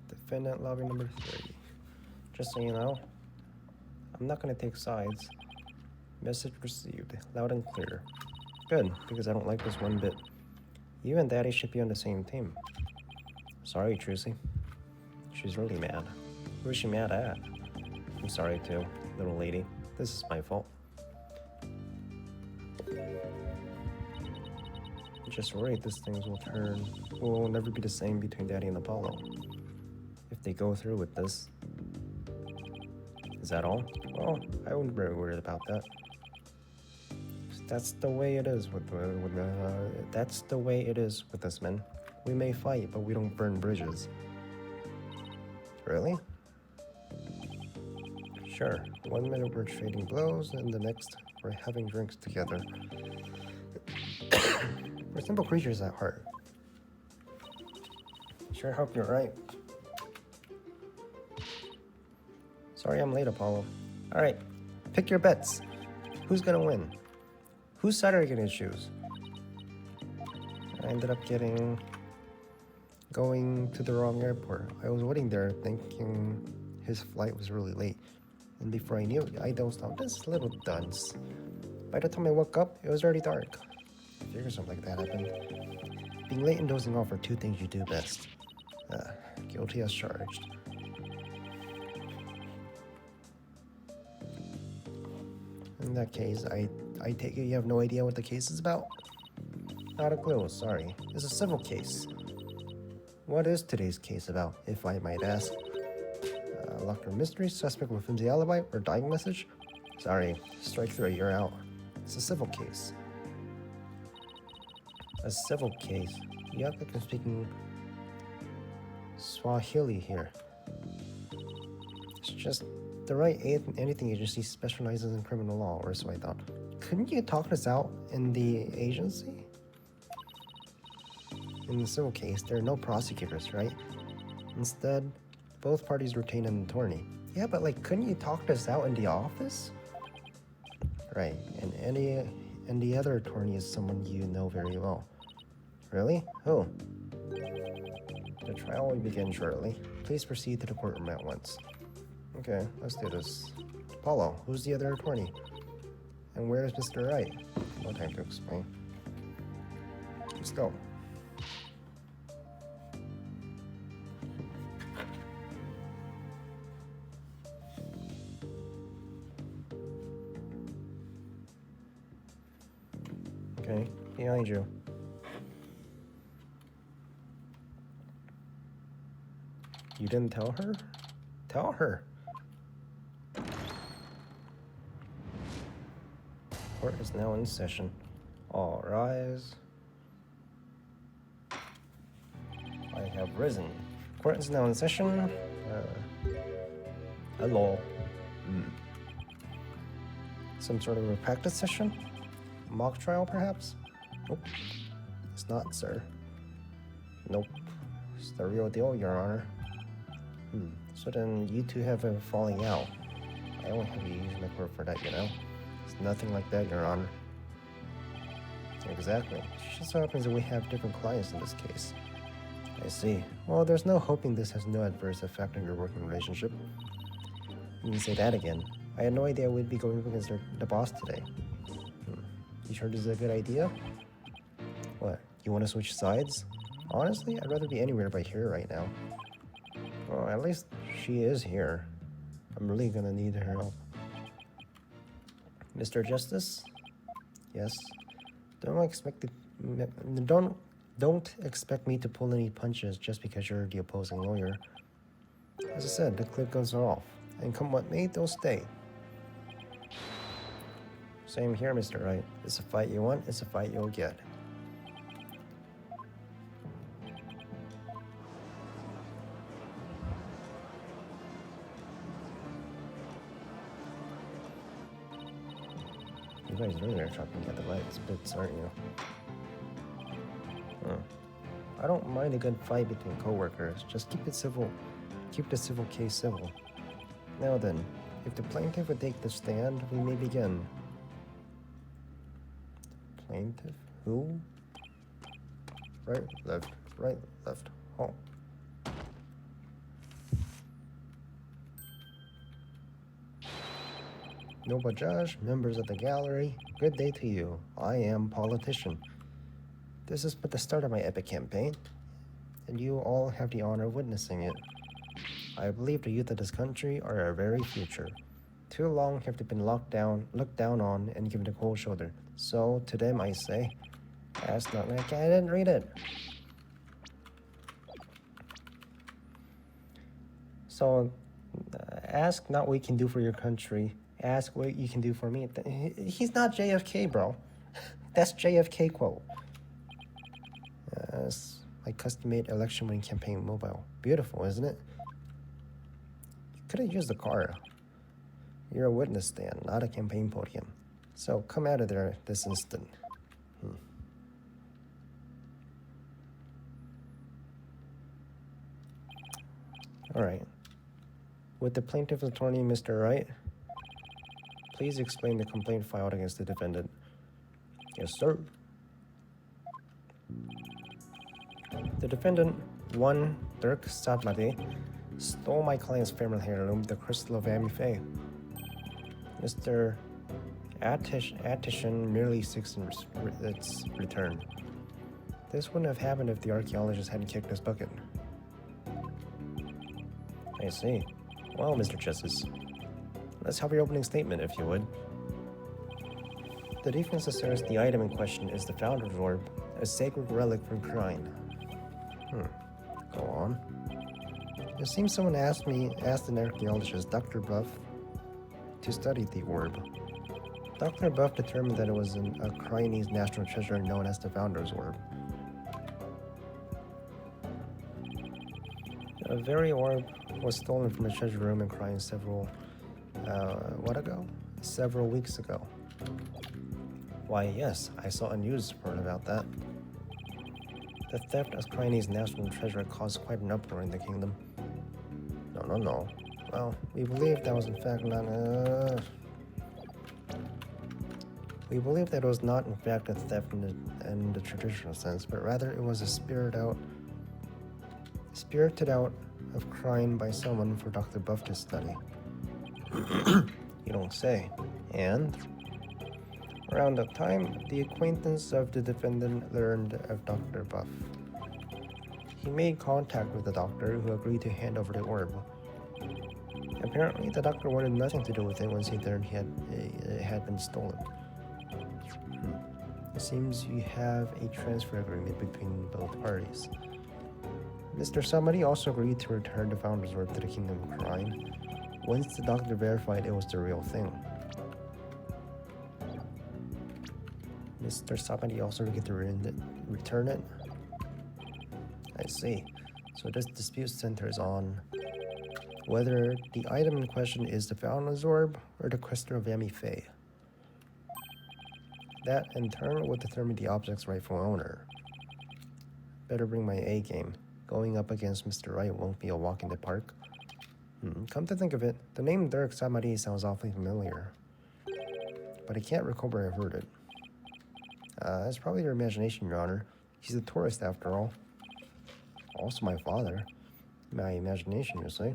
Defendant lobby number 3. Just so you know, I'm not gonna take sides. Message received, loud and clear. Good, because I don't like this one bit. You and Daddy should be on the same team. Sorry, Trucy. She's really mad. Who is she mad at? I'm sorry too, little lady. This is my fault. I'm just worried this thing will never be the same between Daddy and Apollo. If they go through with this. Is that all? Well, I wouldn't be worried about that. That's the way it is that's the way it is with us men. We may fight, but we don't burn bridges. Really? Sure. 1 minute we're trading blows, and the next we're having drinks together. We're simple creatures at heart. Sure hope you're right. Sorry I'm late, Apollo. Alright, pick your bets. Who's gonna win? Whose side are you gonna choose? I ended up going to the wrong airport. I was waiting there thinking his flight was really late. And before I knew it, I dozed off. This little dunce. By the time I woke up, it was already dark. Figure something like that happened. Being late and dozing off are two things you do best. Guilty as charged. In that case, I take it you have no idea what the case is about? Not a clue, sorry. It's a civil case. What is today's case about, if I might ask? Locker mystery, suspect with flimsy alibi, or dying message? Sorry, strike through, you're out. It's a civil case. A civil case? You act like I'm speaking Swahili here. It's just the right anything agency specializes in criminal law, or so I thought. Couldn't you talk this out in the agency? In the civil case, there are no prosecutors, right? Instead, both parties retain an attorney. Yeah, but like, couldn't you talk this out in the office? Right, and the other attorney is someone you know very well. Really? Who? The trial will begin shortly. Please proceed to the courtroom at once. Okay, let's do this. Paulo, who's the other attorney? And where is Mr. Wright? No time to explain. Let's go. Okay, behind you. You didn't tell her? Tell her. Court is now in session. All rise. I have risen. Court is now in session. Hello. Some sort of a practice session? Mock trial, perhaps? Nope. It's not, sir. Nope. It's the real deal, Your Honor. So then you two have a falling out. I won't have you use my court for that, you know? It's nothing like that, Your Honor. Exactly. It just so happens that we have different clients in this case. I see. Well, there's no hoping this has no adverse effect on your working relationship. You can say that again. I had no idea we'd be going against the boss today. You sure this is a good idea? What, you want to switch sides? Honestly, I'd rather be anywhere but here right now. Well, at least she is here. I'm really gonna need her help. Mr. Justice? Yes? Don't expect me to pull any punches just because you're the opposing lawyer. As I said, the clip goes off. And come what may, they'll stay. Same here, Mr. Wright. It's a fight you want, it's a fight you'll get. You guys really are chopping at the bits, aren't you? I don't mind a good fight between co-workers. Just keep it civil. Keep the civil case civil. Now then, if the plaintiff would take the stand, we may begin. Plaintiff? Who? Right, left. Oh. Noble Judge, members of the gallery, good day to you. I am politician. This is but the start of my epic campaign, and you all have the honor of witnessing it. I believe the youth of this country are our very future. Too long have they been looked down on, and given the cold shoulder. So, to them I say, ask not like I didn't read it. So, ask not what you can do for your country. Ask what you can do for me. He's not JFK, bro. That's JFK quote. It's my custom-made election winning campaign mobile. Beautiful, isn't it? You could have used the car. You're a witness stand, not a campaign podium. So come out of there this instant. All right. With the plaintiff's attorney, Mr. Wright, please explain the complaint filed against the defendant. Yes, sir. The defendant, one Dirk Sadlade, stole my client's family heirloom, the Crystal of Amifei. Mr. Attition merely seeks its return. This wouldn't have happened if the archaeologist hadn't kicked his bucket. I see. Well, Mr. Chesses, let's have your opening statement, if you would. The defense asserts the item in question is the Founder's Orb, a sacred relic from Krine. Go on. It seems someone asked an archaeologist, Dr. Buff, to study the orb. Dr. Buff determined that it was a Crinese national treasure known as the Founder's Orb. The very orb was stolen from a treasure room in Krine several weeks ago. Why, yes, I saw a news report about that. The theft of Crinese national treasure caused quite an uproar in the kingdom. No. Well, we believe that was in fact not We believe that it was not in fact a theft in the traditional sense, but rather it was a spirited out of crime by someone for Dr. Buff to study. You don't say. And around that time, the acquaintance of the defendant learned of Dr. Buff. He made contact with the doctor, who agreed to hand over the orb. Apparently, the doctor wanted nothing to do with it once he learned it had been stolen. It seems you have a transfer agreement between both parties. Mr. Samari also agreed to return the Founder's Orb to the Kingdom of Crime once the doctor verified it was the real thing. Mr. Samari also agreed to return it? I see. So this dispute centers on whether the item in question is the Founder's Orb or the Crystal of Yami Faye. That, in turn, will determine the object's rightful owner. Better bring my A game. Going up against Mr. Wright won't be a walk in the park. Come to think of it, the name Dirk Samari sounds awfully familiar. But I can't recall where I heard it. It's probably your imagination, Your Honor. He's a tourist, after all. Also my father. My imagination, you see.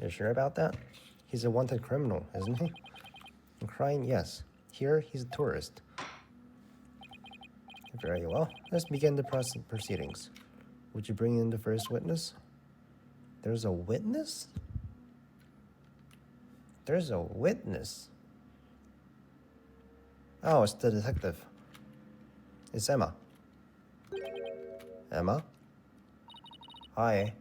You sure about that? He's a wanted criminal, isn't he? In Crime, yes. Here, he's a tourist. Very well. Let's begin the proceedings. Would you bring in the first witness? There's a witness? There's a witness? Oh, it's the detective. It's Emma. Emma? Hi.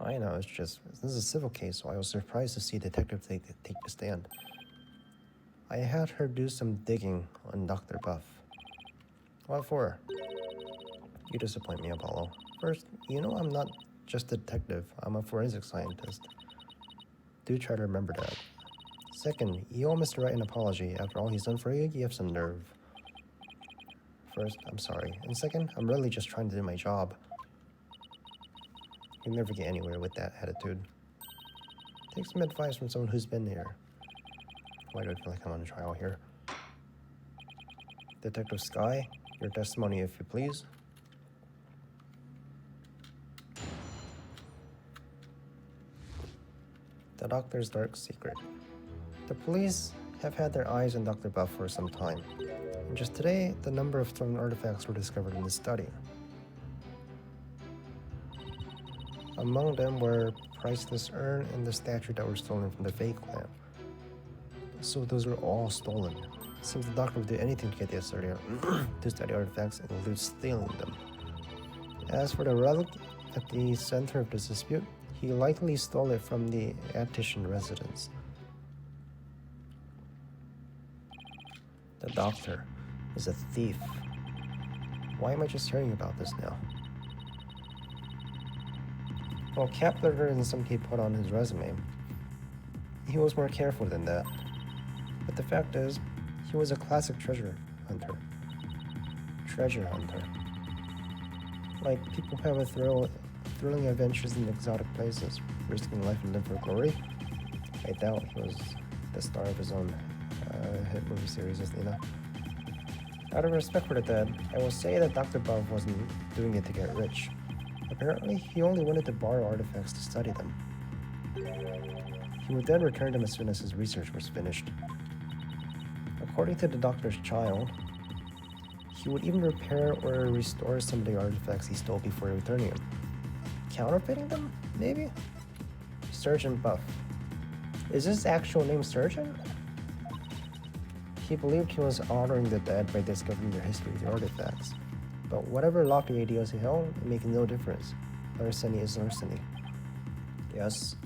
I know, it's just, this is a civil case, so I was surprised to see a detective take the stand. I had her do some digging on Dr. Buff. What for? You disappoint me, Apollo. First, you know I'm not just a detective, I'm a forensic scientist. Do try to remember that. Second, you owe Mr. Wright an apology. After all he's done for you, you have some nerve. First, I'm sorry. And second, I'm really just trying to do my job. You'll never get anywhere with that attitude. Take some advice from someone who's been here. Why do I feel like I'm on trial here? Detective Sky, your testimony, if you please. The doctor's dark secret. The police have had their eyes on Dr. Buff for some time. And just today, the number of stolen artifacts were discovered in the study. Among them were priceless urn and the statue that were stolen from the fake lamp. So those were all stolen. Seems the doctor would do anything to get the study artifacts, including stealing them. As for the relic at the center of this dispute, he likely stole it from the Attition residence. The doctor is a thief. Why am I just hearing about this now? Well, Kepler isn't something he put on his resume. He was more careful than that. But the fact is, he was a classic treasure hunter. Like people who have thrilling adventures in exotic places, risking life and limb for glory. I doubt he was the star of his own hit movie series, you know. Out of respect for the dead, I will say that Dr. Buff wasn't doing it to get rich. Apparently, he only wanted to borrow artifacts to study them. He would then return them as soon as his research was finished. According to the doctor's child, he would even repair or restore some of the artifacts he stole before returning them. Counterfeiting them, maybe? Surgeon Buff. Is his actual name Surgeon? He believed he was honoring the dead by discovering their history of the artifacts. But whatever lofty ideals he held, it makes no difference. Larceny is larceny. Yes,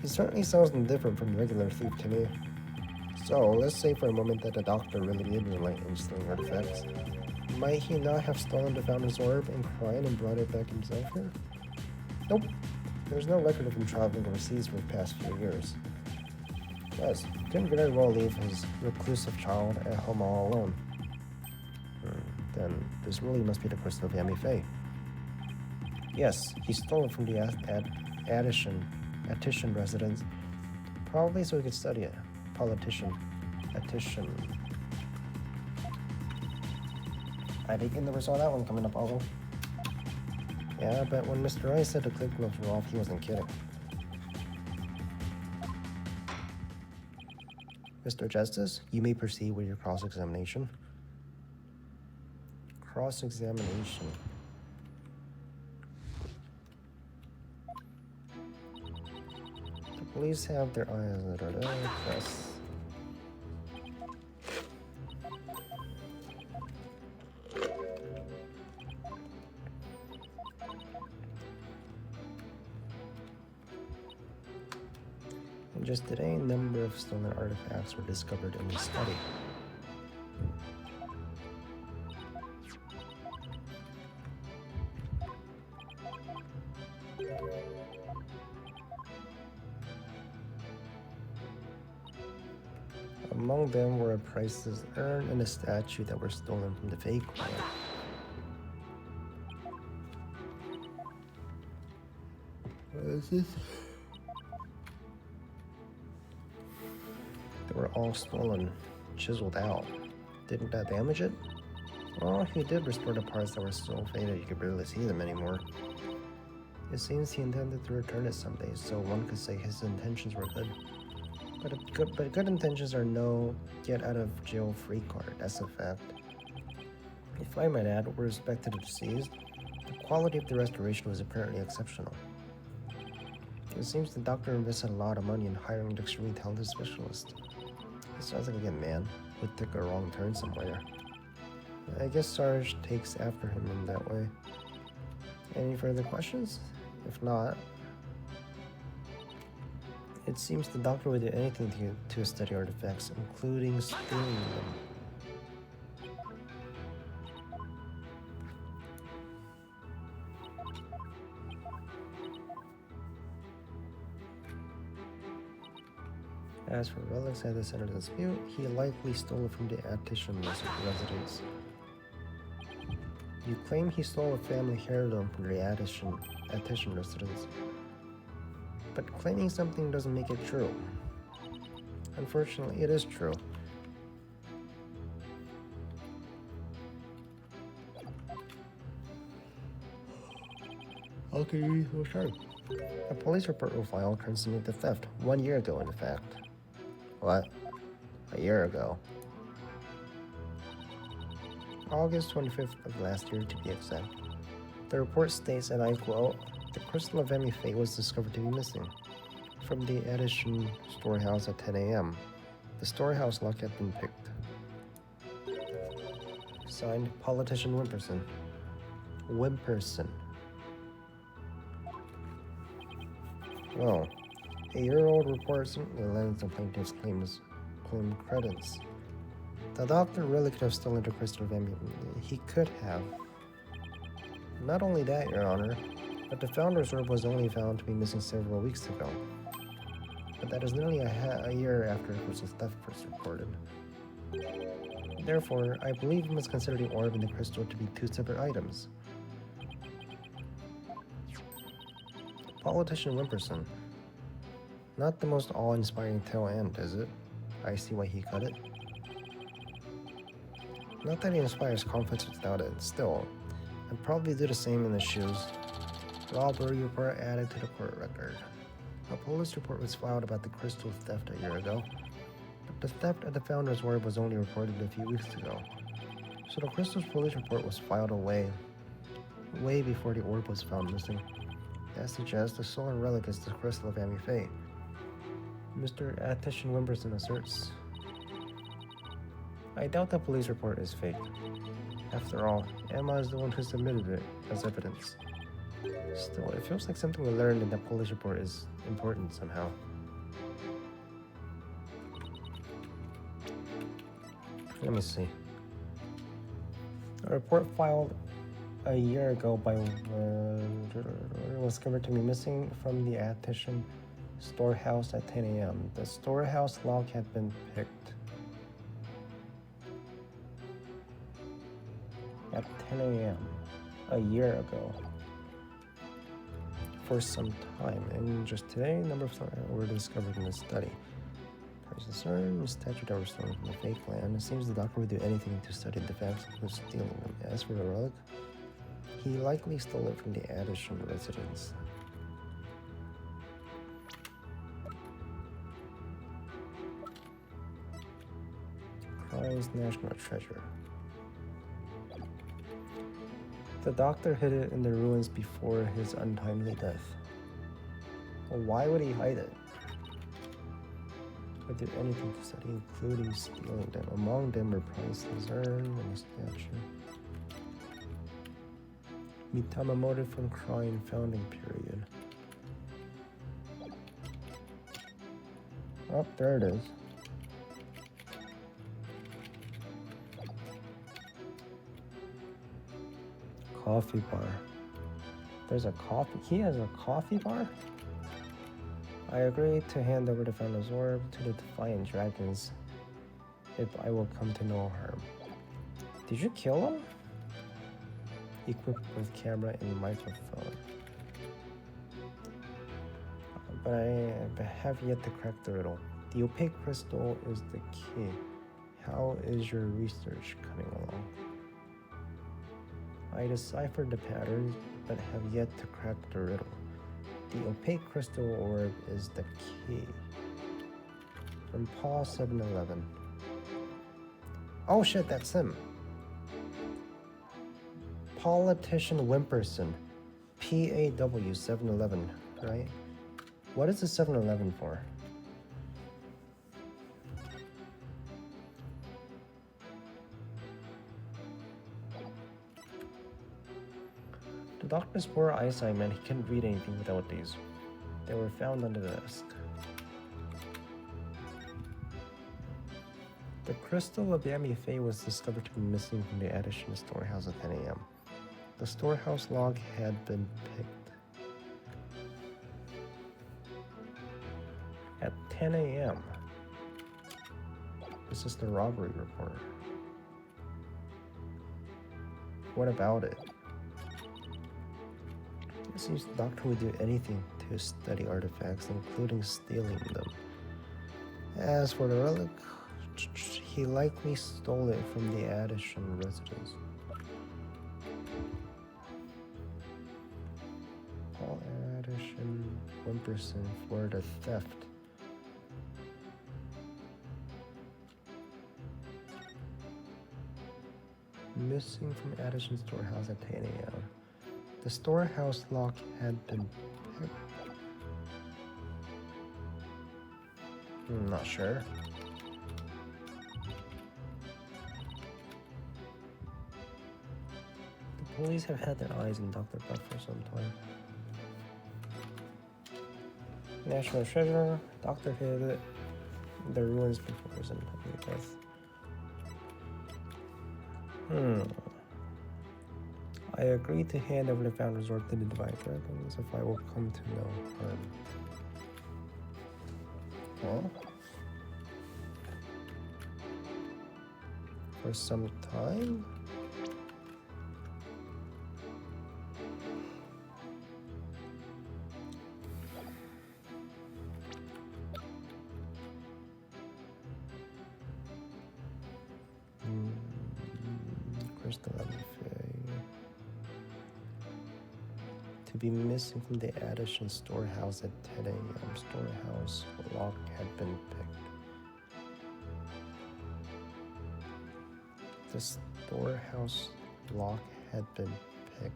he certainly sounds different from the regular thief to me. So, let's say for a moment that the doctor really did relate in stealing artifacts. Might he not have stolen the founder's orb and cried and brought it back himself here? Nope. There's no record of him traveling overseas for the past few years. Yes, he couldn't very well leave his reclusive child at home all alone. Then this really must be the crystal of Yami Faye. Yes, he stole it from the Attition residence, probably so he could study it. Attition. I think you never saw that one coming up, Otto. Yeah, but when Mr. Rice said the clip gloves were off, he wasn't kidding. Mr. Justice, you may proceed with your cross-examination. Cross-examination. The police have their eyes on press. And just today, a number of stolen artifacts were discovered in the study. Among them were prices earned and a statue that were stolen from the fake one. What is this? They were all stolen, chiseled out. Didn't that damage it? Well, he did restore the parts that were so faded you could barely see them anymore. It seems he intended to return it someday, so one could say his intentions were good. But good intentions are no get-out-of-jail-free card, that's a fact. If I might add, with respect to the deceased, the quality of the restoration was apparently exceptional. It seems the doctor invested a lot of money in hiring an extremely talented specialist. It sounds like a good man who took a wrong turn somewhere. I guess Sarge takes after him in that way. Any further questions? If not, it seems the doctor would do anything to study artifacts, including stealing them. As for relics at the center of the dispute, he likely stole it from the Attition residence. You claim he stole a family heirloom from the Attition residence, but claiming something doesn't make it true. Unfortunately, it is true. How can you be so sure? A police report will file concerning the theft 1 year ago, in fact. What? A year ago? August 25th of last year, to be exact. The report states, and I quote, "The crystal of Yami Faye was discovered to be missing from the Edison storehouse at 10 a.m. The storehouse lock had been picked." Signed, Politician Wimperson. Well, a year-old report certainly lends the plaintiff's claim credence. The doctor really could have stolen the crystal of Yami. He could have. Not only that, Your Honor, but the founder's orb was only found to be missing several weeks ago. But that is nearly a year after the crystal's theft was reported. Therefore, I believe we must consider the orb and the crystal to be two separate items. Politician Wimperson. Not the most awe-inspiring tail end, is it? I see why he cut it. Not that he inspires confidence without it, still. I'd probably do the same in his shoes. Robbery report added to the court record. A police report was filed about the crystal theft a year ago, but the theft of the Founder's Orb was only reported a few weeks ago. So the crystal's police report was filed way before the orb was found missing. That suggests the stolen relic is the crystal of Amy Faye. Mr. Attition Wimberson asserts. I doubt the police report is fake. After all, Emma is the one who submitted it as evidence. Still, it feels like something we learned in the police report is important somehow. Let me see. A report filed a year ago by was discovered to be missing from the Attition storehouse at 10 a.m. The storehouse lock had been picked at 10 a.m. a year ago for some time, and just today, a number of stories were discovered in the study. Concern statute that was stolen from the fake land. It seems the doctor would do anything to study the facts of stealing them. As for the relic, he likely stole it from the Addison residence. Cry's national treasure. The doctor hid it in the ruins before his untimely death. Well, why would he hide it? Would do anything to study, including stealing them. Among them were priceless urn and a statue. Mitamamoto from Crying founding period. Oh, there it is. Coffee bar. There's a coffee. He has a coffee bar? I agree to hand over the Founder's Orb to the Defiant Dragons if I will come to no harm. Did you kill him? Equipped with camera and microphone. But I have yet to crack the riddle. The opaque crystal is the key. How is your research coming along? I deciphered the patterns, but have yet to crack the riddle. The opaque crystal orb is the key. From Paul 711. Oh shit, that's him. Politician Wimperson. PAW 711, right? What is the 711 for? The doctor's poor eyesight meant he couldn't read anything without these. They were found under the desk. The crystal of Yami Faye was discovered to be missing from the Addison storehouse at 10 a.m. The storehouse log had been picked at 10 a.m. This is the robbery report. What about it? It seems the doctor would do anything to study artifacts, including stealing them. As for the relic, he likely stole it from the Addison residence. Paul Addison Wimperson for the theft. Missing from Addison storehouse at 10 a.m. The storehouse lock had been picked. I'm not sure. The police have had their eyes on Dr. Buck for some time. National treasure. Doctor hid it in the ruins before his untimely death. I agree to hand over the Founder's Orb to the Divine Dragons if I will come to no harm. Okay. For some time? Crystal Faye. to be missing from the Addison storehouse at 10 a.m. Storehouse lock had been picked. The storehouse lock had been picked.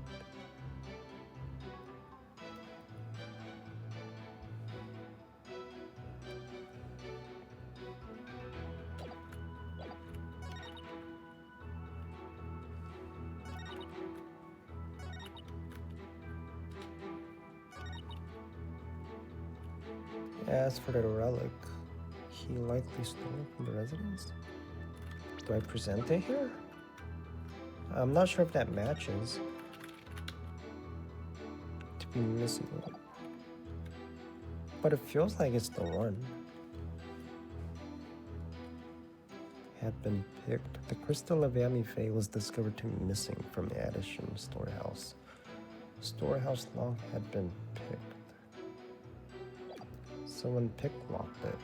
As for the relic, he likely stole it from the residence. Do I present it here? I'm not sure if that matches. To be missing. But it feels like it's the one. Had been picked. The crystal of Amifei was discovered to be missing from the Addison storehouse. Storehouse lock had been picked. Someone picklocked it.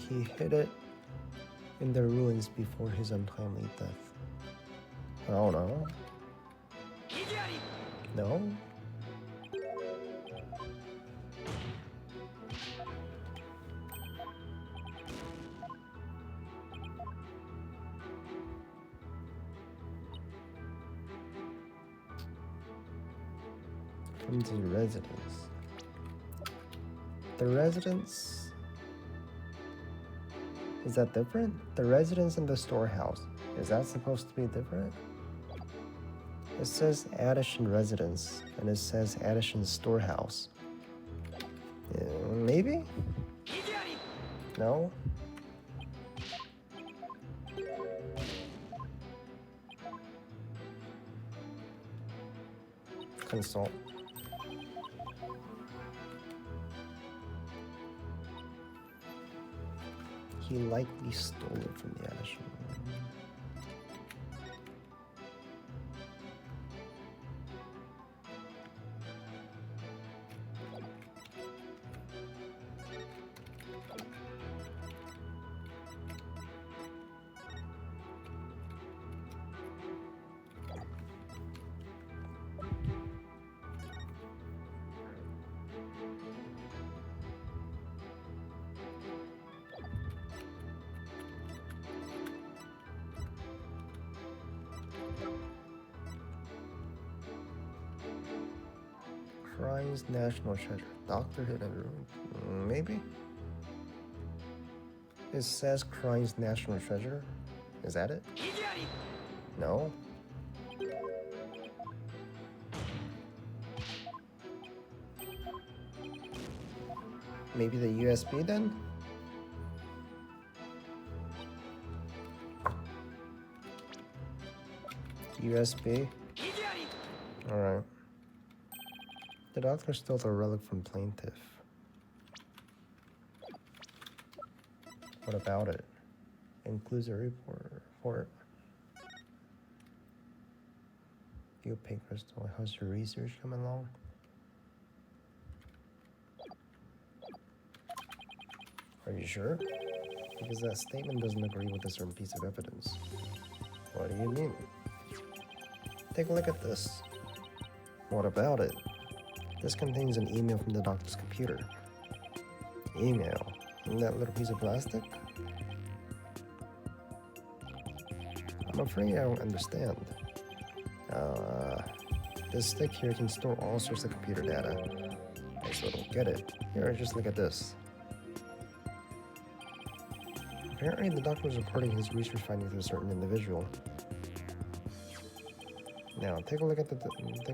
He hid it in the ruins before his untimely death. Oh no. No? From the residence. The residence... Is that different? The residence and the storehouse. Is that supposed to be different? It says Addison residence, and it says Addison storehouse. Maybe? No? Consult. He likely stole it from the Addison. Crime's national treasure. Doctor hidden room. Maybe? It says Crime's national treasure. Is that it? No? Maybe the USB then? USB? Alright. The doctor stole the relic from plaintiff. What about it? Includes a report. You pay crystal. How's your research coming along? Are you sure? Because that statement doesn't agree with a certain piece of evidence. What do you mean? Take a look at this. What about it? This contains an email from the doctor's computer. Email? In that little piece of plastic? I'm afraid I don't understand. This stick here can store all sorts of computer data. I still don't get it. Here, just look at this. Apparently, the doctor was reporting his research findings to a certain individual. Now, take a look at this. It's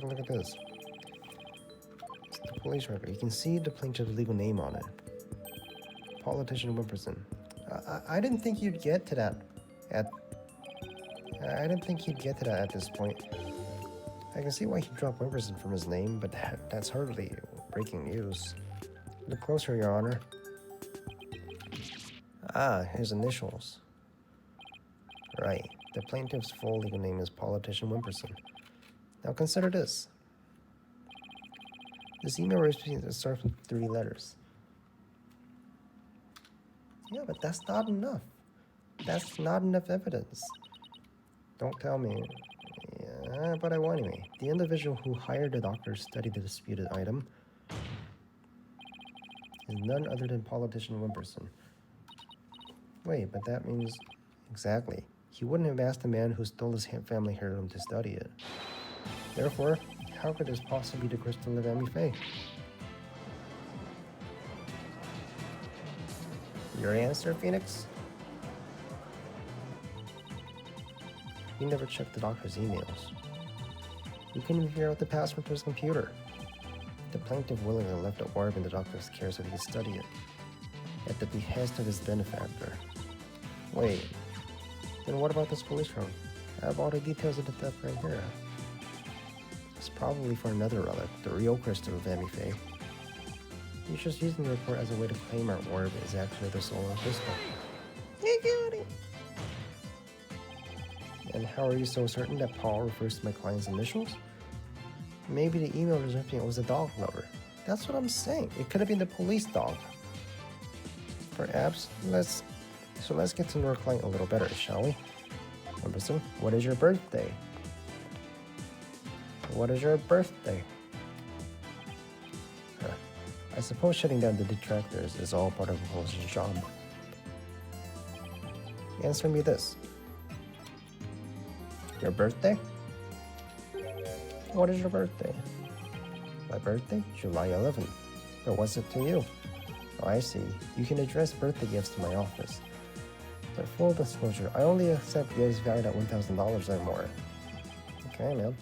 the police record. You can see the plaintiff's legal name on it. Politician Wimperson. I didn't think you'd get to that I didn't think he'd get to that at this point. I can see why he dropped Wimperson from his name, but that's hardly breaking news. Look closer, Your Honor. Ah, his initials. Right. The plaintiff's full legal name is Politician Wimperson. Now consider this. This email starts with 3 letters. Yeah, but that's not enough. That's not enough evidence. Don't tell me. Yeah, but I will anyway. The individual who hired the doctor to study the disputed item is none other than politician Wimperson. Wait, but that means... Exactly. He wouldn't have asked the man who stole his family heirloom to study it. Therefore, how could this possibly be the crystal of Amy-Faye? Your answer, Phoenix? We never checked the doctor's emails. We couldn't even figure out the password to his computer. The plaintiff willingly left the orb in the doctor's care so he could study it, at the behest of his benefactor. Wait, then what about this police room? I have all the details of the theft right here. It's probably for another relic, the real crystal of Amy-Faye. He's just using the report as a way to claim our orb is actually the solar crystal. Hey, cutie! And how are you so certain that Paul refers to my client's initials? Maybe the email was it was a dog lover. That's what I'm saying. It could have been the police dog. Perhaps let's get to know our client a little better, shall we? Wimperson, what is your birthday? What is your birthday? I suppose shutting down the detractors is all part of a police's job. Answer me this. Your birthday? What is your birthday? My birthday? July 11th. But what's it to you? Oh, I see. You can address birthday gifts to my office. But full disclosure, I only accept gifts valued at $1,000 or more. Okay, man.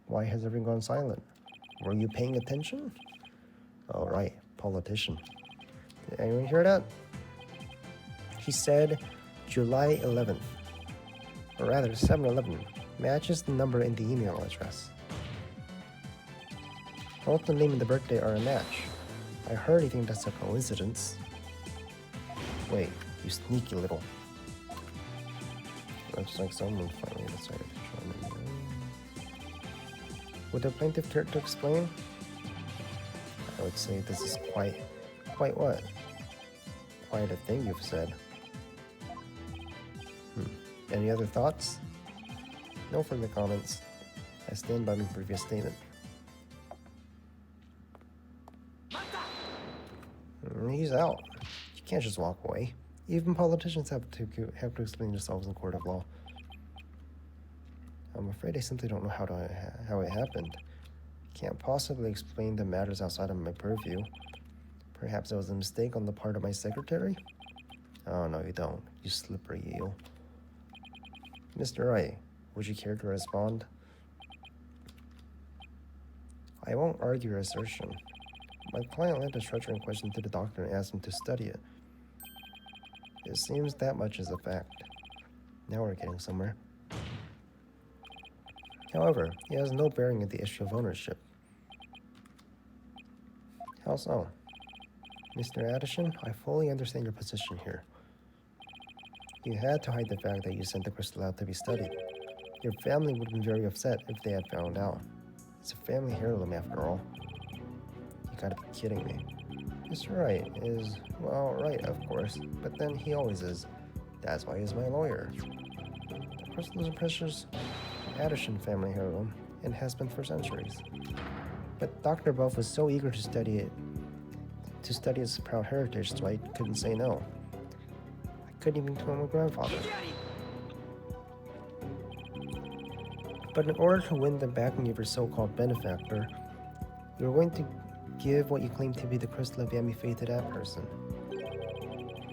Why has everyone gone silent? Were you paying attention? All right, politician. Did anyone hear that? He said July 11th. Or rather, 7-11 matches the number in the email address. Both the name and the birthday are a match. I hardly think that's a coincidence. Wait, you sneaky little... Looks like someone finally decided to join me. Would the plaintiff care to explain? I would say this is quite what? Quite a thing you've said. Any other thoughts? No further comments. I stand by my previous statement. He's out. You can't just walk away. Even politicians have to explain themselves in court of law. I'm afraid I simply don't know how it happened. Can't possibly explain the matters outside of my purview. Perhaps it was a mistake on the part of my secretary? Oh, no, you don't. You slippery eel. Mr. Wright, would you care to respond? I won't argue your assertion. My client lent the treasure in question to the doctor and asked him to study it. It seems that much is a fact. Now we're getting somewhere. However, it has no bearing on the issue of ownership. How so? Mr. Addison, I fully understand your position here. You had to hide the fact that you sent the crystal out to be studied. Your family would have been very upset if they had found out. It's a family heirloom after all. You gotta be kidding me. Mr. Wright is, well, right, of course, but then he always is. That's why he's my lawyer. The crystal is a precious Addison family heirloom and has been for centuries. But Dr. Buff was so eager to study its proud heritage, so I couldn't say no. I couldn't even tell my grandfather. But in order to win the backing of your so-called benefactor, you're going to give what you claim to be the crystal of Amy-Faye to that person.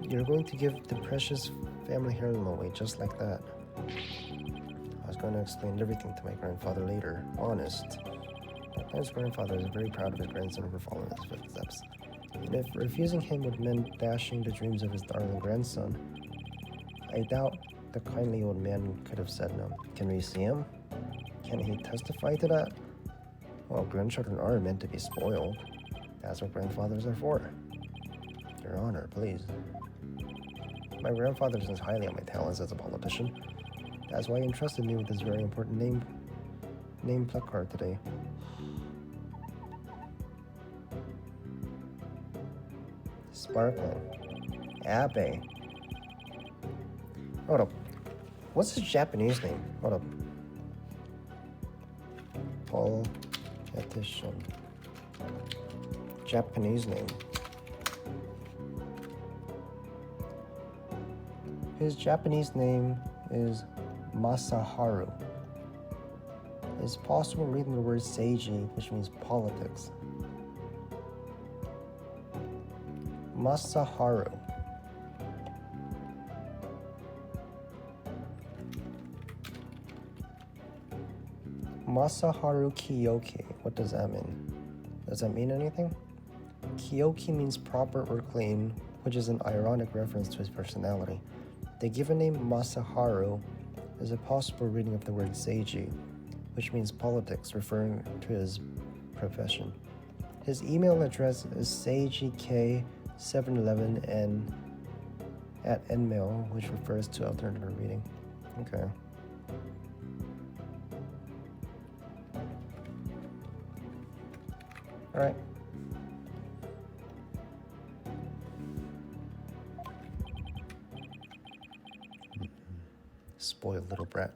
You're going to give the precious family heirloom away just like that. I was going to explain everything to my grandfather later, honest. His grandfather is very proud of his grandson for following his footsteps. And if refusing him would mean dashing the dreams of his darling grandson, I doubt the kindly old man could have said no. Can we see him? Can he testify to that? Well, grandchildren are meant to be spoiled. That's what grandfathers are for. Your Honor, please. My grandfather thinks highly of my talents as a politician. That's why he entrusted me with this very important name placard today. Sparkling. Abe. Hold up. What's his Japanese name? Hold up. Politician. Japanese name. His Japanese name is Masaharu. It's possible reading the word seiji, which means politics. Masaharu. Masaharu Kiyoki. What does that mean? Does that mean anything? Kiyoki means proper or clean, which is an ironic reference to his personality. The given name Masaharu is a possible reading of the word seiji, which means politics, referring to his profession. His email address is seijik711n at nmail, which refers to alternative reading. Okay. All right. Spoiled little brat.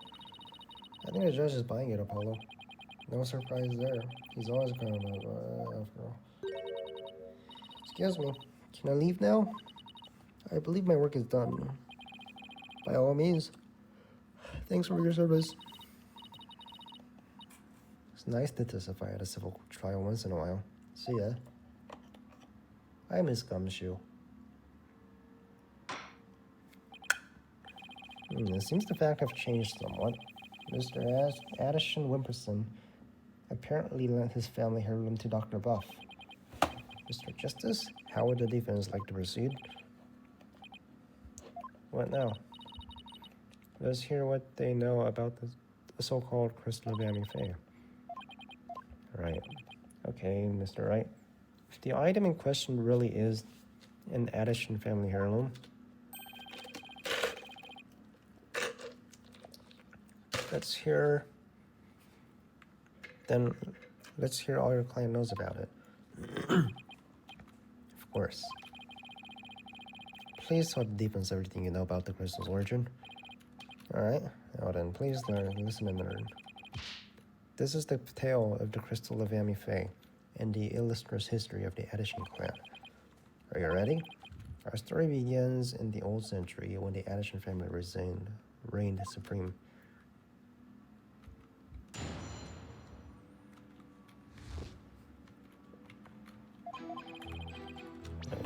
I think the judge is buying it, Apollo. No surprise there. He's always kind of after all. Excuse me. Can I leave now? I believe my work is done. By all means. Thanks for your service. It's nice to testify at a civil trial once in a while. See ya. I miss Gumshoe. It seems the facts have changed somewhat. Mr. Addison Wimperson apparently lent his family heirloom to Dr. Buff. Mr. Justice, how would the defense like to proceed? What now? Let's hear what they know about the so-called Crystal of Fae. Right. Okay, Mr. Wright. If the item in question really is an Addison family heirloom, let's hear all your client knows about it. Of course. Please tell the defense everything you know about the crystal's origin. Alright, now then, please listen and learn. This is the tale of the Crystal of Fae and the illustrious history of the Addison clan. Are you ready? Our story begins in the old century when the Addison family reigned supreme.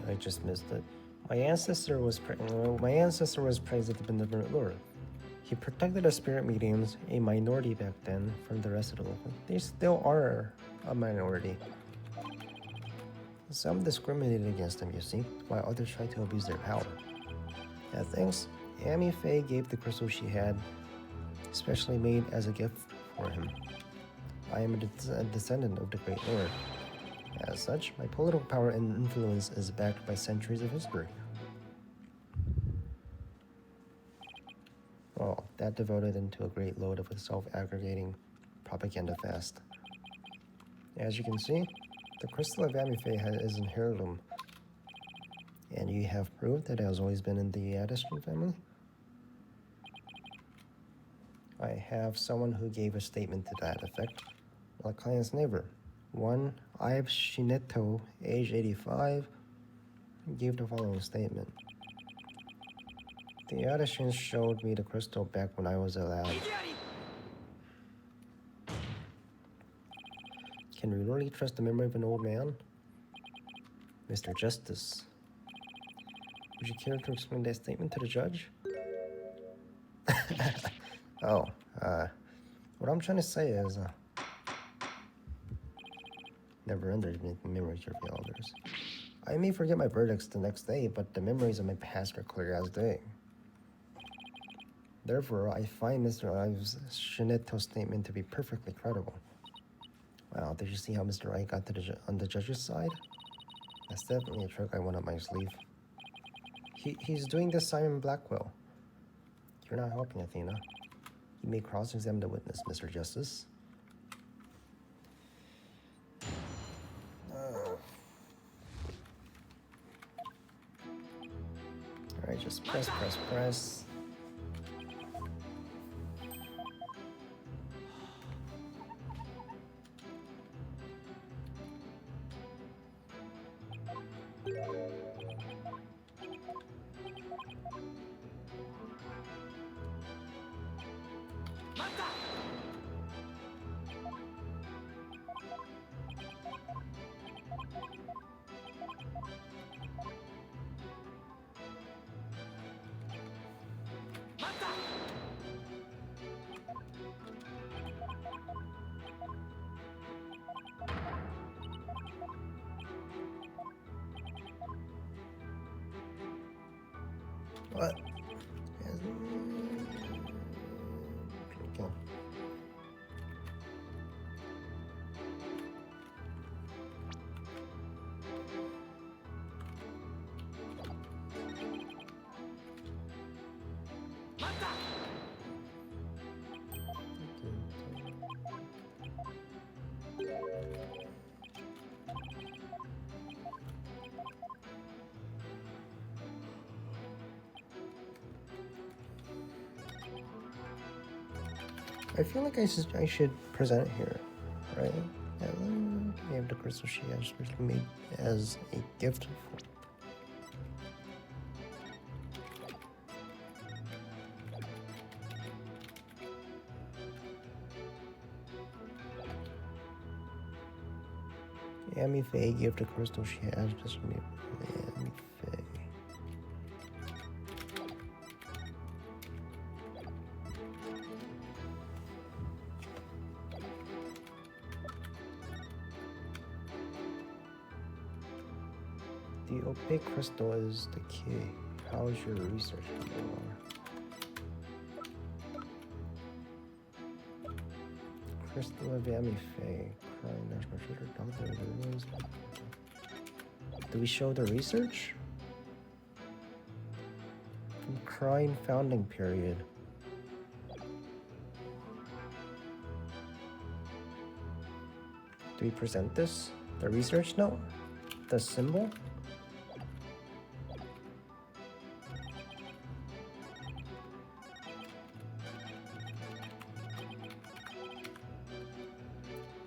I just missed it. My ancestor was praised as the benevolent Lord. He protected the spirit mediums, a minority back then, from the rest of the local. They still are a minority. Some discriminated against them, you see, while others tried to abuse their power. At things, Amy Faye gave the crystal she had, specially made as a gift for him. I am a descendant of the Great Lord. As such, my political power and influence is backed by centuries of history. Well, that devoted into a great load of a self-aggregating propaganda fast. As you can see, the Crystal of Fae is an heirloom. And you have proof that it has always been in the Addison family? I have someone who gave a statement to that effect. My client's neighbor, one Ibe Shineto, age 85, gave the following statement. The Addisons showed me the crystal back when I was a lad. Can we really trust the memory of an old man? Mr. Justice, would you care to explain that statement to the judge? What I'm trying to say is, never underestimate the memories of your elders. I may forget my verdicts the next day, but the memories of my past are clear as day. Therefore, I find Mr. Ives' Shineto's statement to be perfectly credible. Wow, did you see how Mr. Wright got on the judge's side? That's definitely a trick I want up my sleeve. He's doing the Simon Blackwell. You're not helping, Athena. You may cross-examine the witness, Mr. Justice. Alright, just press. What? Okay. I feel like I should present it here, right? We have the crystal she has specially made as a gift. Amy Faye gave the crystal she has specially made. Amy Faye. The opaque crystal is the key. How is your research going on? Crystal of Amy Faye. Crying national treasure. Do we show the research? Crying founding period. Do we present this? The research note? The symbol?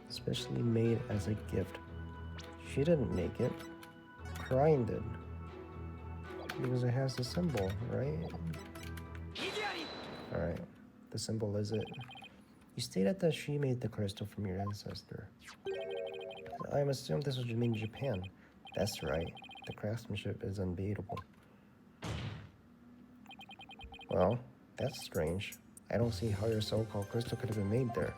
Especially made as a gift. She didn't make it. Crying did. Because it has the symbol, right? Alright. The symbol is it. You stated that she made the crystal from your ancestor. I'm assuming this was made in Japan. That's right. The craftsmanship is unbeatable. Well, that's strange. I don't see how your so-called crystal could have been made there.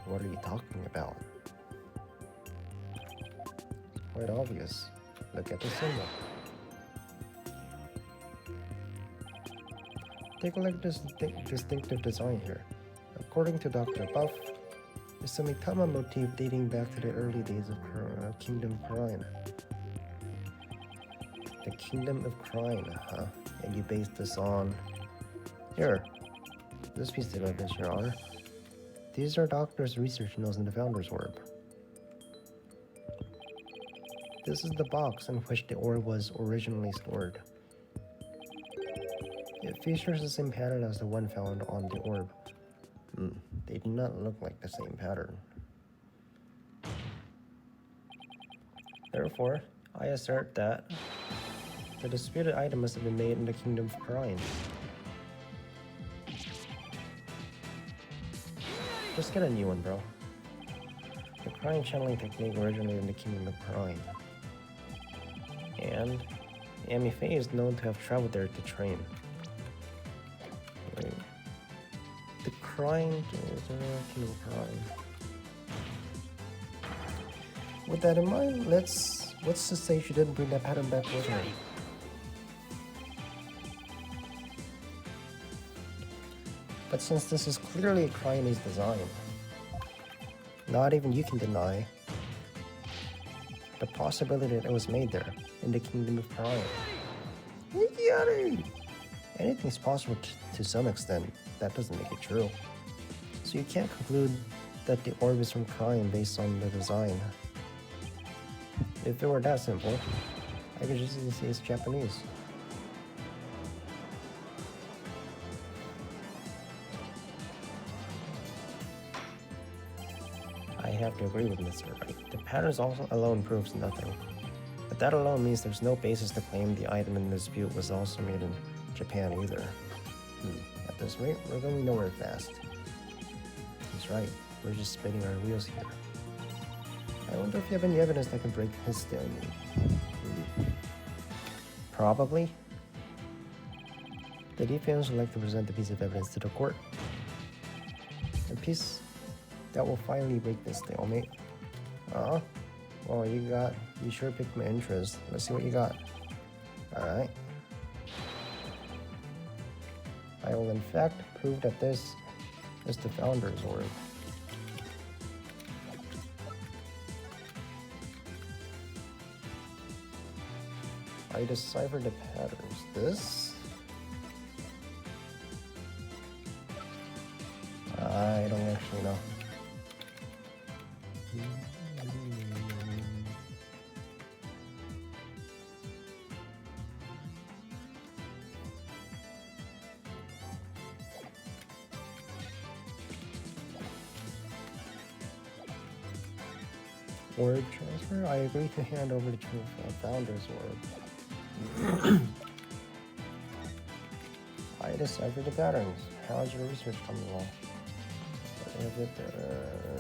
What are you talking about? Quite obvious. Look at the symbol. Take a look at this distinctive design here. According to Dr. Buff, it's a Mitama motif dating back to the early days of Kingdom Crime. The Kingdom of Crime, huh? And you based this on... Here. This piece of evidence, Your Honor. These are Doctor's research notes in the Founder's Orb. This is the box in which the orb was originally stored. It features the same pattern as the one found on the orb. They do not look like the same pattern. Therefore, I assert that the disputed item must have been made in the Kingdom of Crime. Just get a new one, bro. The crime channeling technique originated in the Kingdom of Crime. And Amy Faye is known to have traveled there to train. Wait. The crime Kingdom of Crime. With that in mind, let's just say she didn't bring that pattern back with her. But since this is clearly a Cryonese design, not even you can deny the possibility that it was made there in the Kingdom of Cryon. Anything's possible to some extent. That doesn't make it true. So you can't conclude that the orb is from Cryon based on the design. If it were that simple, I could just say it's Japanese. I have to agree with Mr. Wright. The patterns also alone proves nothing. But that alone means there's no basis to claim the item in dispute was also made in Japan either. At this rate, we're going nowhere fast. He's right. We're just spinning our wheels here. I wonder if you have any evidence that can break his stalemate. Probably. The defense would like to present a piece of evidence to the court. A piece that will finally break this stalemate. Well, you sure piqued my interest. Let's see what you got. Alright. I will in fact prove that this is the Founder's Orb. I deciphered the patterns. This? I don't actually know. Orb transfer? I agree to hand over the Founder's Orb. I deciphered the patterns. How's your research coming along?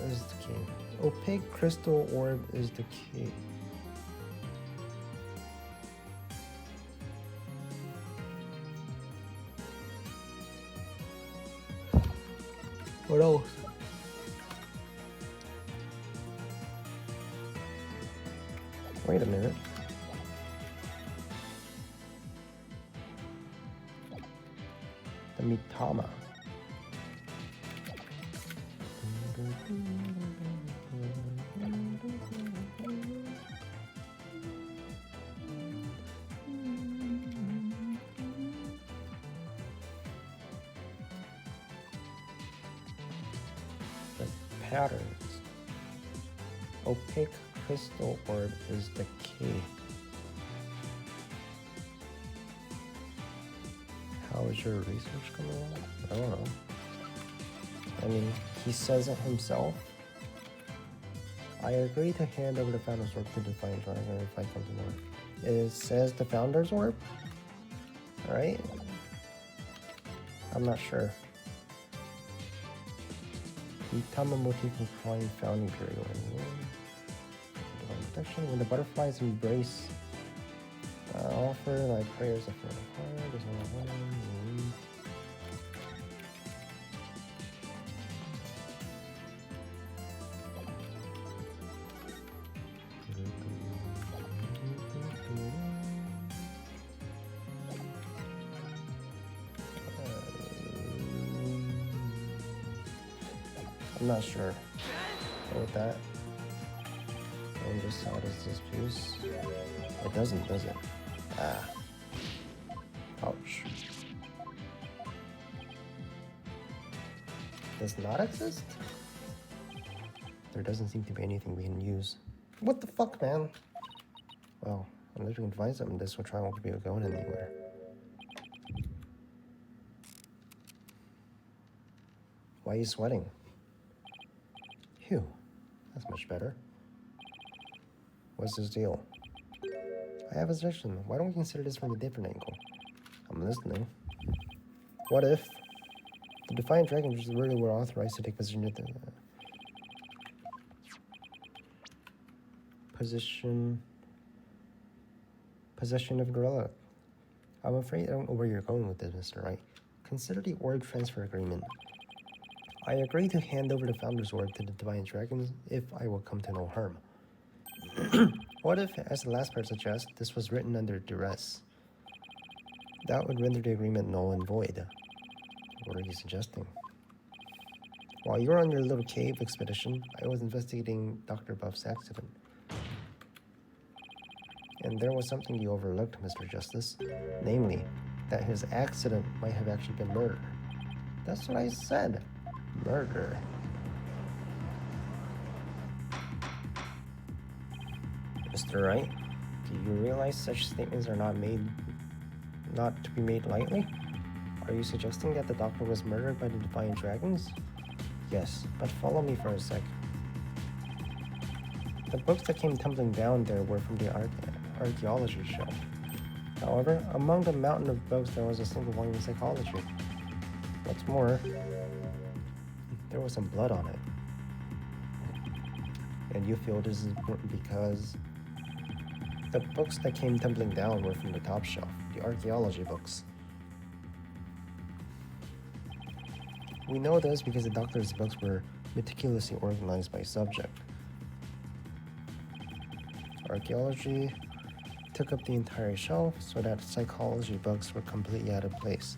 Is the key. Opaque crystal orb is the key. What else? Wait a minute. The Mitama. The patterns. Opaque crystal orb is the key. How is your research coming along? I don't know. I mean, he says it himself. I agree to hand over the Founder's Orb to Defiant Dragon if I come to North. It says the Founder's Orb? Alright? I'm not sure. Mitama motif from Prime Founding Period. Protection. When the butterflies embrace, offer thy prayers of heart. I'm not sure. Go with that. And just how does this piece? It doesn't, does it? Ah. Ouch. Does not exist? There doesn't seem to be anything we can use. What the fuck, man? Well, unless we can find something, this will try won't be going anywhere. Why are you sweating? Phew, that's much better. What's this deal? I have a suggestion. Why don't we consider this from a different angle? I'm listening. What if the Defiant Dragons really were authorized to take possession of the possession of Gorilla? I'm afraid I don't know where you're going with this, Mr. Wright. Consider the orb transfer agreement. I agree to hand over the Founder's Orb to the Defiant Dragons if I will come to no harm. What if, as the last part suggests, this was written under duress? That would render the agreement null and void. What are you suggesting? While you were on your little cave expedition, I was investigating Dr. Buff's accident. And there was something you overlooked, Mr. Justice. Namely, that his accident might have actually been murder. That's what I said. Murder. Mr. Wright, do you realize such statements are not to be made lightly? Are you suggesting that the doctor was murdered by the Defiant Dragons? Yes, but follow me for a sec. The books that came tumbling down there were from the archaeology shelf. However, among the mountain of books there was a single one in psychology. What's more, there was some blood on it. And you feel this is important because the books that came tumbling down were from the top shelf, the archaeology books. We know this because the doctor's books were meticulously organized by subject. Archaeology took up the entire shelf so that psychology books were completely out of place.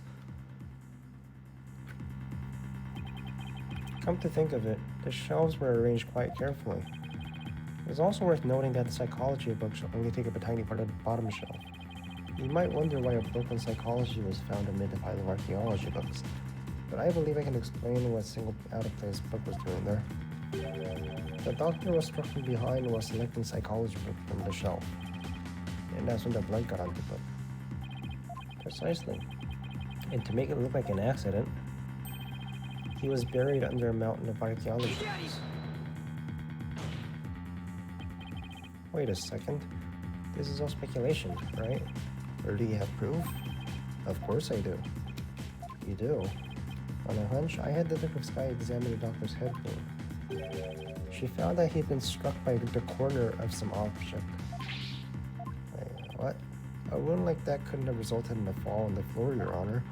Come to think of it, the shelves were arranged quite carefully. It's also worth noting that the psychology books only take up a tiny part of the bottom shelf. You might wonder why a book on psychology was found amid the pile of archaeology books, but I believe I can explain what single out-of-place book was doing there. The doctor was struck from behind while selecting psychology book from the shelf, and that's when the blood got on the book. Precisely. And to make it look like an accident, he was buried under a mountain of archaeology books. Wait a second. This is all speculation, right? Or do you have proof? Of course I do. You do? On a hunch, I had Detective Sky examine the doctor's head wound. She found that he'd been struck by the corner of some object. Wait, what? A wound like that couldn't have resulted in a fall on the floor, Your Honor.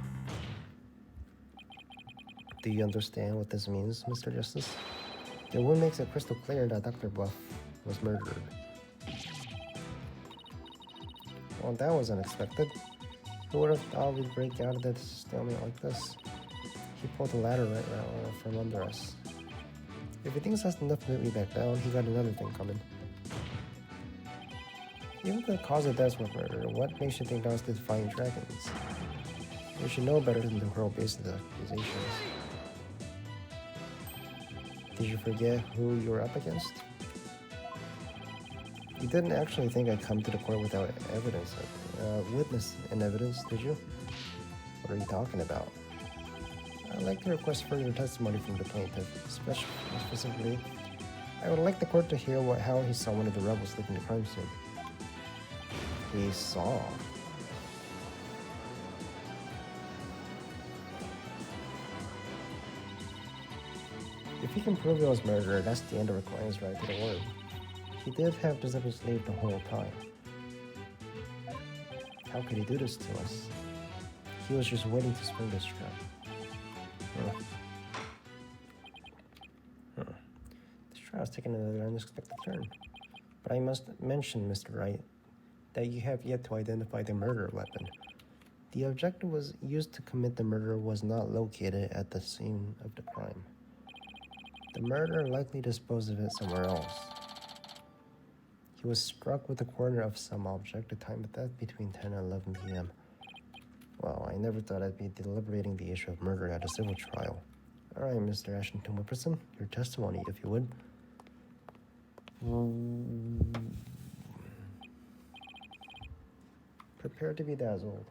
Do you understand what this means, Mr. Justice? The wound makes it crystal clear that Dr. Buff was murdered. Well, that was unexpected. Who would have thought we'd break out of this stalemate like this? He pulled the ladder right from under us. If he thinks that's enough to put me back down, he got another thing coming. Even if the cause of death was murder, what makes you think that was the Defying Dragons? You should know better than to hurl based on the accusations. Did you forget who you were up against? You didn't actually think I'd come to the court without evidence, witness and evidence, did you? What are you talking about? I'd like to request further testimony from the plaintiff. Specifically, I would like the court to hear how he saw one of the rebels leaving the crime scene. He saw. If he can prove it was murder, that's the end of Require's right to the word. He did have this up his sleeve the whole time. How could he do this to us? He was just waiting to spring this trap. This trial has taken another unexpected turn. But I must mention, Mr. Wright, that you have yet to identify the murder weapon. The objective was used to commit the murder was not located at the scene of the crime. The murderer likely disposed of it somewhere else. He was struck with the corner of some object, the time of death between 10 and 11 p.m. Well, I never thought I'd be deliberating the issue of murder at a civil trial. All right, Mr. Ashington Whipperson, your testimony, if you would. Prepare to be dazzled.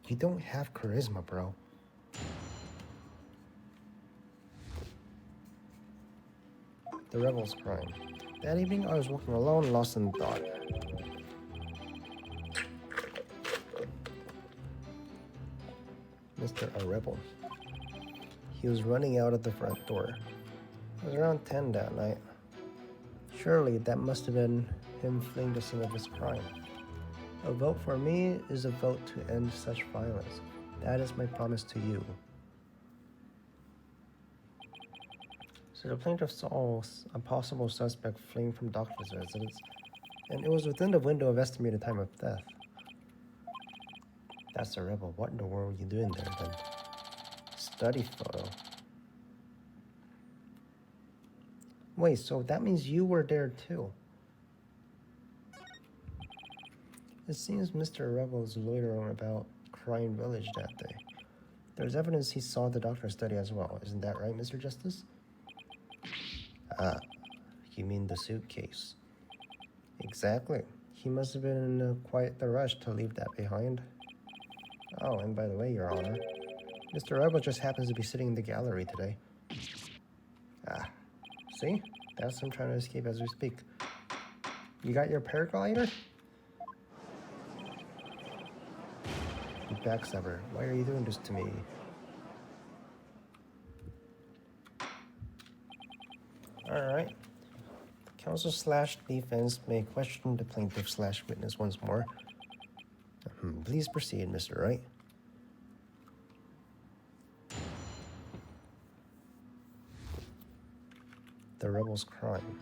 You don't have charisma, bro. The rebel's crime. That evening, I was walking alone, lost in thought. Mr. A Rebel. He was running out of the front door. It was around 10 that night. Surely that must have been him fleeing the scene of his crime. A vote for me is a vote to end such violence. That is my promise to you. So the plaintiff saw a possible suspect fleeing from doctor's residence, and it was within the window of estimated time of death. That's a rebel. What in the world were you doing there then? Study photo. Wait, so that means you were there too? It seems Mr. Rebel is loitering about Crime Village that day. There's evidence he saw the doctor's study as well. Isn't that right, Mr. Justice? Ah, you mean the suitcase. Exactly. He must have been in quite the rush to leave that behind. Oh, and by the way, Your Honor, Mr. Rebel just happens to be sitting in the gallery today. Ah, see? That's him trying to escape as we speak. You got your paraglider? backstabber. Why are you doing this to me? Alright. Counsel / defense may question the plaintiff / witness once more. Please proceed, Mr. Wright. The rebel's crime.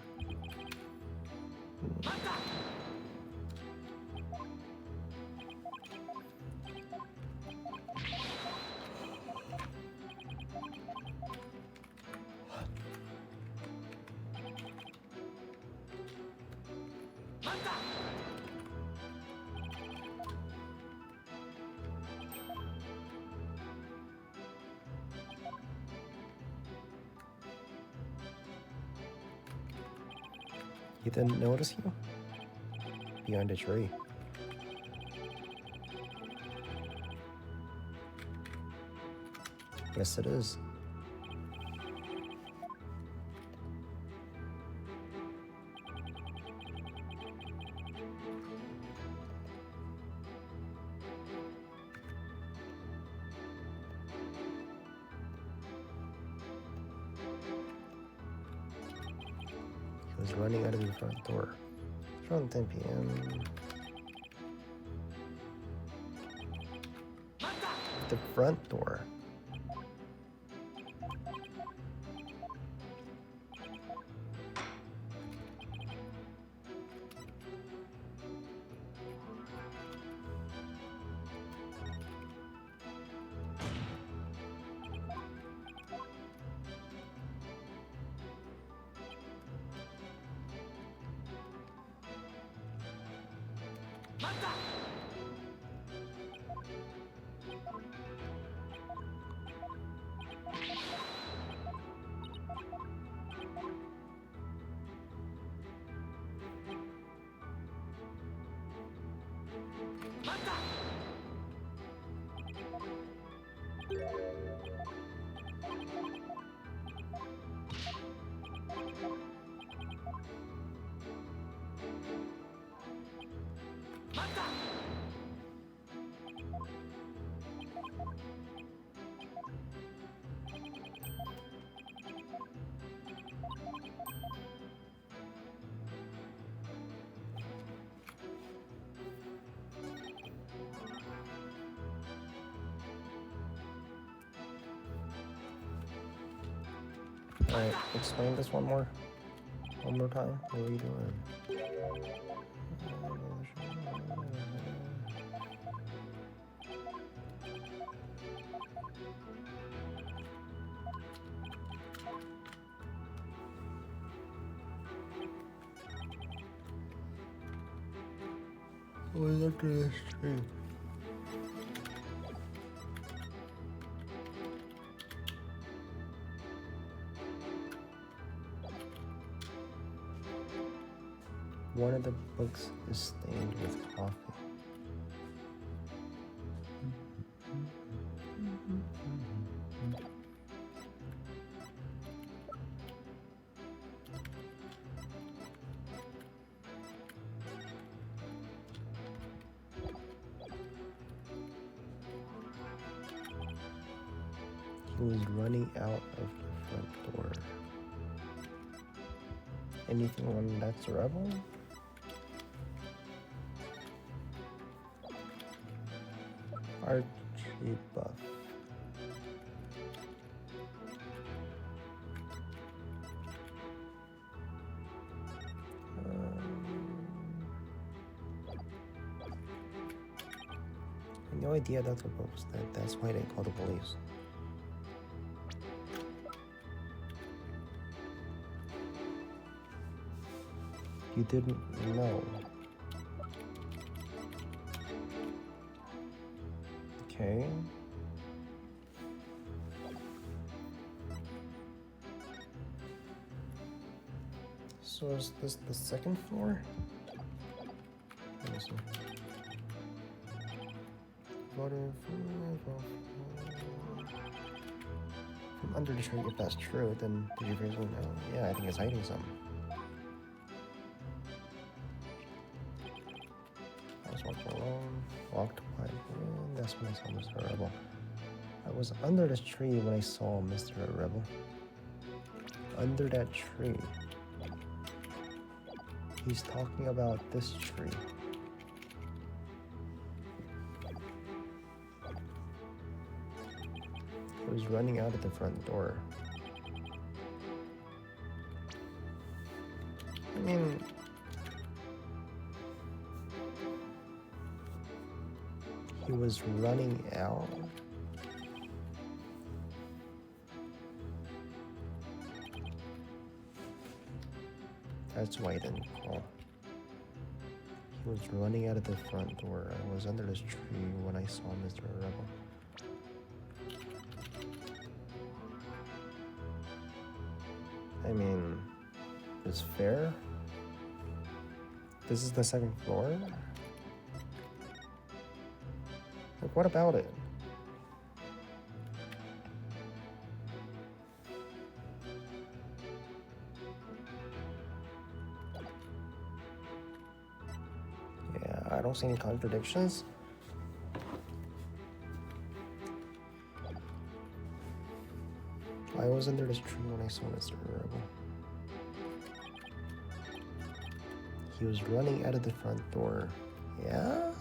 He didn't notice you? Behind a tree. Yes, it is. He was running out of the front door. It's around 10 p.m. The front door. Alright, explain this one more time. What are you doing? Look at this tree. One of the books is stained with coffee. He was running out of the front door. Anything on that's a rebel? Archie buff. No idea that's what was that. That's why they call the police. You didn't know. Okay. So is this the second floor? Let me see. From under the tree, if that's true, then did you really know? Yeah, I think it's hiding something. was walking alone, walked quietly, and that's when I saw Mr. Rebel. I was under this tree when I saw Mr. Rebel. Under that tree. He's talking about this tree. He was running out of the front door. I mean, he was running out. That's why I didn't call. He was running out of the front door. I was under this tree when I saw Mr. Rebel. I mean, it's fair. This is the second floor? Like, what about it? Yeah, I don't see any contradictions. I was under this tree when I saw Mr. Rebel. He was running out of the front door. Yeah?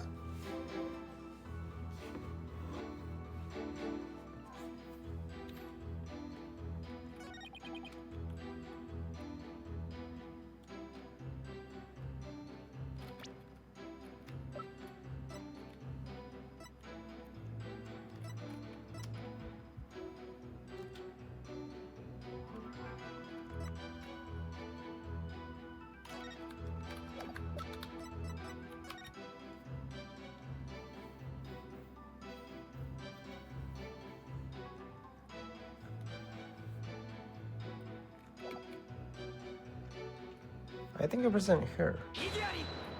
I think it wasn't here.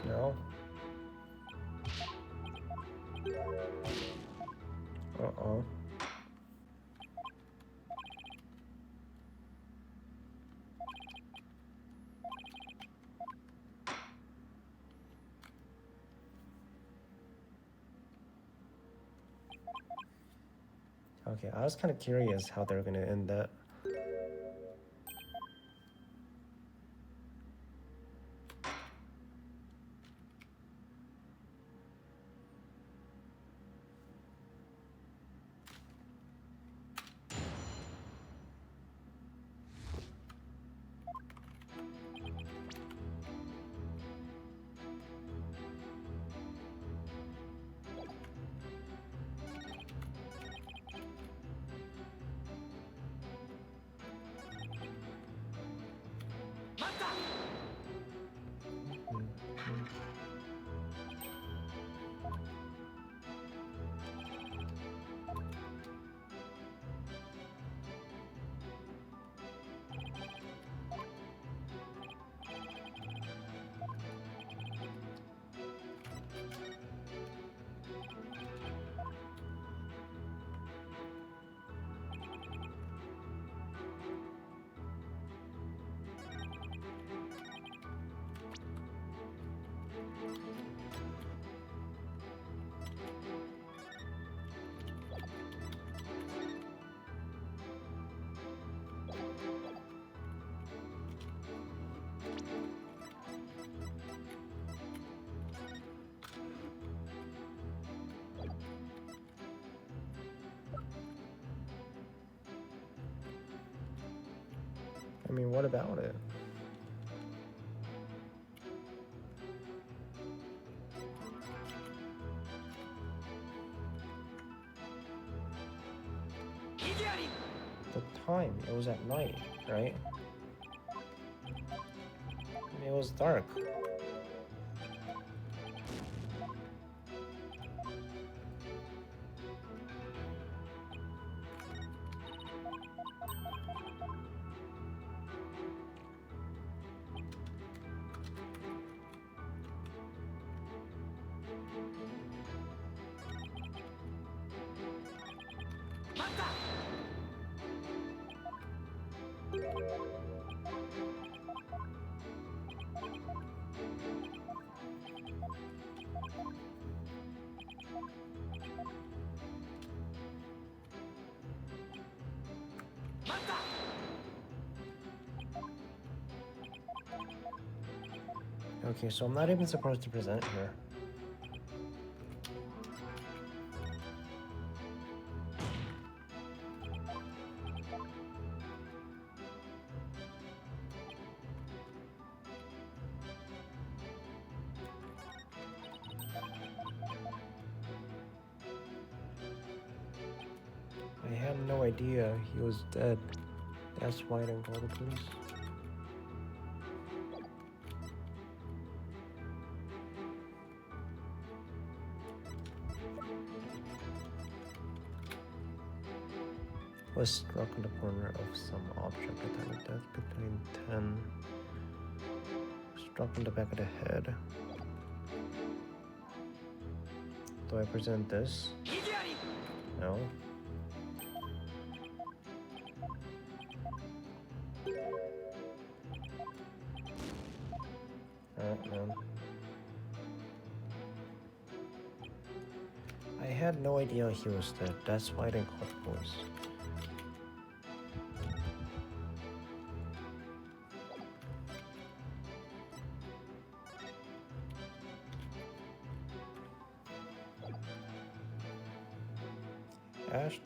No. Uh-oh. Okay, I was kind of curious how they're gonna end that. I mean, what about it? The time, it was at night, right? I mean, it was dark. Okay, so I'm not even supposed to present here. I had no idea he was dead. That's why I didn't call the police. Was struck in the corner of some object at the time of death between 10. Struck in the back of the head. Do I present this? No. No. I had no idea he was dead. That's why I didn't call the police.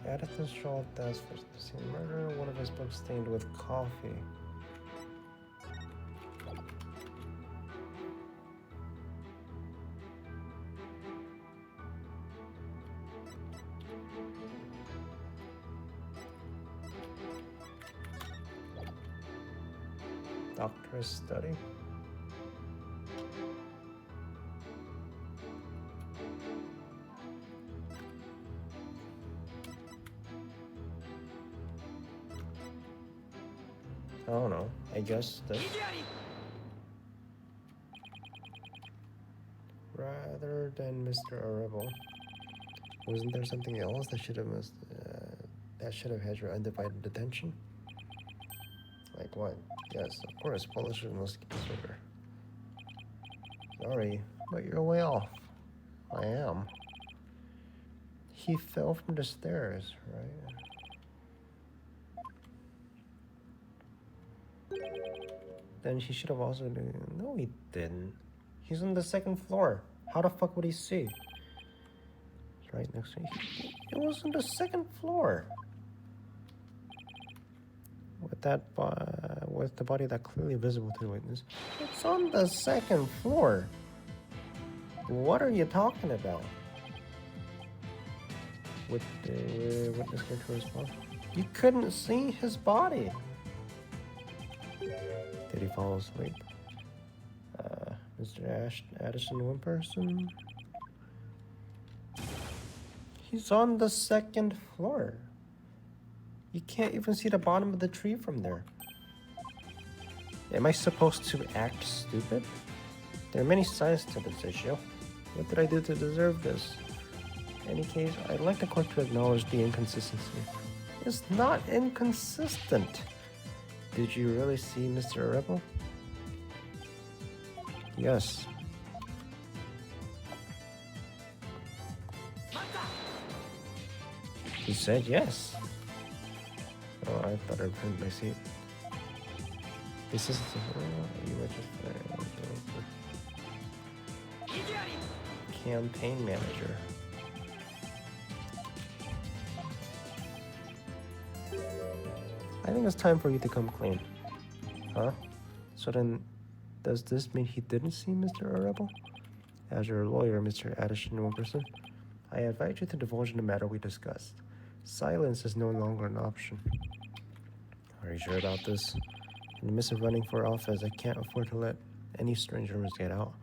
Addison Shaw does first the same murder. One of his books stained with coffee. Doctor's study. I don't know. I guess this. Rather than Mr. Arable. Wasn't there something else that should have had your undivided attention? Like what? Yes, of course, Polish linguistic disorder. Sorry, but you're way off. I am. He fell from the stairs, right? Then he should have also... No, he didn't. He's on the second floor. How the fuck would he see? It's right next to me. It was on the second floor. With the body that clearly visible to the witness. It's on the second floor. What are you talking about? With the witness going to respond? You couldn't see his body. Did he fall asleep? Mr. Addison Wimperson? He's on the second floor. You can't even see the bottom of the tree from there. Am I supposed to act stupid? There are many sides to this issue. What did I do to deserve this? In any case, I'd like the court to acknowledge the inconsistency. It's not inconsistent. Did you really see Mr. Rebel? Yes. He said yes. Oh, I thought I'd print my seat. This is you were just campaign manager. I think it's time for you to come clean. Huh? So then, does this mean he didn't see Mr. Arable? As your lawyer, Mr. Addison Wilkerson, I invite you to divulge the matter we discussed. Silence is no longer an option. Are you sure about this? In the midst of running for office, I can't afford to let any strange rumors get out.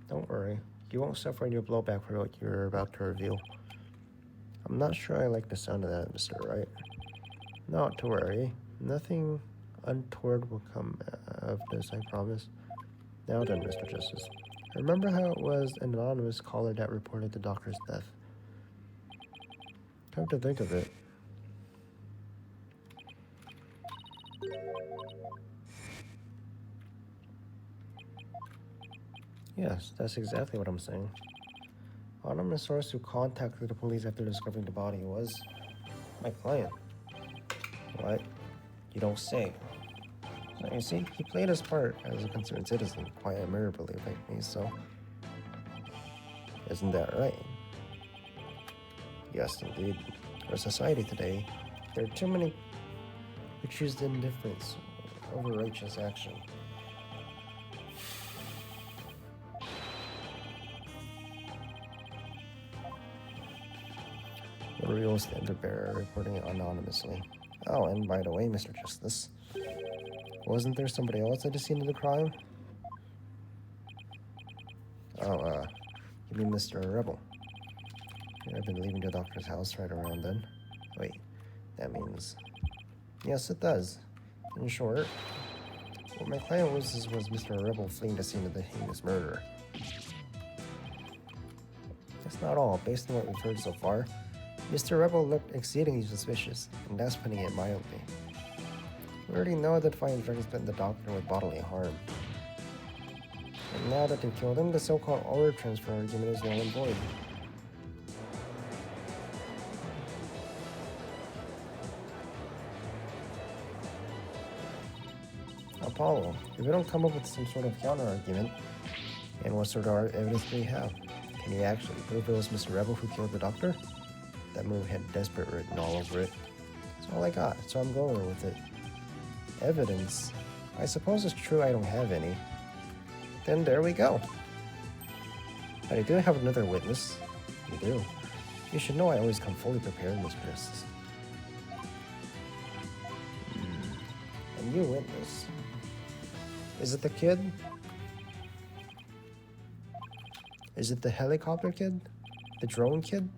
Don't worry. You won't suffer any blowback for what you're about to reveal. I'm not sure I like the sound of that, Mr. Wright. Not to worry. Nothing untoward will come of this, I promise. Now then, Mr. Justice. Remember how it was an anonymous caller that reported the doctor's death? Come to think of it. Yes, that's exactly what I'm saying. Anonymous source who contacted the police after discovering the body was my client. What? You don't say. You see, he played his part as a concerned citizen quite admirably by me, so isn't that right? Yes, indeed. Our society today, there are too many who choose the indifference over righteous action. The real standard bearer reporting it anonymously. Oh, and by the way, Mr. Justice, wasn't there somebody else at the scene of the crime? Oh, you mean Mr. Rebel? I've been leaving the doctor's house right around then. Wait, that means... Yes, it does. In short, what my client was Mr. Rebel fleeing the scene of the heinous murder. That's not all. Based on what we've heard so far, Mr. Rebel looked exceedingly suspicious, and that's putting it mildly. We already know that fine drugs threatened the doctor with bodily harm. And now that they've killed him, the so-called order transfer argument is null and void. Apollo, if we don't come up with some sort of counter-argument, and what sort of evidence do we have? Can you actually prove it was Mr. Rebel who killed the doctor? That movie had desperate written all over it. That's all I got, so I'm going with it. Evidence? I suppose it's true I don't have any. Then there we go. But I do have another witness. You do. You should know I always come fully prepared, Mr. Justice. A new witness. Is it the kid? Is it the helicopter kid? The drone kid?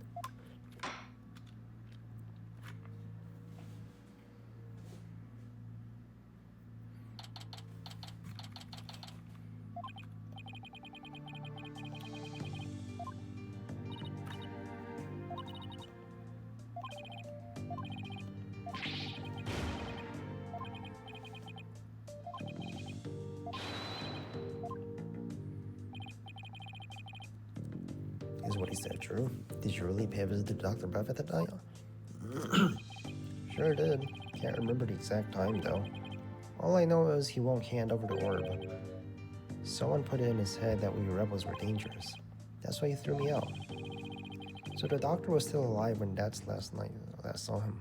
Is what he said true? Did you really pay a visit to Dr. Buff at the time? Sure did. Can't remember the exact time though. All I know is he won't hand over the orb. Someone put it in his head that we rebels were dangerous. That's why he threw me out. So the doctor was still alive when that's last night I saw him.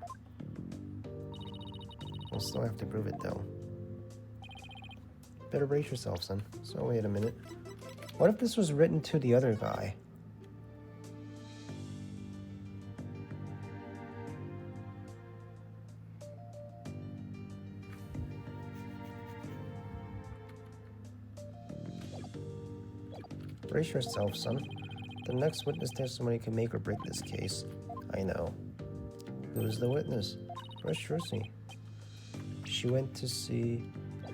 We'll still have to prove it though. Better brace yourself, son. So wait a minute. What if this was written to the other guy? Brace yourself, son. The next witness testimony can make or break this case. I know. Who's the witness? Where's Trucy? She went to see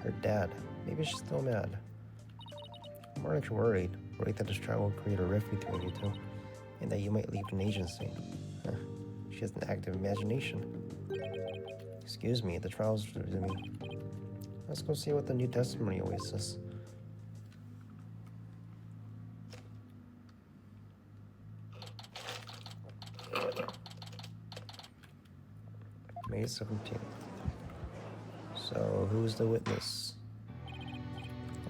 her dad. Maybe she's still mad. I'm more like worried. Worried that this trial will create a rift between you two, and that you might leave an agency. She has an active imagination. Excuse me, the trial's resuming. Let's go see what the new testimony always says. May 17th. So, who's the witness?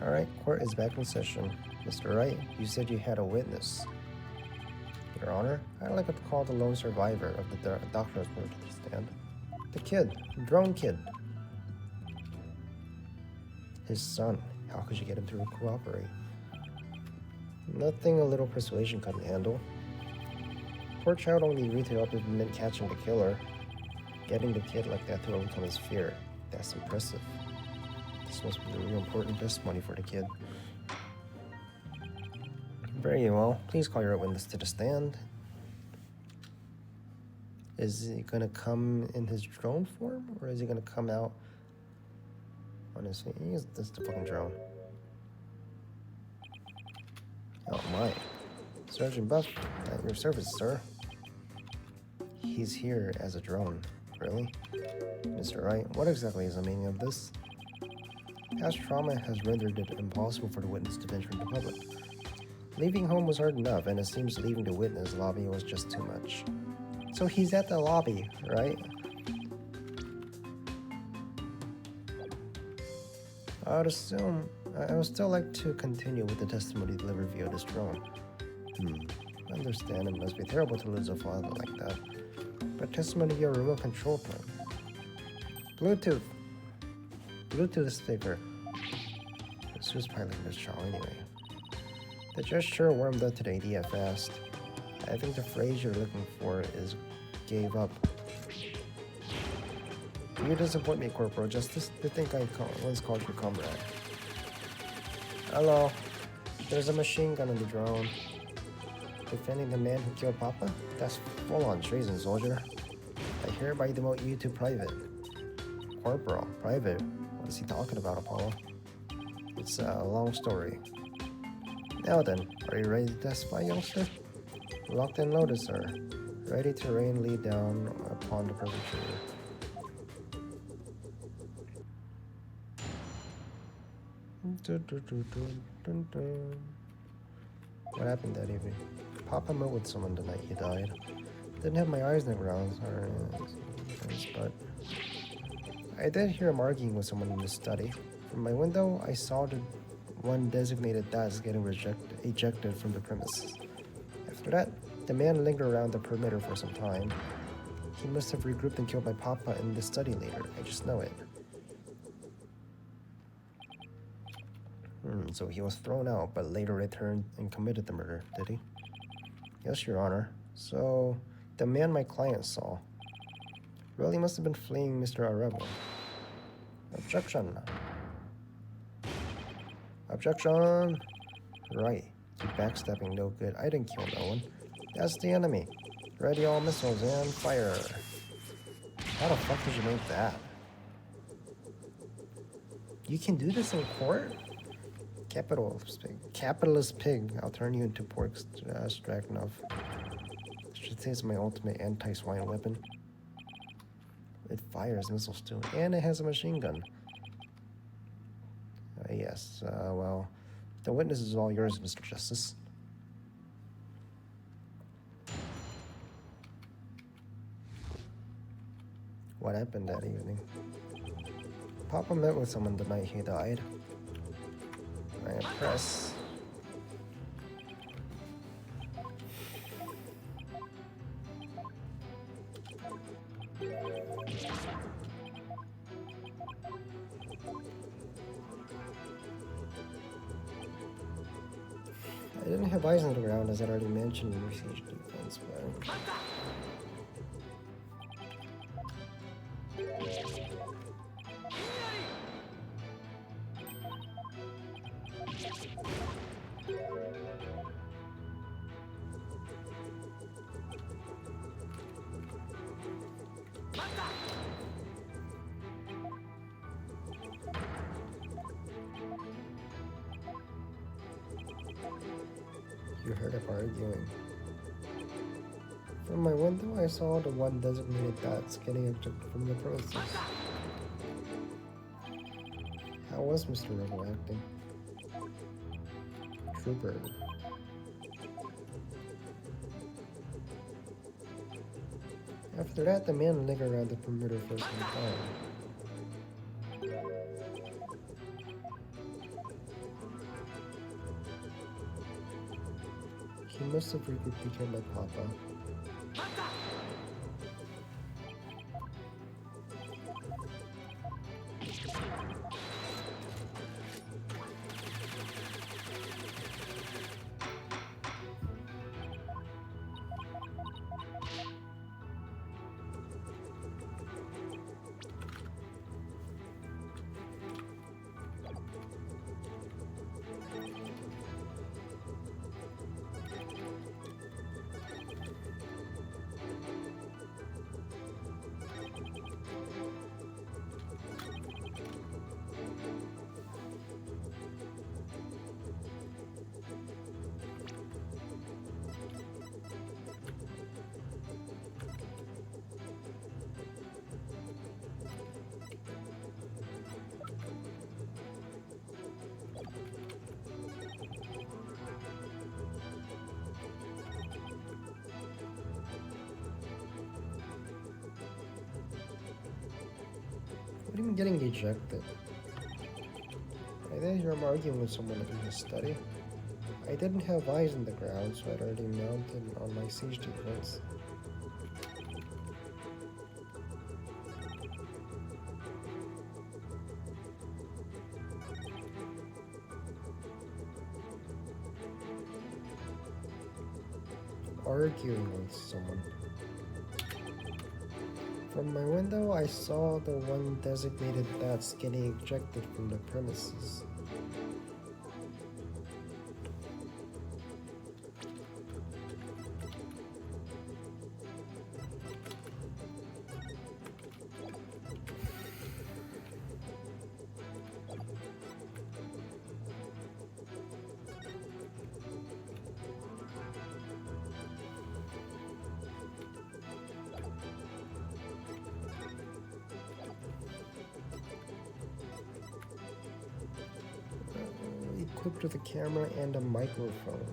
Alright, court is back in session. Mr. Wright, you said you had a witness. Your Honor, I'd like to call the lone survivor of the doctor's word to the stand. The kid, the drone kid. His son. How could you get him to cooperate? Nothing a little persuasion couldn't handle. Poor child only agreed to help if it meant catching the killer. Getting the kid like that to overcome his fear. That's impressive. This must be a real important testimony for the kid. Very well. Please call your witness to the stand. Is he gonna come in his drone form, or is he gonna come out on his feet? This is the fucking drone. Oh my. Sergeant Buff, at your service, sir. He's here as a drone. Really? Mr. Wright, what exactly is the meaning of this? Past trauma has rendered it impossible for the witness to venture into public. Leaving home was hard enough, and it seems leaving the witness lobby was just too much. So he's at the lobby, right? I would still like to continue with the testimony delivered via this drone. I understand it must be terrible to lose a father like that. But testimony via remote control point. Bluetooth. Bluetooth speaker. This was piloting this child anyway. The gesture warmed up to the idea fast. I think the phrase you're looking for is gave up. You disappoint me, Corporal Justice. To think I once called you comrade. Hello. There's a machine gun on the drone. Defending the man who killed Papa? That's full-on treason, soldier. I hereby demote you to private. Corporal? Private? What is he talking about, Apollo? It's a long story. Now then, are you ready to testify, youngster? Locked and loaded, sir. Ready to rain lead down upon the perpetrator. What happened that evening? Papa met with someone the night he died. Didn't have my eyes on the ground, but I did hear him arguing with someone in the study. From my window, I saw the one designated task getting ejected from the premises. After that, the man lingered around the perimeter for some time. He must have regrouped and killed my Papa in the study later. I just know it. So he was thrown out, but later returned and committed the murder, did he? Yes, Your Honor. So, the man my client saw really must have been fleeing Mr. Arevalo. Objection. Objection. Right. You backstabbing no good. I didn't kill no one. That's the enemy. Ready all missiles and fire. How the fuck did you make that? You can do this in court? Capitalist pig. I'll turn you into pork stroganoff. Should say it's my ultimate anti-swine weapon. It fires missiles too, and it has a machine gun. Yes, well, the witness is all yours, Mr. Justice. What happened that evening? Papa met with someone the night he died. I press. I didn't have eyes on the ground, as I already mentioned in siege defense, but you heard of arguing. From my window, I saw the one designated dots getting ejected from the premises. How was Mr. Rebel acting? Trooper. After that, the man lingered around the perimeter for some time. He must have regrouped my Papa. What do you mean getting ejected? did hear him arguing with someone in his study. I didn't have eyes on the ground, so I'd already mounted on my siege defense. Arguing with someone. From my window, I saw the one designated that's getting ejected from the premises. Equipped with a camera and a microphone.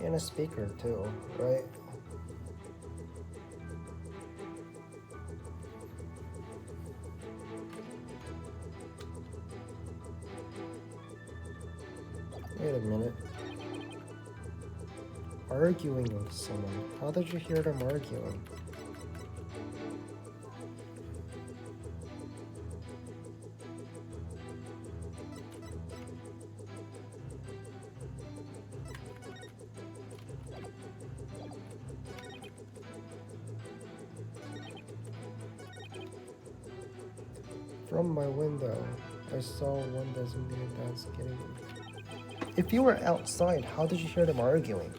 And a speaker too, right? Wait a minute. Arguing with someone. How did you hear them arguing? From my window, I saw one designated that's getting... If you were outside, how did you hear them arguing?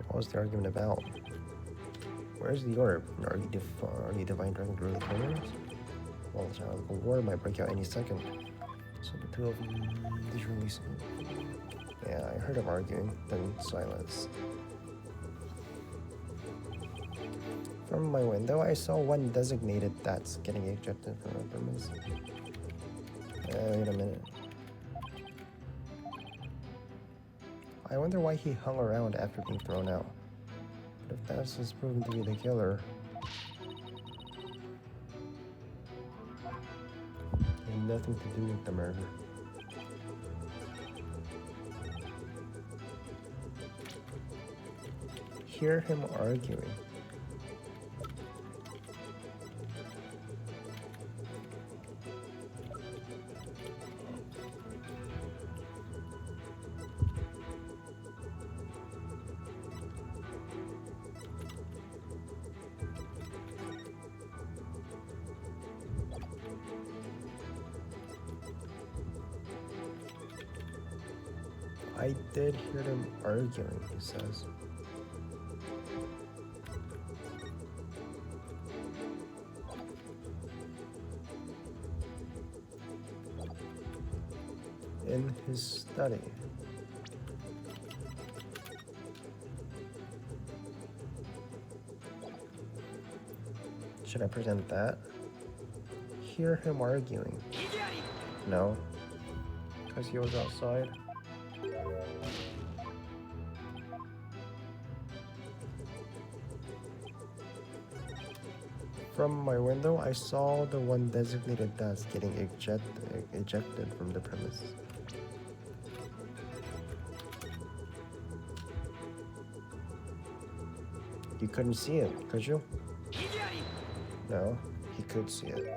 What was the argument about? Where's the orb? Are you Divine Dragon really players? Well, the war might break out any second. So the two of them visually see. Yeah, I heard them arguing, then silence. From my window, I saw one designated that's getting ejected from a premise. Wait a minute. I wonder why he hung around after being thrown out. But if that's just proven to be the killer, it had nothing to do with the murder. Hear him arguing. I did hear them arguing, he says. In his study. Should I present that? Hear him arguing. No, because he was outside. From my window, I saw the one designated that's getting ejected from the premise. You couldn't see it, could you? No, he could see it.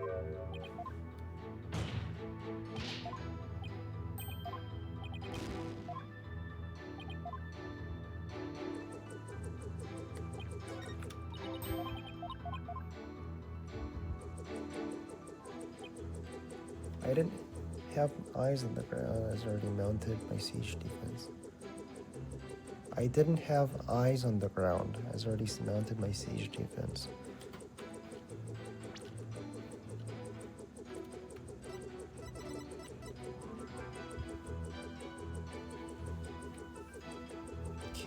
I didn't have eyes on the ground as I already mounted my siege defense. I didn't have eyes on the ground as I already mounted my siege defense.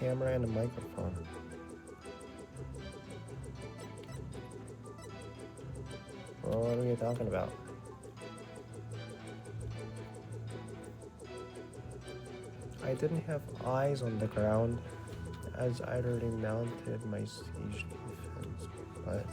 camera and a microphone. What are you talking about? I didn't have eyes on the ground as I already mounted my siege defense, but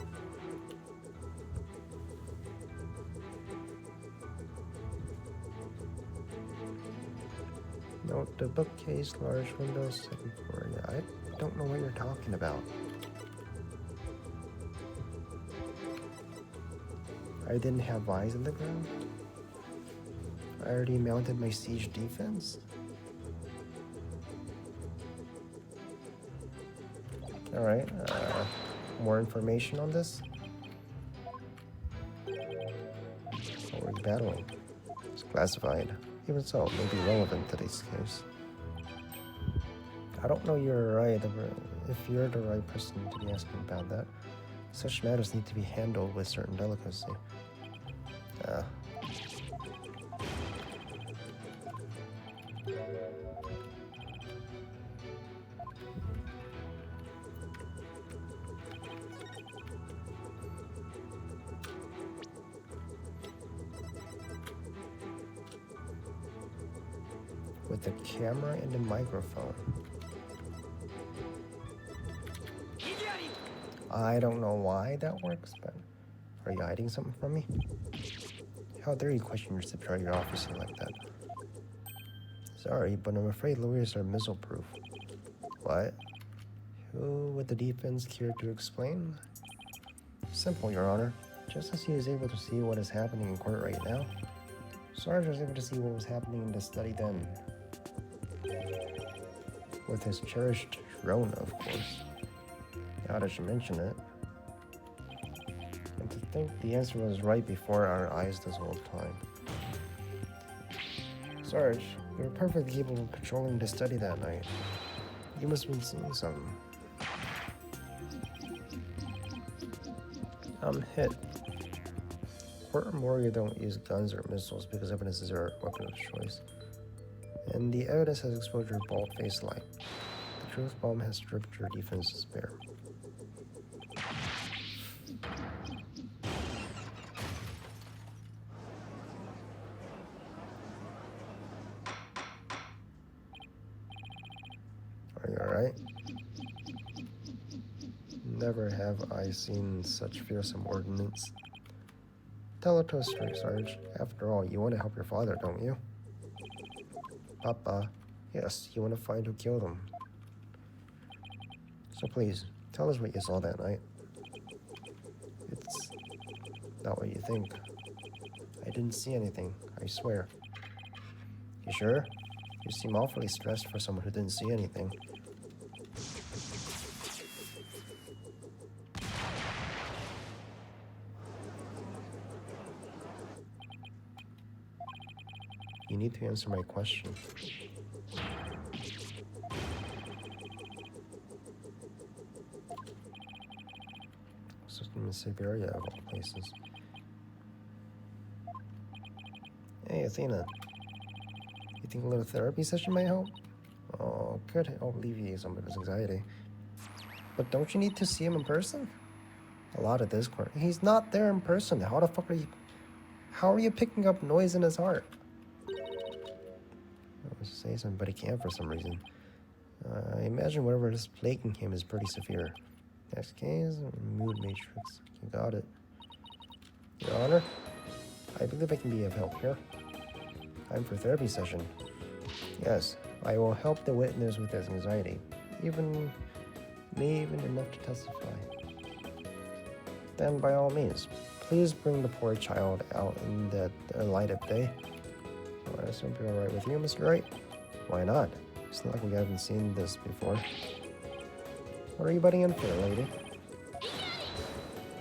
note the bookcase, large windows, second floor. Yeah, I don't know what you're talking about. I didn't have eyes on the ground. I already mounted my siege defense. Alright, more information on this? What were you battling? It's classified. Even so, it may be relevant to this case. I don't know if you're the right person to be asking about that. Such matters need to be handled with certain delicacy. With the camera and the microphone. I don't know why that works, but are you hiding something from me? How dare you question your superior officer like that? Sorry, but I'm afraid lawyers are missile-proof. What? Who would the defense care to explain? Simple, Your Honor. Just as he is able to see what is happening in court right now, Sarge was able to see what was happening in the study then. With his cherished drone, of course. Now that you mention it. And to think the answer was right before our eyes this whole time. Sarge, you were perfectly capable of controlling the study that night. You must have been seeing something. I'm hit. Court and Morgan don't use guns or missiles because evidence is their weapon of choice. And the evidence has exposed your bald-faced lie. The truth bomb has stripped your defenses bare. Are you alright? Never have I seen such fearsome ordnance. Tell it to us straight, Sarge. After all, you want to help your father, don't you? Papa, yes, you want to find who killed him. So please, tell us what you saw that night. It's not what you think. I didn't see anything, I swear. You sure? You seem awfully stressed for someone who didn't see anything. You need to answer my question. So in Siberia, of all places. Hey, Athena. You think a little therapy session might help? Oh, could help alleviate some of his anxiety. But don't you need to see him in person? A lot of Discord. He's not there in person. How the fuck are you... How are you picking up noise in his heart? I was say something, but he can't for some reason. I imagine whatever is plaguing him is pretty severe. Next case, mood matrix. You got it. Your Honor, I believe I can be of help here. Time for therapy session. Yes, I will help the witness with his anxiety. Maybe even enough to testify. Then by all means, please bring the poor child out in the light of day. I assume you're alright with you, Mr. Wright? Why not? It's not like we haven't seen this before. What are you butting in for, lady?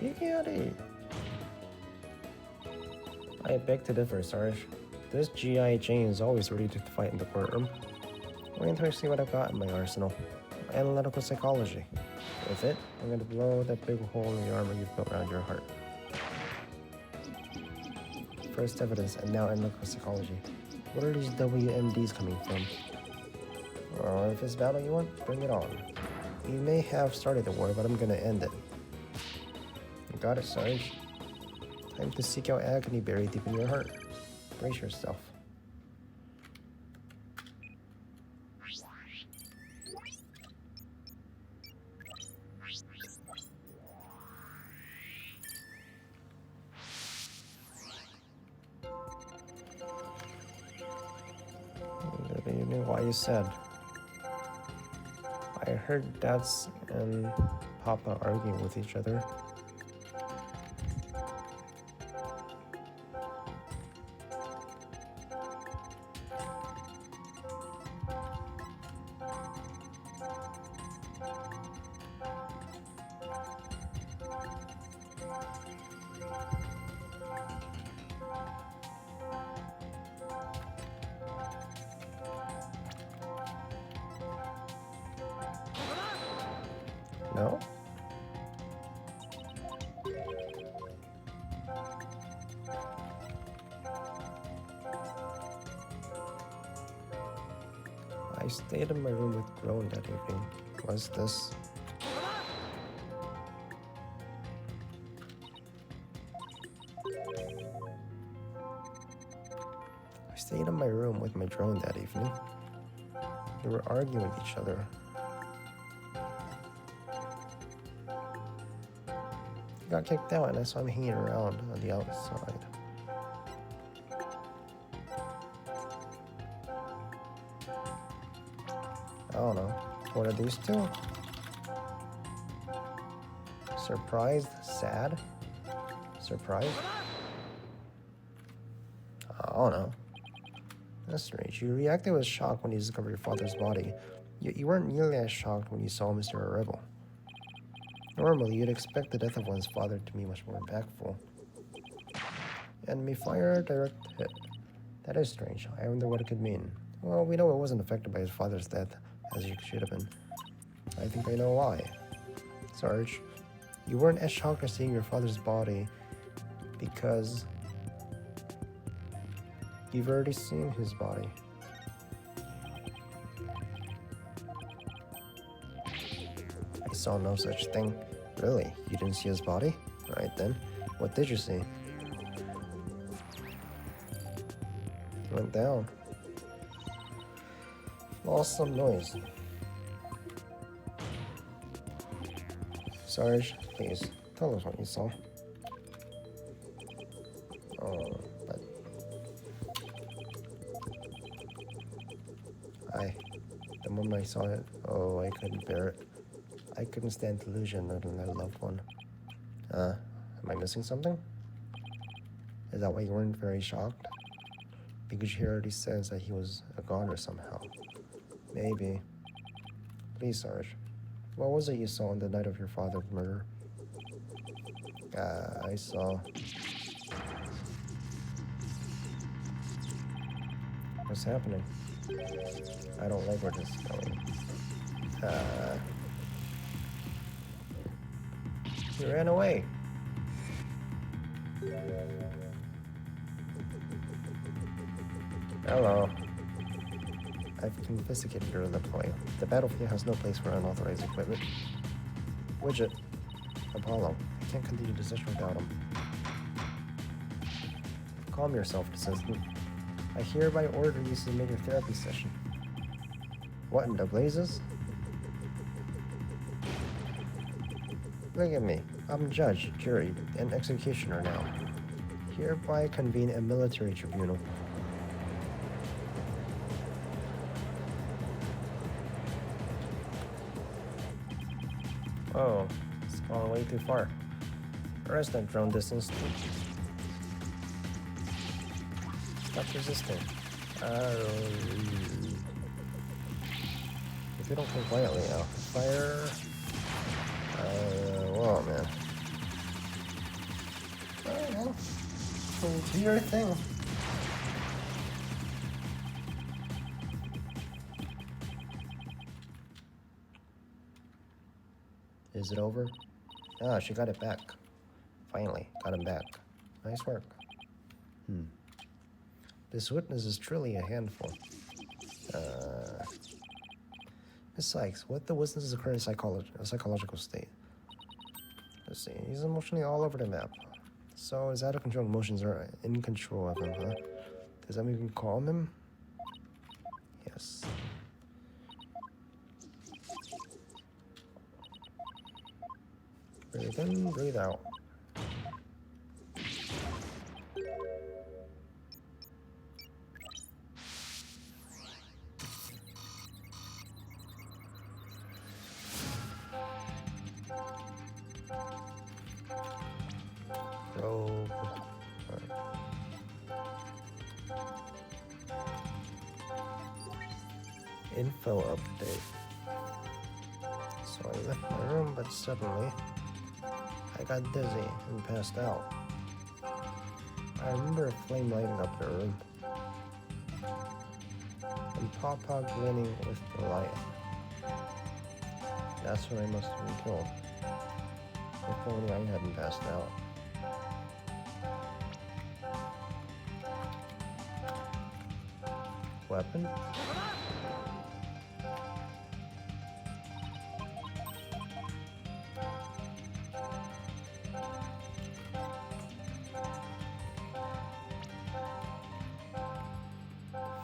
You got it. I beg to differ, Sarge. This G.I. Jane is always ready to fight in the courtroom. Wait until I see what I've got in my arsenal. Analytical psychology. With it, I'm going to blow that big hole in the armor you've built around your heart. First evidence, and now analytical psychology. What are these WMDs coming from? Or if it's battle you want, bring it on. You may have started the war, but I'm gonna end it. You got it, Sarge. Time to seek out agony buried deep in your heart. Brace yourself. You knew why you said. I heard Dad's and Papa arguing with each other. No? I stayed in my room with Groan that evening. Was this? I stayed in my room with my drone that evening. They were arguing with each other. He got kicked out and I saw him hanging around on the outside. I don't know. What are these two? Surprised? Sad? Surprised? I don't know. That's strange. You reacted with shock when you discovered your father's body. You weren't nearly as shocked when you saw Mr. Rebel. Normally, you'd expect the death of one's father to be much more impactful. Enemy fire, direct hit. That is strange. I wonder what it could mean. Well, we know it wasn't affected by his father's death, as it should have been. I think I know why. Sarge, you weren't as shocked as seeing your father's body because you've already seen his body. I saw no such thing. Really? You didn't see his body? Alright then. What did you see? He went down. Awesome noise. Sarge, please, tell us what you saw. Oh, but... The moment I saw it, oh, I couldn't bear it. I couldn't stand delusion of my loved one. Am I missing something? Is that why you weren't very shocked? Because he already says that he was a goner somehow. Maybe. Please, Sarge. What was it you saw on the night of your father's murder? I saw... What's happening? I don't like where this is going. He ran away. Hello. I've confiscated your deploy. The battlefield has no place for unauthorized equipment. Widget. Apollo. I can't continue the session without him. Calm yourself, assistant. I hereby order you to submit your therapy session. What in the blazes? Look at me. I'm judge, jury, and executioner now. Hereby convene a military tribunal. Oh, it's gone way too far. Arrest that drone distance. Stop resisting. If you don't come quietly now, fire. Whoa, man. Alright, man. Do your thing. Is it over? Ah, she got it back. Finally, got him back. Nice work. This witness is truly a handful. Besides, what the wisdom is a current psychological state? Let's see. He's emotionally all over the map. So his out of control emotions are in control of him, huh? Does that mean we can calm him? Yes. Breathe in, breathe out. Probe. Info update. So I left my room, but suddenly I got dizzy and passed out. I remember a flame lighting up the room and Papa grinning with delight. That's when I must have been killed. If only I hadn't passed out. Weapon?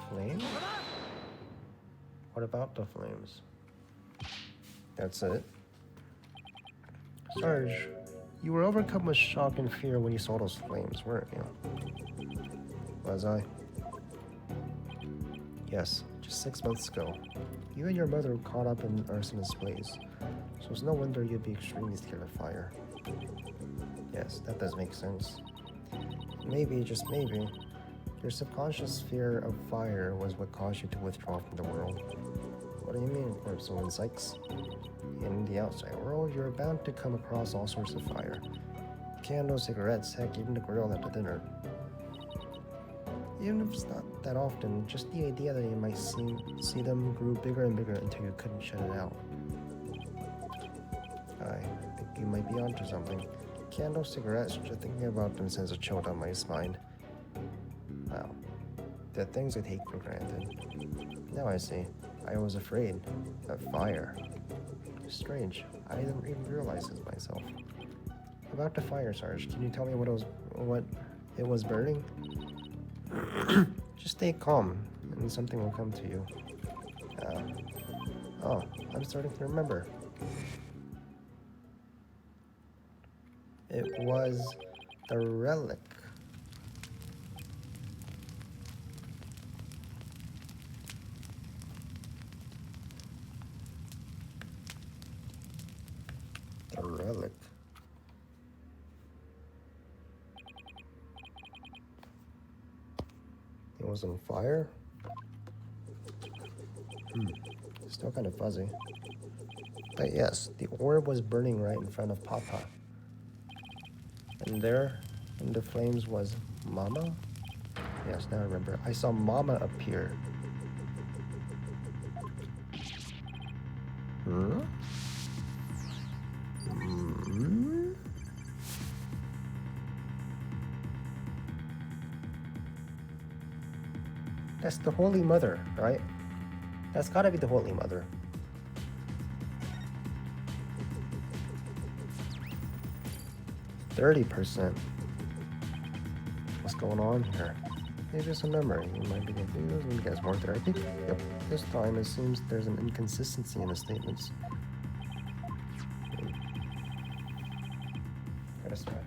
Flame? What about the flames? That's it? Sarge, you were overcome with shock and fear when you saw those flames, weren't you? Was I? Yes, just 6 months ago. You and your mother were caught up in arsonist's blaze, so it's no wonder you'd be extremely scared of fire. Yes, that does make sense. Maybe, just maybe, your subconscious fear of fire was what caused you to withdraw from the world. What do you mean, Corpsewin Sykes? In the outside world, you're bound to come across all sorts of fire. Candles, cigarettes, heck, even the grill at the dinner. Even if it's not that often, just the idea that you might see them grew bigger and bigger until you couldn't shut it out. I think you might be onto something. Candles, cigarettes, just thinking about them sends a chill down my spine. Wow. The things I take for granted. Now I see. I was afraid of fire. Strange. I didn't even realize this myself. About the fire, Sarge, can you tell me what it was burning? Just stay calm, and something will come to you. Oh, I'm starting to remember. It was the relic. The relic. It was on fire? Still kind of fuzzy. But yes, the orb was burning right in front of Papa. And there, in the flames, was Mama? Yes, now I remember. I saw Mama appear. Hmm? Hmm? That's the Holy Mother, right? That's gotta be the Holy Mother. %30%. What's going on here? Maybe just a memory. You might be confused. Let me guess, more therapy? Yep. This time it seems there's an inconsistency in the statements. Gotta stretch.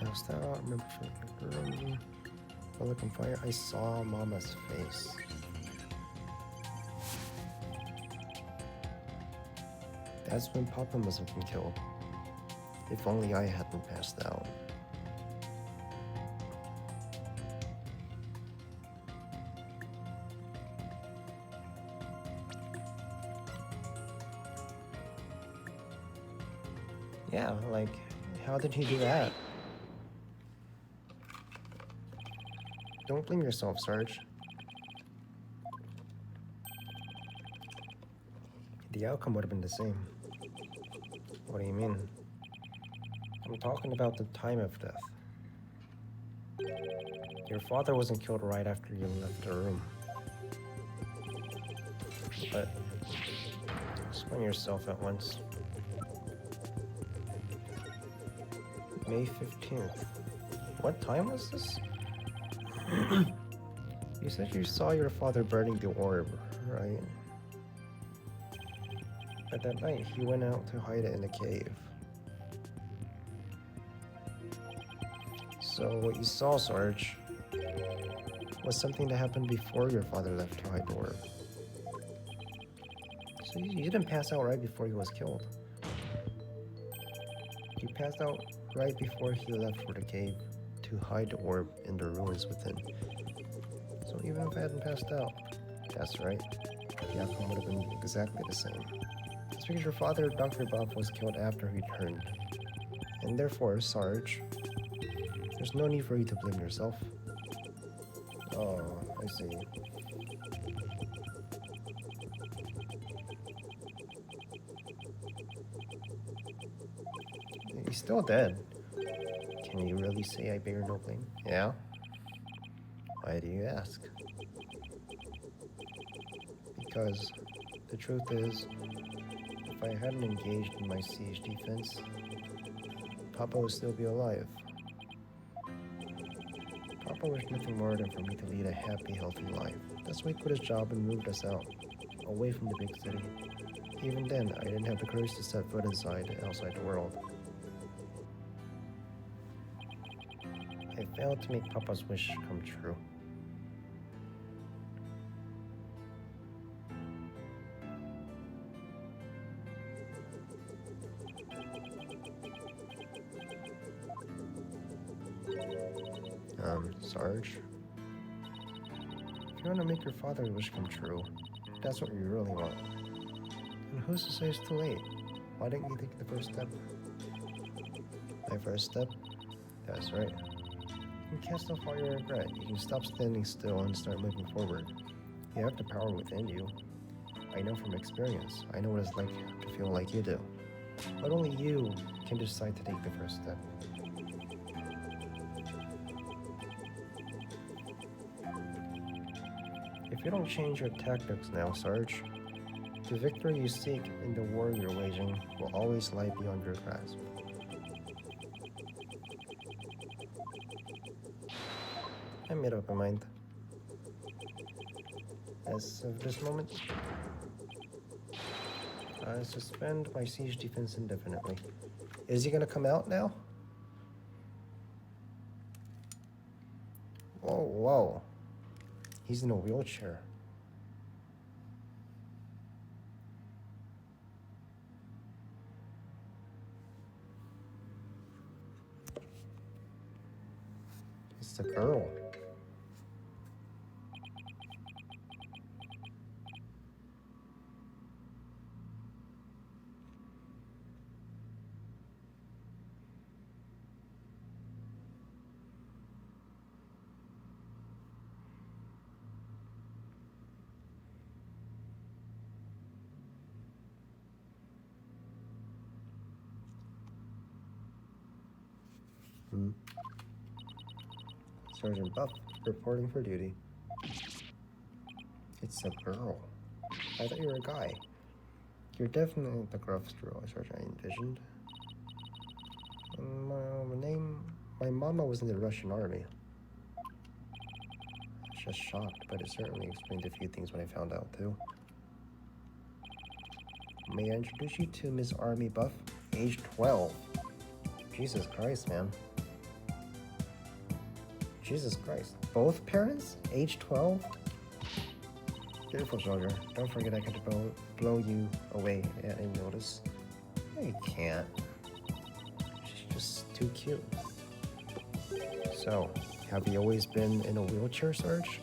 Passed out. Remember the room. I look on fire. I saw Mama's face. That's when Papa must have been killed. If only I hadn't passed out. Yeah, like, how did he do that? Don't blame yourself, Sarge. The outcome would have been the same. What do you mean? I'm talking about the time of death. Your father wasn't killed right after you left the room. But explain yourself at once. May 15th. What time was this? You said you saw your father burning the orb, right? But that night, he went out to hide it in a cave. So what you saw, Sarge, was something that happened before your father left to hide the orb. So you didn't pass out right before he was killed. You passed out right before he left for the cave to hide the orb in the ruins within. So even if I hadn't passed out, that's right, the outcome would have been exactly the same. It's because your father, Dr. Bob, was killed after he turned. And therefore, Sarge, there's no need for you to blame yourself. Oh, I see. He's still dead. Can you really say I bear no blame? Yeah? Why do you ask? Because the truth is, if I hadn't engaged in my siege defense, Papa would still be alive. Papa wished nothing more than for me to lead a happy, healthy life. That's why he quit his job and moved us out, away from the big city. Even then, I didn't have the courage to set foot outside the world. I failed to make Papa's wish come true. Sarge? If you want to make your father's wish come true, that's what you really want. And who's to say it's too late? Why didn't you take the first step? My first step? That's right. You can cast off all your regret. You can stop standing still and start moving forward. You have the power within you. I know from experience. I know what it's like to feel like you do. But only you can decide to take the first step. If you don't change your tactics now, Sarge, the victory you seek in the war you're waging will always lie beyond your grasp. I made up my mind. As of this moment, I suspend my siege defense indefinitely. Is he gonna come out now? Whoa, whoa. He's in a wheelchair. It's the girl. Sergeant Buff, reporting for duty. It's a girl. I thought you were a guy. You're definitely the gruff drill sergeant I envisioned. My mama was in the Russian army. I was just shocked, but it certainly explained a few things when I found out too. May I introduce you to Miss Army Buff, age 12. Jesus Christ, man. Jesus Christ. Both parents? Age 12? Beautiful children. Don't forget I could blow you away at any notice. No, you can't. She's just too cute. So, have you always been in a wheelchair, Sarge?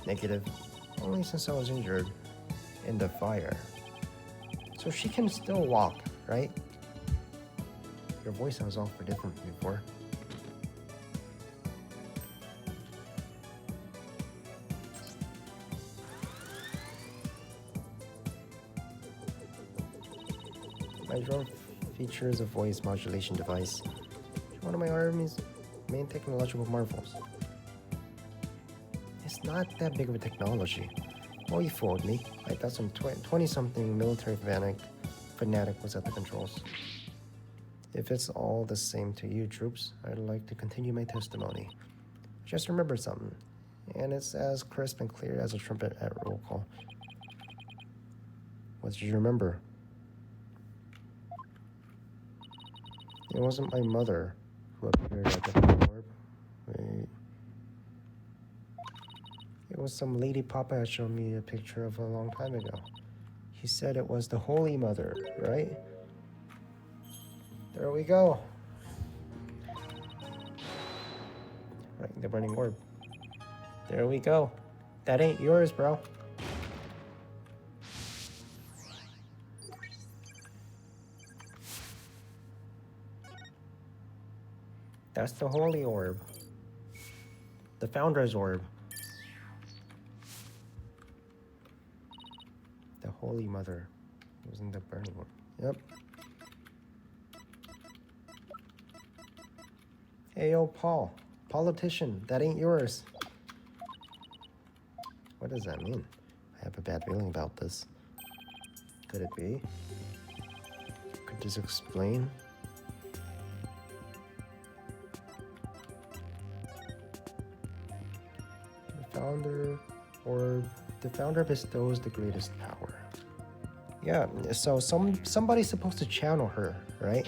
Negative. Only since I was injured in the fire. So she can still walk, right? Your voice sounds awfully different before. My drone features a voice modulation device. One of my Army's main technological marvels. It's not that big of a technology. Well, you fooled me. I thought some 20-something military fanatic was at the controls. If it's all the same to you, troops, I'd like to continue my testimony. Just remember something, and it's as crisp and clear as a trumpet at roll call. What did you remember? It wasn't my mother who appeared at the orb. Wait. It was some lady Papa had shown me a picture of a long time ago. He said it was the Holy Mother, right? There we go. Right, the burning orb. There we go. That ain't yours, bro. That's the Holy Orb. The Founder's Orb. The Holy Mother was in the burning orb. Yep. Hey, yo, Paul. Politician, that ain't yours. What does that mean? I have a bad feeling about this. Could it be? Could this explain? The founder bestows the greatest power. Yeah, so somebody's supposed to channel her, right?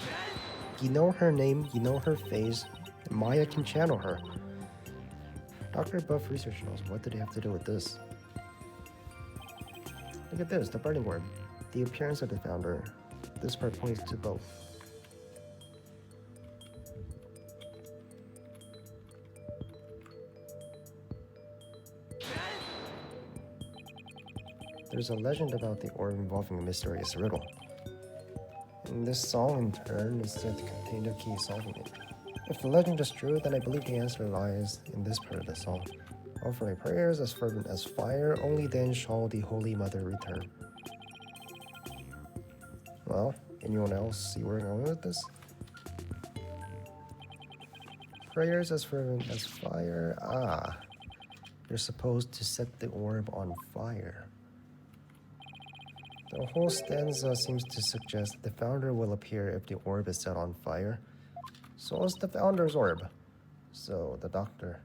You know her name, you know her face. Maya can channel her. Dr. Buff research knows. What did he have to do with this? Look at this, the burning orb. The appearance of the founder. This part points to both. There's a legend about the orb involving a mysterious riddle. And this song, in turn, is said to contain the key solving it. If the legend is true, then I believe the answer lies in this part of the song. Offer my prayers as fervent as fire, only then shall the Holy Mother return. Well, anyone else see where I'm going with this? Prayers as fervent as fire? Ah, you're supposed to set the orb on fire. The whole stanza seems to suggest that the founder will appear if the orb is set on fire. So is the founder's orb. So the doctor,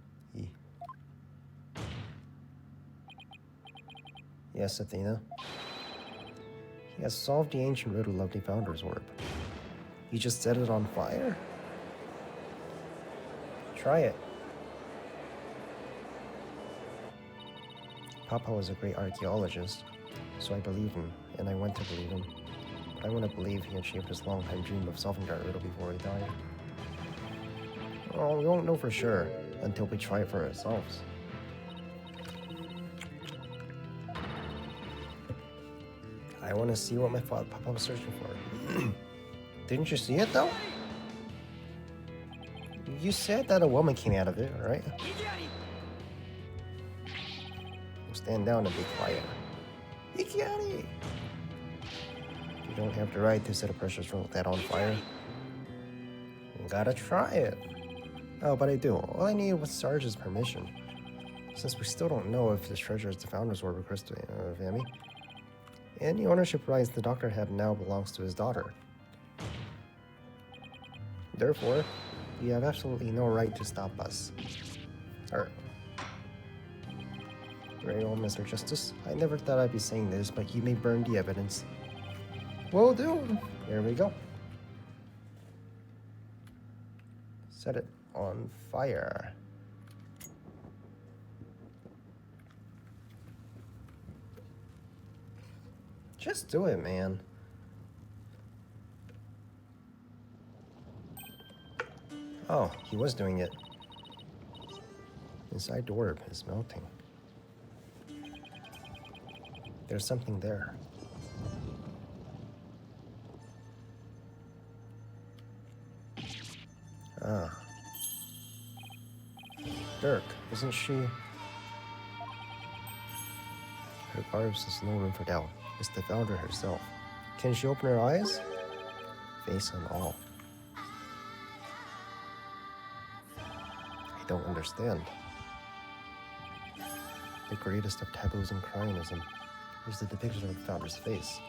Yes, Athena. He has solved the ancient riddle of the founder's orb. He just set it on fire? Try it. Papa was a great archaeologist, so I believe him, and I want to believe him. But I want to believe he achieved his long-time dream of solving that riddle before he died. Well, we won't know for sure until we try it for ourselves. I want to see what my Papa was searching for. Didn't you see it, though? You said that a woman came out of it, right? We'll stand down and be quiet. Ikiari! You don't have the right to set a precious roll that on fire. You gotta try it. Oh, but I do. All I needed was Sarge's permission. Since we still don't know if this treasure is the founder's orb or Crystal Fami. Any ownership rights the doctor had now belongs to his daughter. Therefore, you have absolutely no right to stop us. Sir. Very well, Mr. Justice. I never thought I'd be saying this, but you may burn the evidence. Will do. Here we go. Set it on fire. Just do it, man. Oh, he was doing it. Inside the orb is melting. There's something there. Ah. Dirk, isn't she? Her garbs is no room for doubt. It's the founder herself. Can she open her eyes? Face and all. I don't understand. The greatest of taboos in cryonism is the depiction of the founder's face.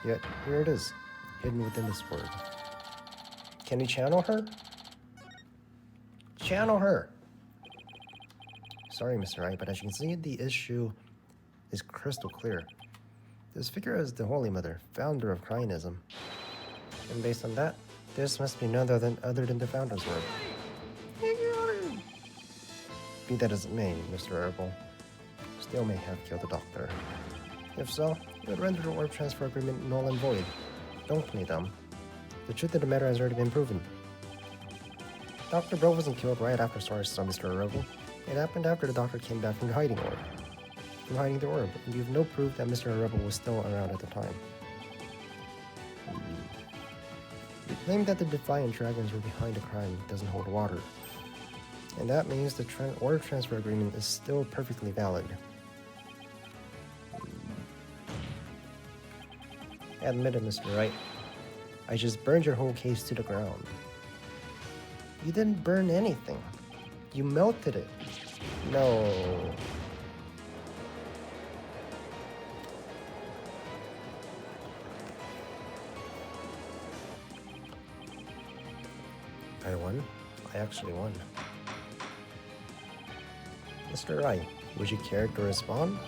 Yet, here it is, hidden within this word. Can we channel her? Channel her! Sorry, Mr. Wright, but as you can see, the issue is crystal clear. This figure is the Holy Mother, founder of cryonism. And based on that, this must be none other than the founder's work. Be that as it may, Mr. Herbal still may have killed the doctor. If so, it would render the orb transfer agreement null and void. Don't play dumb. The truth of the matter has already been proven. Dr. Bro wasn't killed right after Sora's saw Mr. Herbal. It happened after the doctor came back from the hiding the orb, and you have no proof that Mr. Rebel was still around at the time. You claim that the Defiant Dragons were behind the crime doesn't hold water. And that means the orb transfer agreement is still perfectly valid. Admit it, Mr. Wright. I just burned your whole case to the ground. You didn't burn anything. You melted it. No. I won? I actually won. Mr. Wright, would you care to respond?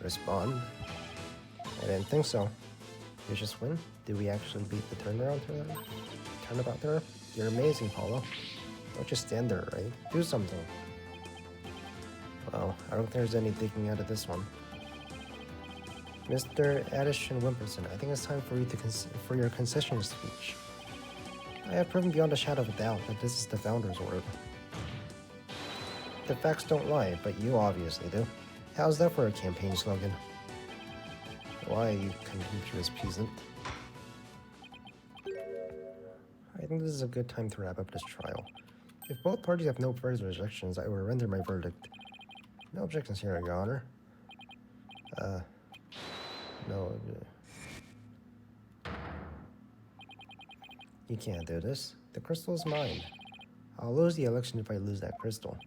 Respond? I didn't think so. You just win? Did we actually beat the turnabout there? You're amazing, Paulo. Don't just stand there, right? Do something. Well, I don't think there's any digging out of this one. Mr. Addison Wimperson, I think it's time for you for your concession speech. I have proven beyond a shadow of a doubt that this is the Founder's orb. The facts don't lie, but you obviously do. How's that for a campaign slogan? Why, you contemptuous peasant? I think this is a good time to wrap up this trial. If both parties have no further objections, I will render my verdict. No objections here, Your Honor. No. You can't do this. The crystal is mine. I'll lose the election if I lose that crystal.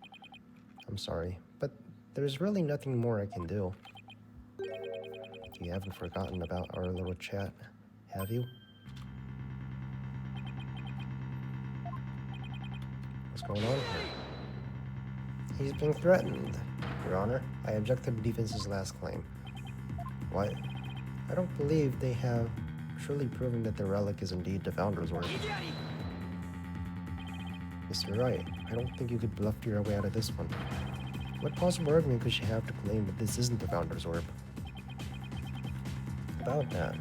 I'm sorry, but there's really nothing more I can do. You haven't forgotten about our little chat, have you? What's going on here? He's being threatened, Your Honor. I object to the defense's last claim. What? I don't believe they have truly proven that the relic is indeed the Founder's orb. Mr. Wright, I don't think you could bluff your way out of this one. What possible argument could she have to claim that this isn't the Founder's orb? About that.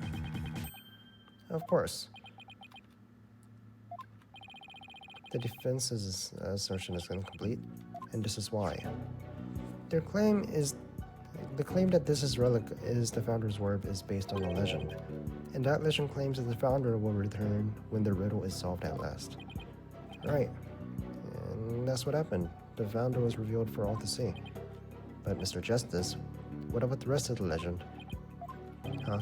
Of course. The defense's assertion is incomplete, and this is why. The claim that this relic is the Founder's orb is based on a legend, and that legend claims that the Founder will return when the riddle is solved at last. Right. And that's what happened. The Founder was revealed for all to see. But Mr. Justice, what about the rest of the legend? Huh?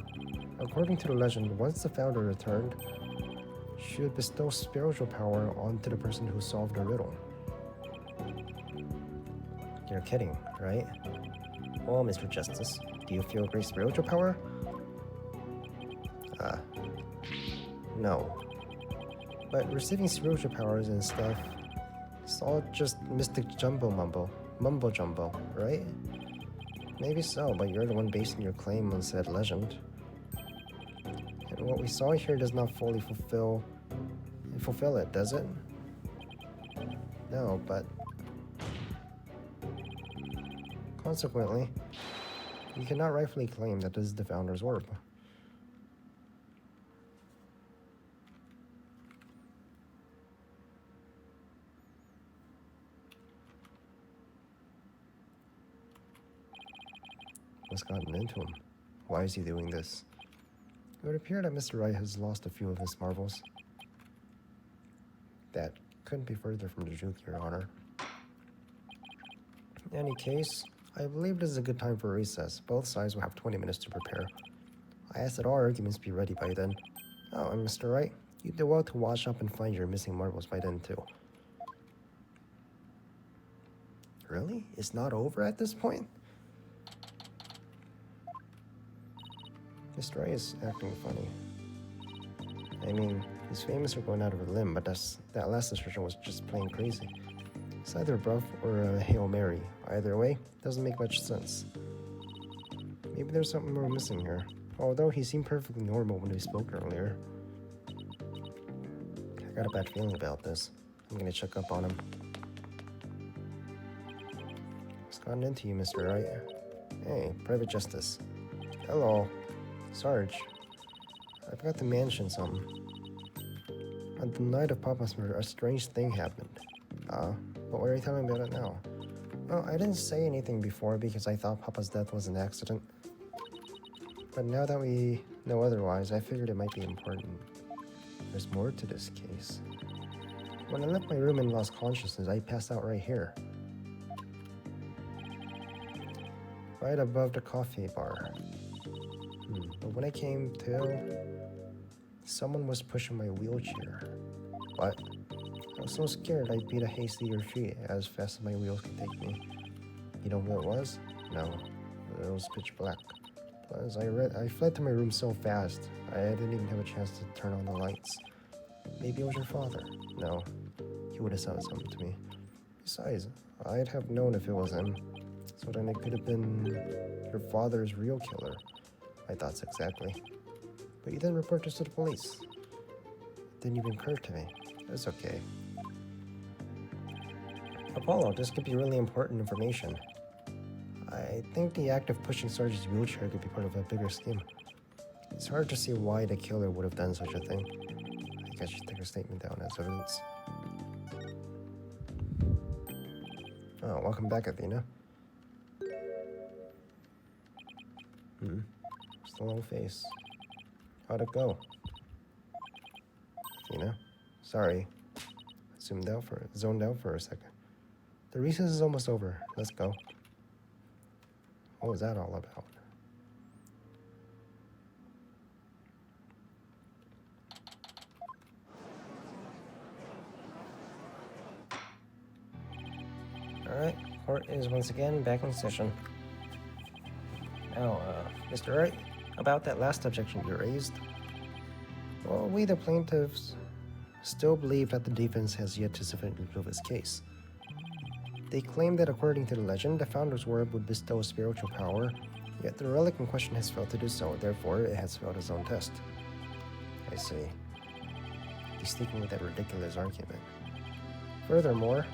According to the legend, once the Founder returned, she would bestow spiritual power onto the person who solved the riddle. You're kidding, right? Well, Mr. Justice, do you feel great spiritual power? No. But receiving spiritual powers and stuff, it's all just mystic mumbo jumbo, right? Maybe so, but you're the one basing your claim on said legend. And what we saw here does not fully fulfill it, does it? No, but consequently, You cannot rightfully claim that this is the Founder's orb. What's gotten into him? Why is he doing this? It would appear that Mr. Wright has lost a few of his marbles. That couldn't be further from the truth, Your Honor. In any case, I believe this is a good time for a recess. Both sides will have 20 minutes to prepare. I ask that all arguments be ready by then. Oh, and Mr. Wright, you do well to wash up and find your missing marbles by then, too. Really? It's not over at this point? Mr. Wright is acting funny. I mean, he's famous for going out of a limb, but that last assertion was just plain crazy. It's either a bluff or a Hail Mary. Either way, doesn't make much sense. Maybe there's something more missing here. Although he seemed perfectly normal when we spoke earlier. I got a bad feeling about this. I'm gonna check up on him. What's gotten into you, Mr. Wright? Hey, Private Justice. Hello. Sarge. I forgot to mention something. On the night of Papa's murder, a strange thing happened. But why are you telling me about it now? Well, I didn't say anything before because I thought Papa's death was an accident. But now that we know otherwise, I figured it might be important. There's more to this case. When I left my room and lost consciousness, I passed out right here. Right above the coffee bar. But when I came to, someone was pushing my wheelchair. What? I was so scared I beat a hasty retreat as fast as my wheels could take me. You know who it was? No. It was pitch black. As I fled to my room so fast, I didn't even have a chance to turn on the lights. Maybe it was your father. No. He would have said something to me. Besides, I'd have known if it was him. So then it could have been your father's real killer. My thoughts exactly. But you didn't report this to the police. It didn't even occur to me. It's okay. Apollo, this could be really important information. I think the act of pushing Sarge's wheelchair could be part of a bigger scheme. It's hard to see why the killer would have done such a thing. I guess you take her statement down as evidence. Oh, welcome back, Athena. Just a long face. How'd it go? Athena? Sorry. Zoned out for a second. The recess is almost over. Let's go. What was that all about? Alright, court is once again back in session. Now, Mr. Wright, about that last objection you raised. Well, we the plaintiffs still believe that the defense has yet to sufficiently prove its case. They claim that according to the legend, the Founder's Orb would bestow spiritual power, yet the relic in question has failed to do so, therefore it has failed its own test. I see. He's sticking with that ridiculous argument. Furthermore,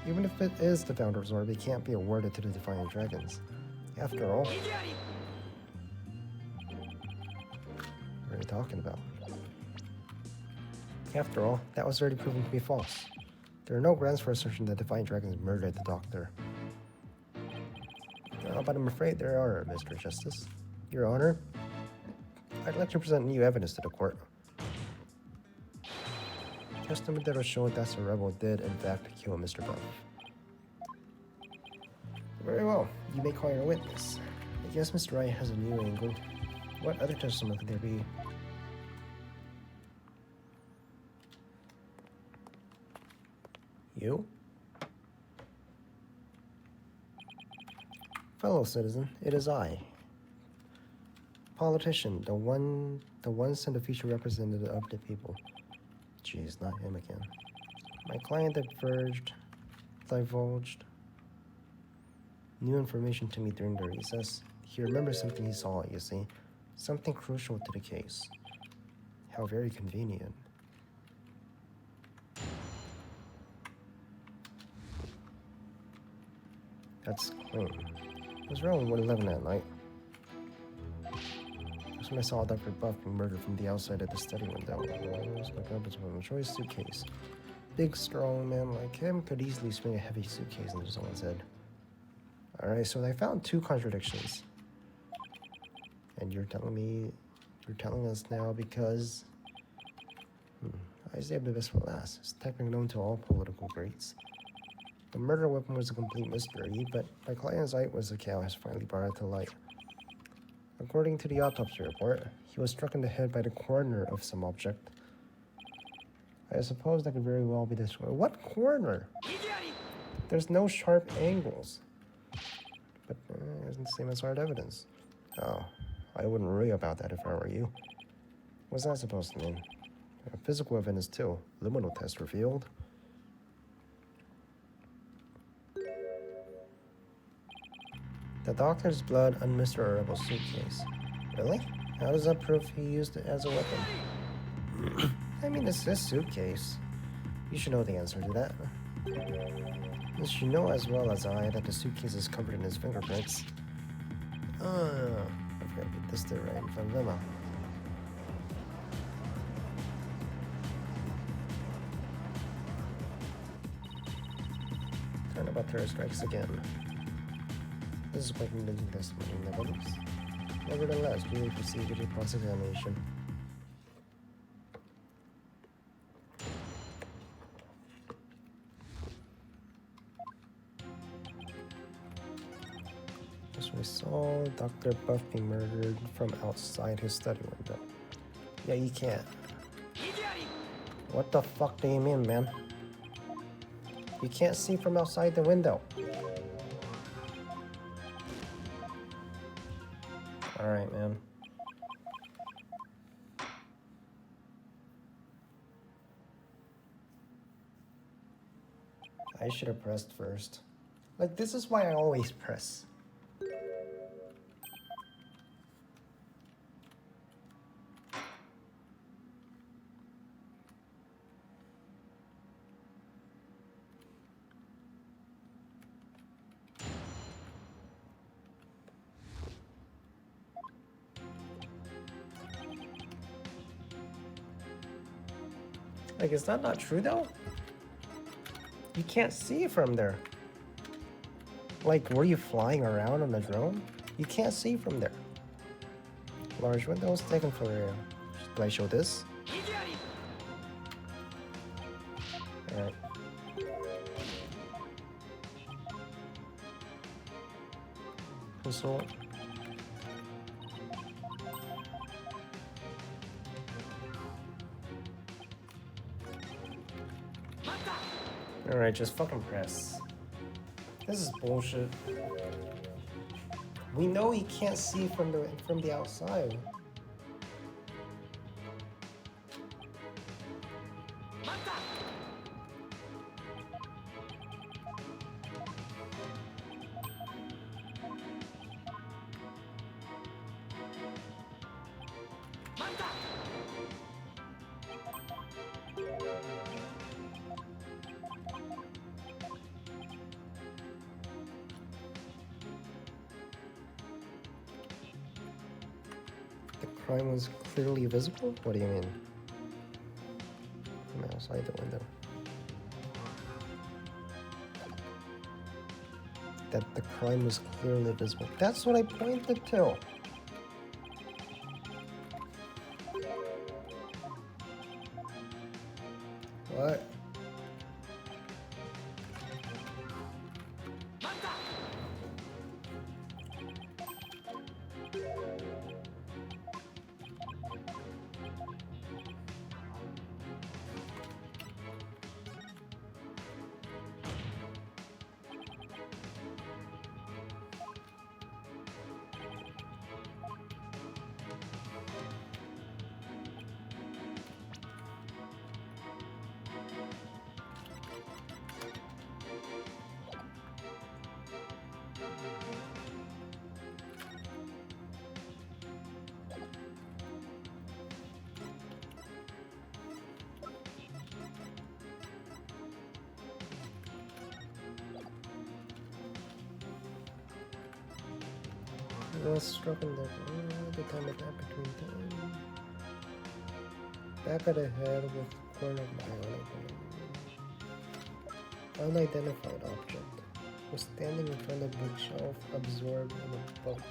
even if it is the Founder's Orb, it can't be awarded to the Defiant Dragons. After all... What are you talking about? After all, that was already proven to be false. There are no grounds for assertion that Defiant Dragons murdered the Doctor. But I'm afraid there are, Mr. Justice. Your Honor, I'd like to present new evidence to the court. Testament that will show that the rebel did, in fact, kill Mr. Buff. Very well, you may call your witness. I guess Mr. Wright has a new angle. What other testimony could there be? You? Fellow citizen, it is I. Politician, the once and the future representative of the people. Jeez, not him again. My client divulged new information to me during the recess. He remembers something he saw, you see. Something crucial to the case. How very convenient. That's clean. It was around 11 at night. I saw Dr. Buff being murdered from the outside of the study window. I was looking up into a choice suitcase. Big, strong man like him could easily swing a heavy suitcase into someone's head. Alright, so I found two contradictions. And you're telling us now because... I saved the best for last. It's technically known to all political greats. The murder weapon was a complete mystery, but my client's eyewitness account has finally brought it to light. According to the autopsy report, he was struck in the head by the corner of some object. I suppose that could very well be this way. What corner? There's no sharp angles. But it isn't the same as hard evidence. Oh, I wouldn't worry about that if I were you. What's that supposed to mean? Physical evidence too. Luminal test revealed. The doctor's blood on Mr. Herbal suitcase. Really? How does that prove he used it as a weapon? I mean, it's his suitcase. You should know the answer to that. You should know as well as I that the suitcase is covered in his fingerprints. I forgot to put this there right in front of Emma. Turnabout terror strikes again. This is making the testimony nevertheless. Nevertheless, we will proceed with the cross-examination. As we saw Dr. Buff being murdered from outside his study window. Yeah, you can't. What the fuck do you mean, man? You can't see from outside the window. Alright, man. I should have pressed first. Like, this is why I always press. Like, is that not true, though? You can't see from there. Like, were you flying around on a drone? You can't see from there. Large windows taken for real. Do I show this? Alright. So... Alright, just fucking press. This is bullshit. We know he can't see from the outside. The crime was clearly visible? What do you mean? From outside the window. That the crime was clearly visible. That's what I pointed to. What? was struck in the time attack between them. Back of the head with corner of my unidentified object. Was standing in front of the bookshelf, absorbed in a book.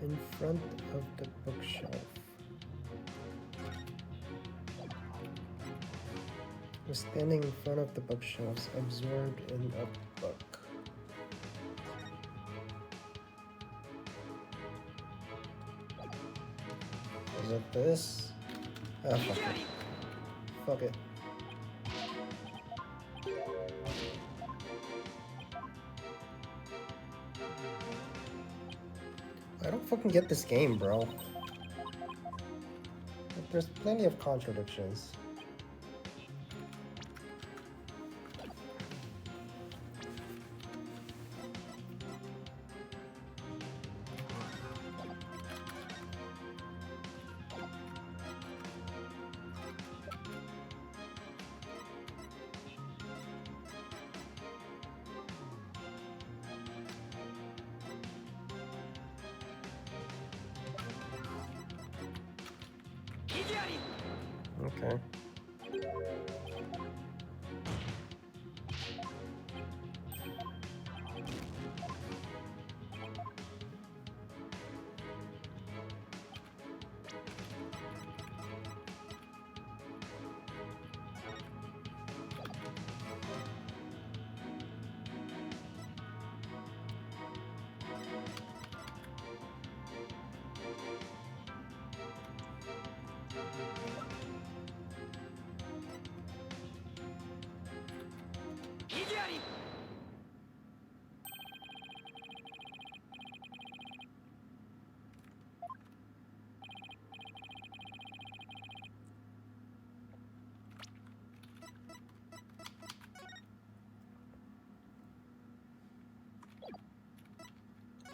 In front of the bookshelf. Was standing in front of the bookshelves, absorbed in a book. Is it this? Ah, fuck it. Fuck it. I don't fucking get this game, bro. Like, there's plenty of contradictions. Okay.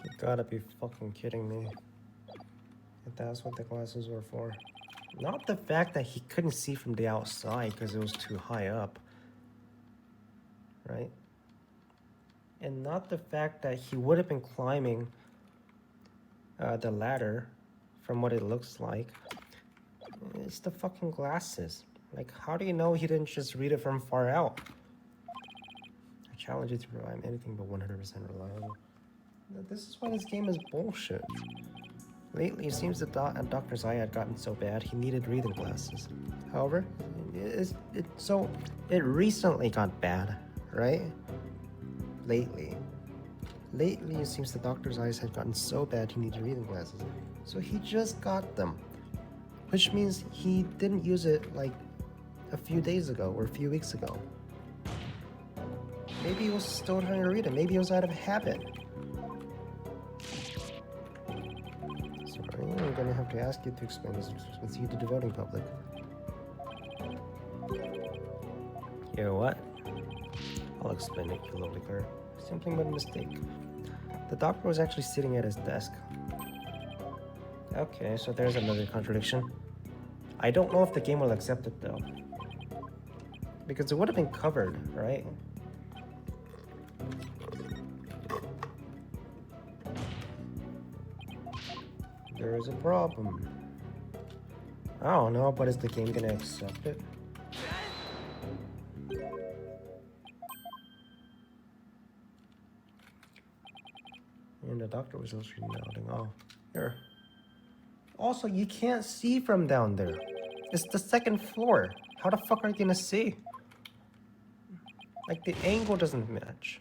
You gotta be fucking kidding me. If that's what the glasses were for. Not the fact that he couldn't see from the outside because it was too high up. Right? And not the fact that he would have been climbing the ladder from what it looks like. It's the fucking glasses. Like, how do you know he didn't just read it from far out? I challenge you to rely on anything but 100% reliable. This is why this game is bullshit. Lately, it seems that Doctor's eye had gotten so bad he needed reading glasses. However, it recently got bad, right? Lately, it seems the Doctor's eyes had gotten so bad he needed reading glasses. So he just got them, which means he didn't use it like a few days ago or a few weeks ago. Maybe he was still trying to read it. Maybe it was out of habit. I'm gonna have to ask you to explain this with you to the voting public. You know what? I'll explain it, you lovely girl. Simply made a mistake. The doctor was actually sitting at his desk. Okay, so there's another contradiction. I don't know if the game will accept it though. Because it would have been covered, right? There is a problem. I don't know, but is the game gonna accept it? And the doctor was also nodding. Oh, here. Also, you can't see from down there. It's the second floor. How the fuck are you gonna see? Like, the angle doesn't match.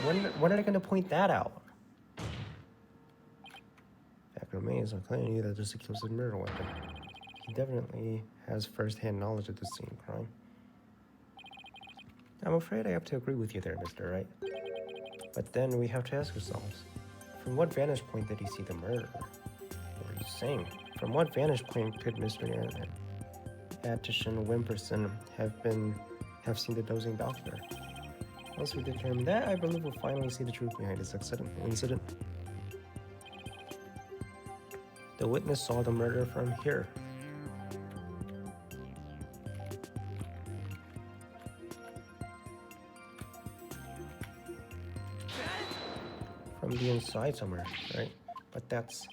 When are they gonna point that out? Fact remains, I'm claiming you that this kills the murder weapon. He definitely has first-hand knowledge of the scene crime. I'm afraid I have to agree with you there, Mr. Wright. But then we have to ask ourselves, from what vantage point did he see the murder? What are you saying? From what vantage point could Mr. Atchison Wimperson have seen the dozing doctor? Once we determine that, I believe we'll finally see the truth behind this incident. The witness saw the murder from here. inside somewhere, right? But that's...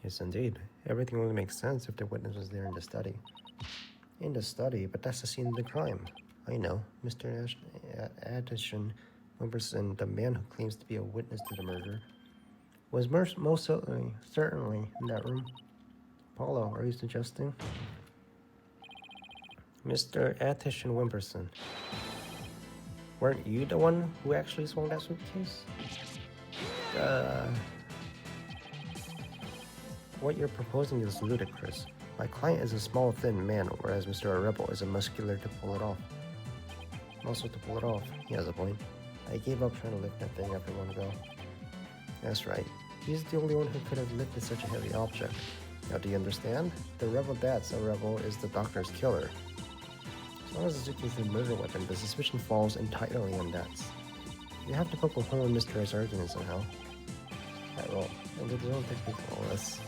Yes, indeed. Everything only makes sense if the witness was there in the study. In the study, but that's the scene of the crime. I know. Mr. Addison Wimperson, the man who claims to be a witness to the murder, was most certainly in that room. Paulo, are you suggesting? Mr. Addison Wimperson, weren't you the one who actually swung that suitcase? What you're proposing is ludicrous. My client is a small, thin man, whereas Mr. Rebel is a muscular to pull it off. Muscle to pull it off. He has a point. I gave up trying to lift that thing after one go. That's right. He's the only one who could have lifted such a heavy object. Now, do you understand? The rebel that's a rebel is the doctor's killer. As long as the suitcase is a murder weapon, the suspicion falls entirely on that. You have to poke a hole in Mr. R's argument somehow. I will. And it don't take me for all this.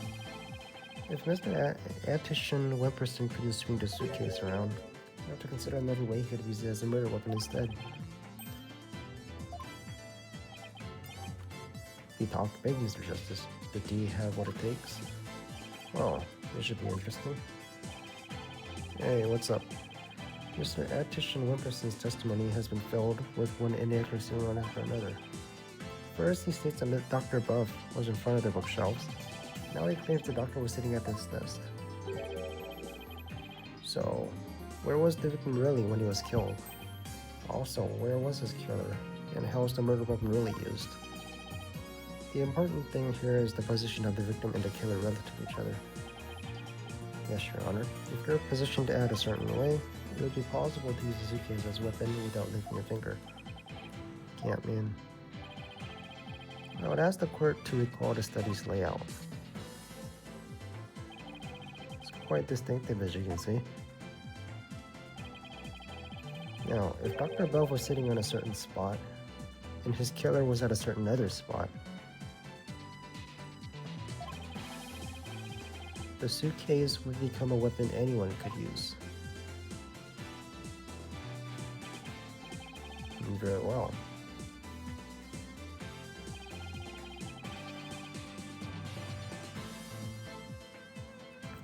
If Mr. Addison Wimperson couldn't swing the suitcase around, you have to consider another way he could use it as a murder weapon instead. He talked big, Mr. Justice. But do you have what it takes? Oh, this should be interesting. Hey, what's up? Mr. Addison Wimperson's testimony has been filled with one inaccuracy after another. First, he states that Dr. Buff was in front of the bookshelves. Now he claims the doctor was sitting at this desk. So, where was the victim really when he was killed? Also, where was his killer? And how was the murder weapon really used? The important thing here is the position of the victim and the killer relative to each other. Yes, Your Honor. If you're positioned to add a certain way, it would be possible to use the suitcase as a weapon without lifting a finger. Can't mean. I would ask the court to recall the study's layout. It's quite distinctive, as you can see. Now, if Dr. Bell was sitting on a certain spot, and his killer was at a certain other spot, the suitcase would become a weapon anyone could use. Very well.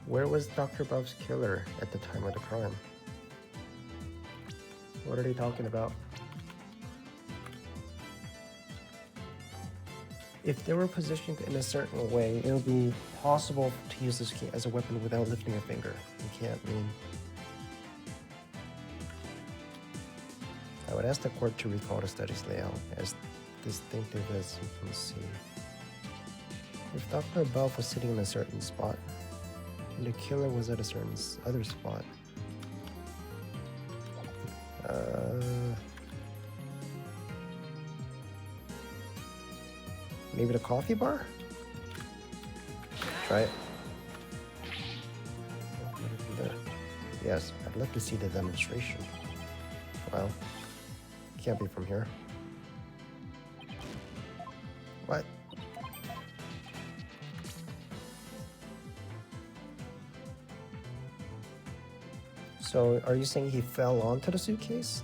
Where was Dr. Buff's killer at the time of the crime? What are they talking about? If they were positioned in a certain way, it would be possible to use this key as a weapon without lifting a finger. You can't mean. I would ask the court to recall the study's layout, as distinctive as you can see. If Dr. Buff was sitting in a certain spot, and the killer was at a certain other spot, maybe the coffee bar? Try it. Yes, I'd love to see the demonstration. Well, it can't be from here. What? So, are you saying he fell onto the suitcase?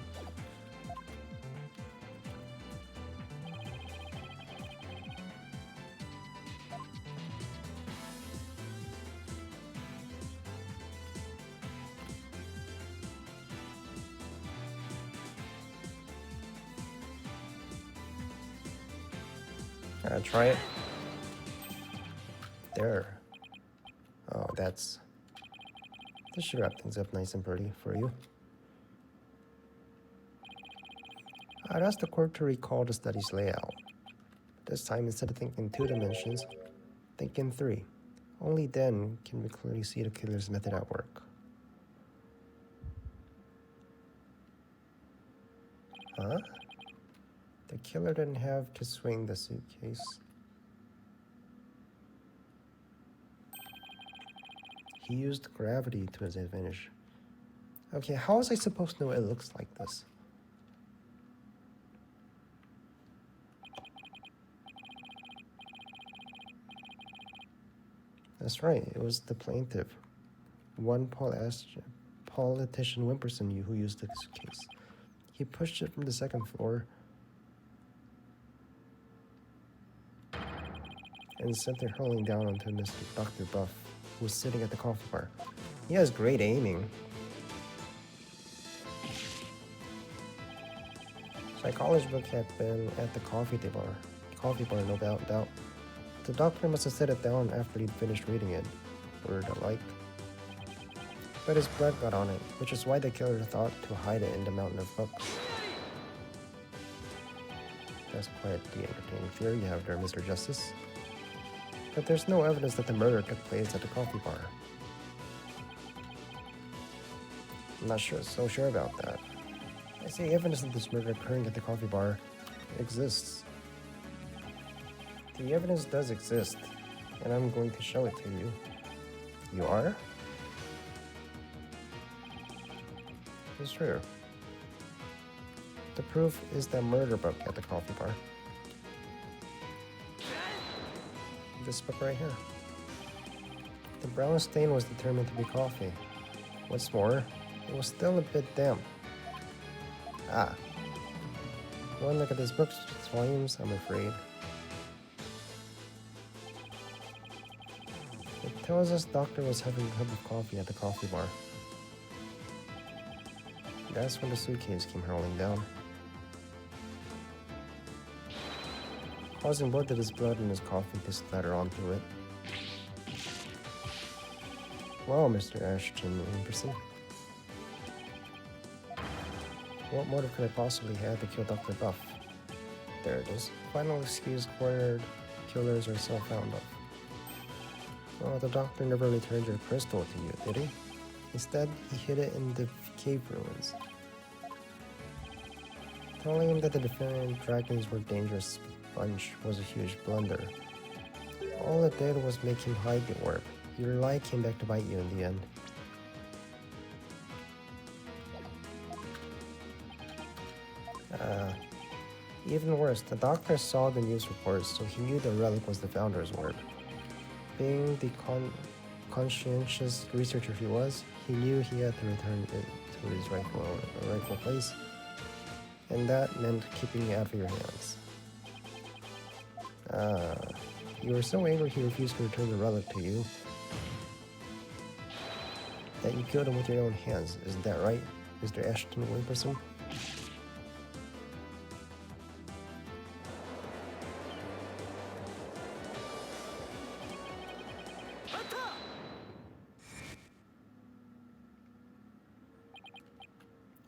Try it. There. Oh, this should wrap things up nice and pretty for you. I'd ask the court to recall the study's layout. This time, instead of thinking 2 dimensions, think in 3. Only then can we clearly see the killer's method at work. Huh? The killer didn't have to swing the suitcase. He used gravity to his advantage. Okay, how was I supposed to know it looks like this? That's right, it was the plaintiff. One politician Wimperson who used the suitcase. He pushed it from the 2nd floor. and sent it hurling down onto Mr. Dr. Buff, who was sitting at the coffee bar. He has great aiming. Psychology book had been at the coffee bar, no doubt. The doctor must have set it down after he'd finished reading it, word alike. But his blood got on it, which is why the killer thought to hide it in the mountain of books. That's quite the entertaining theory you have there, Mr. Justice. But there's no evidence that the murder took place at the coffee bar. I'm not so sure about that. I say evidence of this murder occurring at the coffee bar exists. The evidence does exist, and I'm going to show it to you. You are? It's true. The proof is the murder book at the coffee bar. This book right here. The brown stain was determined to be coffee. What's more, it was still a bit damp. Ah. One look at this book's volumes, I'm afraid. It tells us Doctor was having a cup of coffee at the coffee bar. That's when the suitcase came hurling down, causing both of his blood and his coffee to splatter onto it. Wow, Mr. Ashton Anderson. What motive could I possibly have to kill Dr. Buff? There it is. Final excuse cornered killers are self-found of. Well, the doctor never returned your crystal to you, did he? Instead, he hid it in the cave ruins. Telling him that the different dragons were dangerous bunch was a huge blunder. All it did was make him hide the orb. Your lie came back to bite you in the end. Even worse, the doctor saw the news reports, so he knew the relic was the Founder's orb. Being the conscientious researcher he was, he knew he had to return it to his rightful place, and that meant keeping it out of your hands. You were so angry he refused to return the relic to you that you killed him with your own hands. Isn't that right, Mr. Ashton Williamson?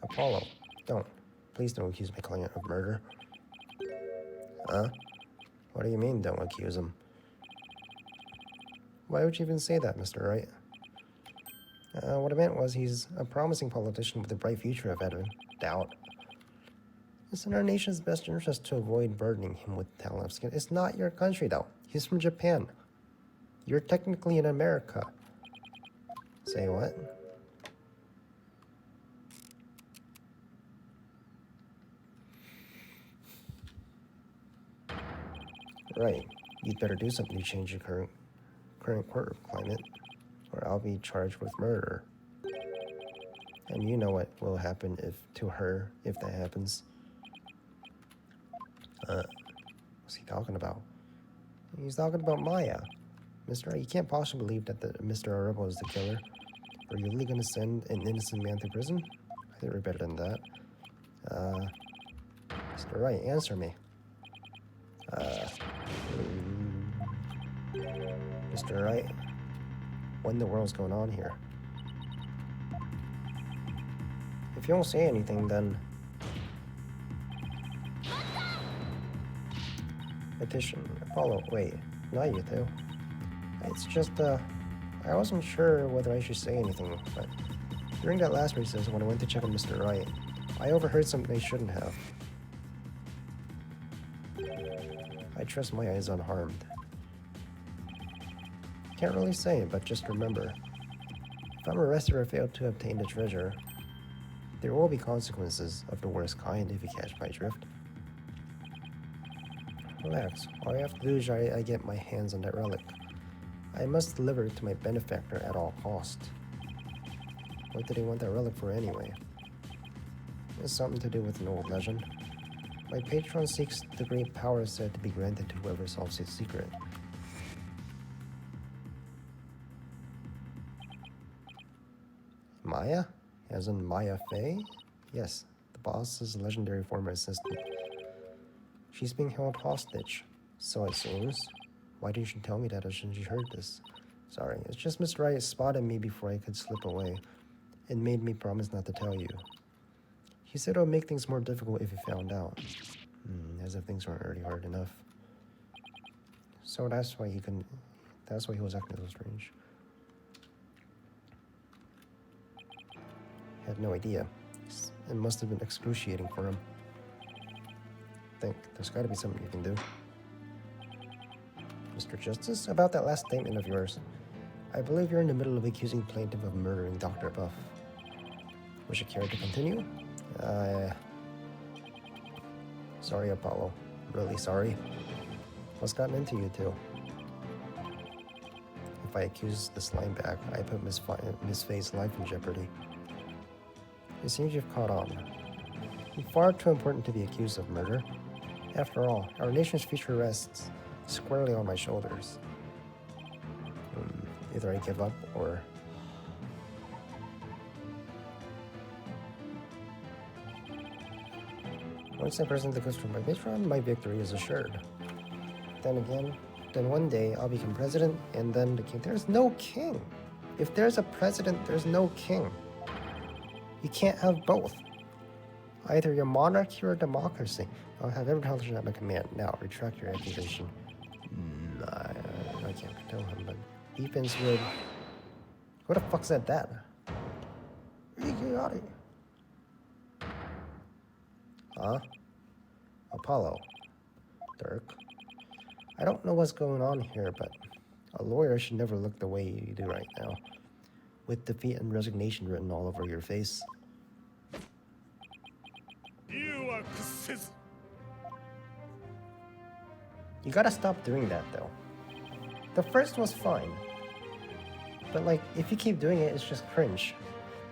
Apollo, please don't accuse my client of murder. Huh? What do you mean, don't accuse him? Why would you even say that, Mr. Wright? What I meant was he's a promising politician with a bright future ahead of him. Doubt. It's in our nation's best interest to avoid burdening him with talent of skin. It's not your country, though. He's from Japan. You're technically in America. Say what? Right. You'd better do something to change your current court climate, or I'll be charged with murder. And you know what will happen to her if that happens. What's he talking about? He's talking about Maya. Mr. You can't possibly believe that Mr. Arabo is the killer. Are you really gonna send an innocent man to prison? I think we're better than that. Mr. Wright, answer me. Mr. Wright, what in the world's going on here? If you don't say anything, then... Petition. Apollo, wait, not you two. It's just, I wasn't sure whether I should say anything, but during that last recess when I went to check on Mr. Wright, I overheard something I shouldn't have. I trust Maya is unharmed. Can't really say, but just remember, if I'm arrested or fail to obtain the treasure, there will be consequences of the worst kind if you catch my drift. Relax, all I have to do is I get my hands on that relic. I must deliver it to my benefactor at all costs. What did he want that relic for anyway? It's something to do with an old legend. My patron seeks the great power said to be granted to whoever solves his secret. Maya? As in Maya Fey? Yes, the boss's legendary former assistant. She's being held hostage, so it seems. Why didn't you tell me that as soon as you heard this? Sorry, it's just Mr. Wright spotted me before I could slip away and made me promise not to tell you. He said it would make things more difficult if he found out. As if things weren't already hard enough. So that's why he was acting so strange. Had no idea. It must have been excruciating for him. Think there's gotta be something you can do. Mr. Justice, about that last statement of yours. I believe you're in the middle of accusing plaintiff of murdering Dr. Buff. Would you care to continue? Sorry, Apollo. Really sorry. What's gotten into you two? If I accuse the slime back, I put Miss Faye's life in jeopardy. It seems you've caught on. You're far too important to be accused of murder. After all, our nation's future rests squarely on my shoulders. Either I give up or... Once I present the goods from my patron, my victory is assured. Then one day I'll become president, and then the king. There's no king! If there's a president, there's no king. You can't have both. Either you're monarchy or democracy. I'll have every intelligence at my command. Now, retract your accusation. I can't tell him, but Ethan's would... Who the fuck said that? Idiotic. Huh? Apollo. Dirk. I don't know what's going on here, but a lawyer should never look the way you do right now, with defeat and resignation written all over your face. You gotta stop doing that, though. The first was fine, but like, if you keep doing it, it's just cringe.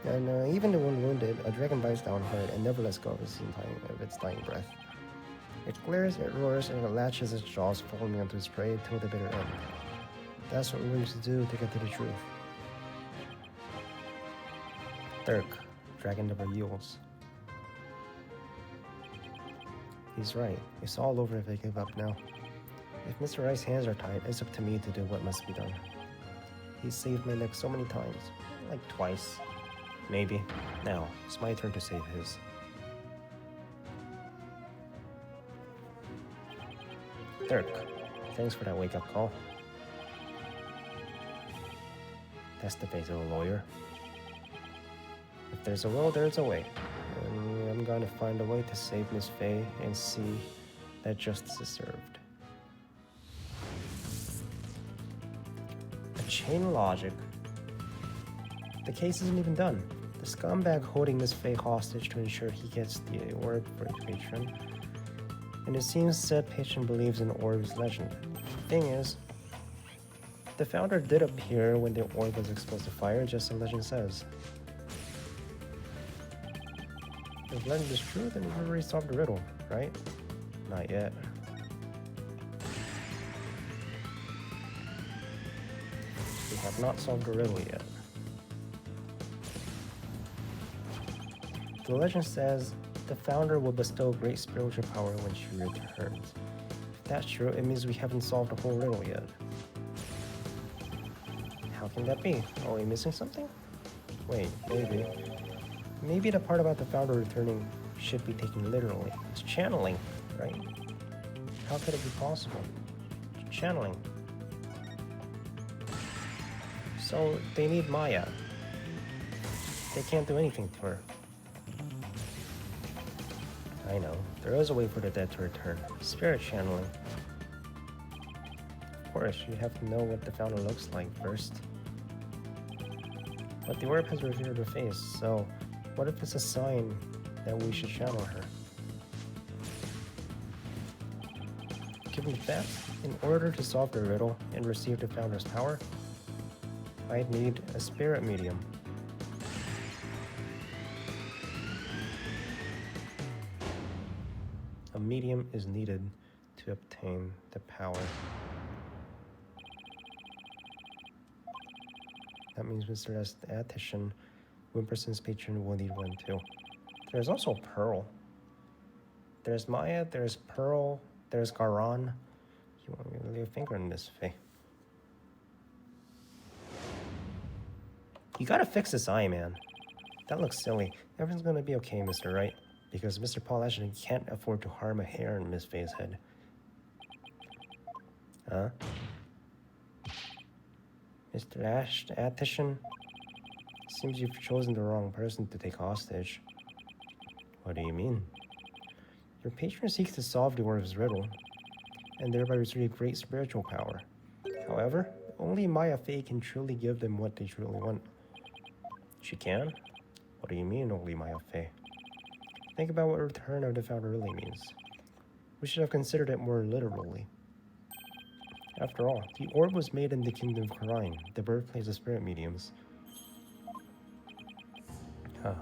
And even when wounded, a dragon bites down hard and never lets go of its dying breath. It glares, it roars, and it latches its jaws, following onto its prey till the bitter end. That's what we need to do to get to the truth. Dirk, dragon never yields. He's right. It's all over if I give up now. If Mr. Wright's hands are tied, it's up to me to do what must be done. He's saved my neck so many times. Like twice. Maybe. Now, it's my turn to save his. Dirk, thanks for that wake-up call. That's the face of a lawyer. If there's a will, there's a way. And I'm gonna find a way to save Miss Faye and see that justice is served. A chain of logic. The case isn't even done. The scumbag holding Miss Faye hostage to ensure he gets the orb for his patron. And it seems said patron believes in the orb's legend. Thing is, the founder did appear when the orb was exposed to fire, just as the legend says. If legend is true, then we've already solved the riddle, right? Not yet. We have not solved the riddle yet. The legend says the founder will bestow great spiritual power when she returns. If that's true, it means we haven't solved the whole riddle yet. How can that be? Are we missing something? Wait, maybe. Maybe the part about the founder returning should be taken literally. It's channeling, right? How could it be possible? Channeling. So they need Maya. They can't do anything to her. I know. There is a way for the dead to return. Spirit channeling. Of course, you have to know what the founder looks like first. But the orb has revealed her face, so what if it's a sign that we should channel her? Given that, in order to solve the riddle and receive the founder's power, I'd need a spirit medium. A medium is needed to obtain the power. That means Mr. Esthetician 1%'s patron will need one too. There's also Pearl. There's Maya, there's Pearl, there's Garan. You want me to lay a finger on this, Faye? You gotta fix this eye, man. That looks silly. Everything's gonna be okay, Mr. Wright, because Mr. Paul Ashton can't afford to harm a hair in Miss Faye's head. Huh? Mr. Attishan? Seems you've chosen the wrong person to take hostage. What do you mean? Your patron seeks to solve the orb's riddle, and thereby receive great spiritual power. However, only Maya Fey can truly give them what they truly want. She can? What do you mean, only Maya Fey? Think about what Return of the Founder really means. We should have considered it more literally. After all, the orb was made in the Kingdom of Karine, the birthplace of spirit mediums. Huh.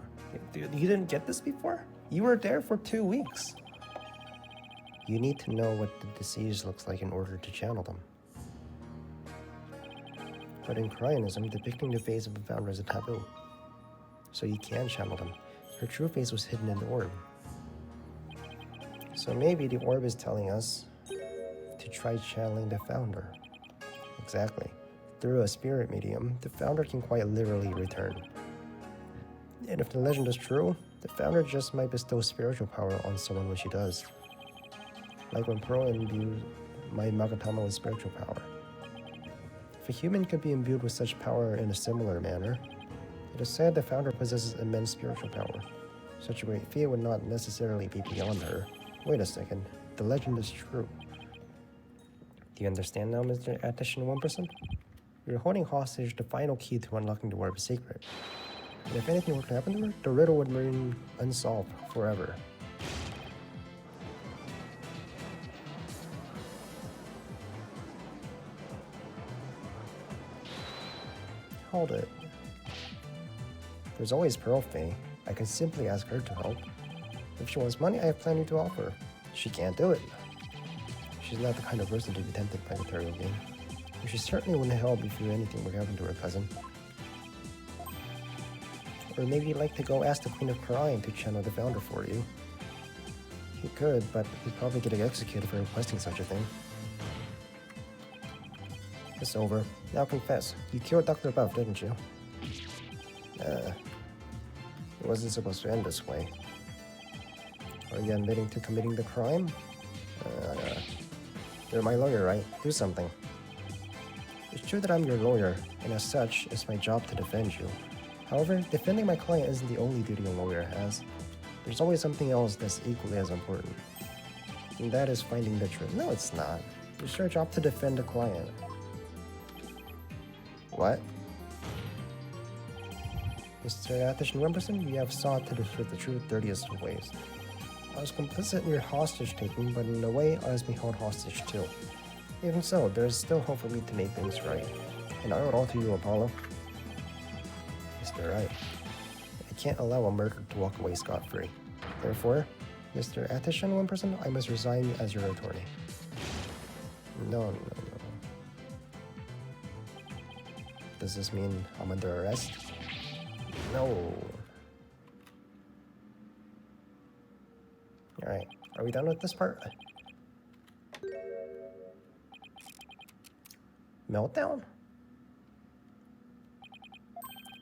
You didn't get this before? You were there for 2 weeks. You need to know what the deceased looks like in order to channel them. But in Cryonism, depicting the face of a founder is a taboo. So you can channel them. Her true face was hidden in the orb. So maybe the orb is telling us to try channeling the founder. Exactly. Through a spirit medium, the founder can quite literally return. And if the legend is true, the founder just might bestow spiritual power on someone when she does. Like when Pearl imbued my Magatama with spiritual power. If a human could be imbued with such power in a similar manner, it is said the founder possesses immense spiritual power. Such a great feat would not necessarily be beyond her. Wait a second, the legend is true. Do you understand now, Mr. Attention 1%? You're holding hostage the final key to unlocking the orb's secret. And if anything were to happen to her, the riddle would remain unsolved forever. Hold it. There's always Pearl Faye. I could simply ask her to help. If she wants money, I have plenty to offer. She can't do it. She's not the kind of person to be tempted by material gain. And she certainly wouldn't help if anything would happen to her cousin. Or maybe you'd like to go ask the Queen of Karine to channel the founder for you. He could, but he'd probably get executed for requesting such a thing. It's over. Now confess. You killed Dr. Buff, didn't you? It wasn't supposed to end this way. Are you admitting to committing the crime? You're my lawyer, right? Do something. It's true that I'm your lawyer, and as such, it's my job to defend you. However, defending my client isn't the only duty a lawyer has. There's always something else that's equally as important. And that is finding the truth. No, it's not. It's your job to defend the client. What? Mr. Attention 1%, you have sought to discover the truth 30th of ways. I was complicit in your hostage taking, but in a way, I was being held hostage too. Even so, there is still hope for me to make things right. And I owe it all to you, Apollo. Mr. Wright, I can't allow a murderer to walk away scot-free. Therefore, Mr. Attention 1%, I must resign as your attorney. No. Does this mean I'm under arrest? No. Alright, are we done with this part? Meltdown?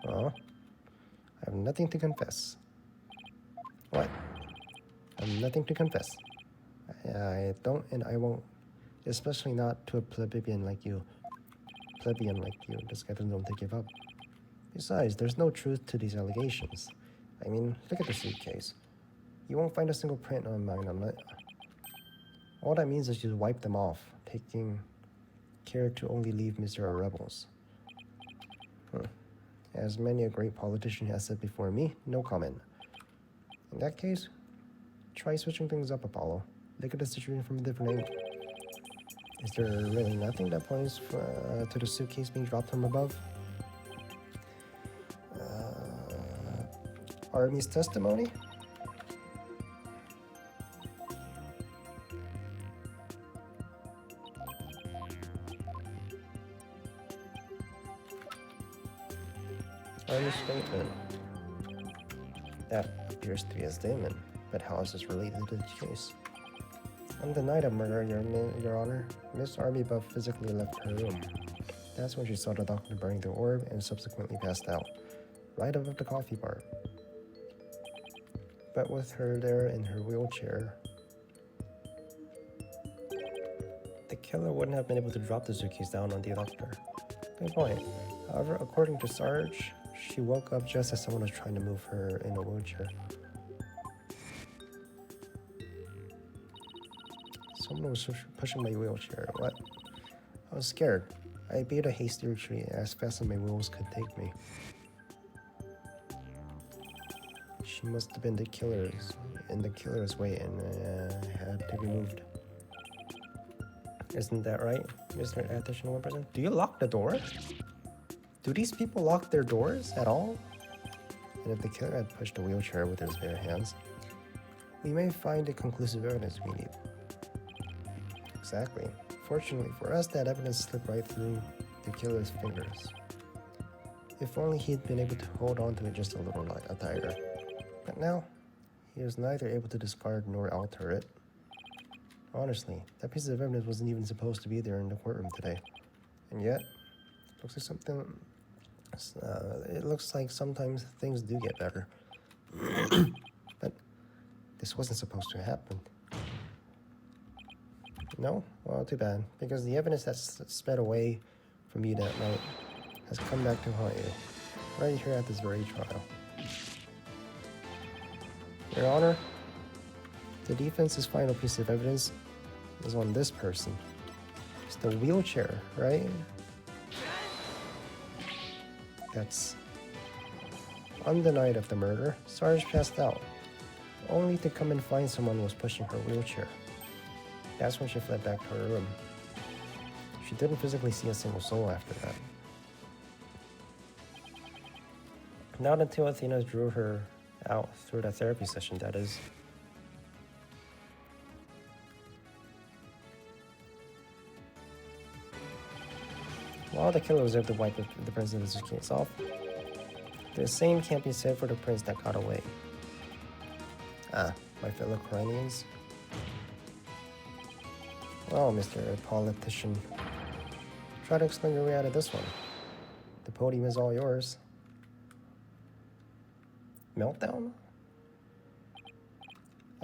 Oh, I have nothing to confess. What? I have nothing to confess. I don't and I won't, especially not to a plebeian like you. This guy doesn't know to give up. Besides, there's no truth to these allegations. I mean, look at the suitcase. You won't find a single print on mine on it. All that means is you wipe them off, taking care to only leave miserable rebels. As many a great politician has said before me, no comment. In that case, try switching things up, Apollo. Look at the situation from a different angle. Is there really nothing that points to the suitcase being dropped from above? Army's testimony? Army statement. That appears to be his statement, but how is this related to the case? On the night of murder, Your Honor, Miss Army-Buff physically left her room. That's when she saw the doctor burning the orb and subsequently passed out, right above the coffee bar. But with her there in her wheelchair, the killer wouldn't have been able to drop the suitcase down on the doctor. Good point. However, according to Sarge, she woke up just as someone was trying to move her in a wheelchair. Someone was pushing my wheelchair. What? I was scared. I beat a hasty retreat as fast as my wheels could take me. She must have been the killer's way and had to be moved. Isn't that right, Mr. Additional 1%? Do you lock the door? Do these people lock their doors at all? And if the killer had pushed the wheelchair with his bare hands, we may find the conclusive evidence we need. Exactly. Fortunately for us, that evidence slipped right through the killer's fingers. If only he'd been able to hold on to it just a little tighter. But now, he was neither able to discard nor alter it. Honestly, that piece of evidence wasn't even supposed to be there in the courtroom today. And yet, it looks like sometimes things do get better. But this wasn't supposed to happen. No? Well, too bad, because the evidence that's sped away from you that night has come back to haunt you, right here at this very trial. Your Honor, the defense's final piece of evidence is on this person. It's the wheelchair, right? That's... On the night of the murder, Sarge passed out, only to come and find someone was pushing her wheelchair. That's when she fled back to her room. She didn't physically see a single soul after that. Not until Athena drew her out through that therapy session, that is. While the killer was able to wipe the prince's case off, the same can't be said for the prince that got away. Ah, my fellow Corinians. Well, Mr. Politician, try to explain your way out of this one. The podium is all yours. Meltdown?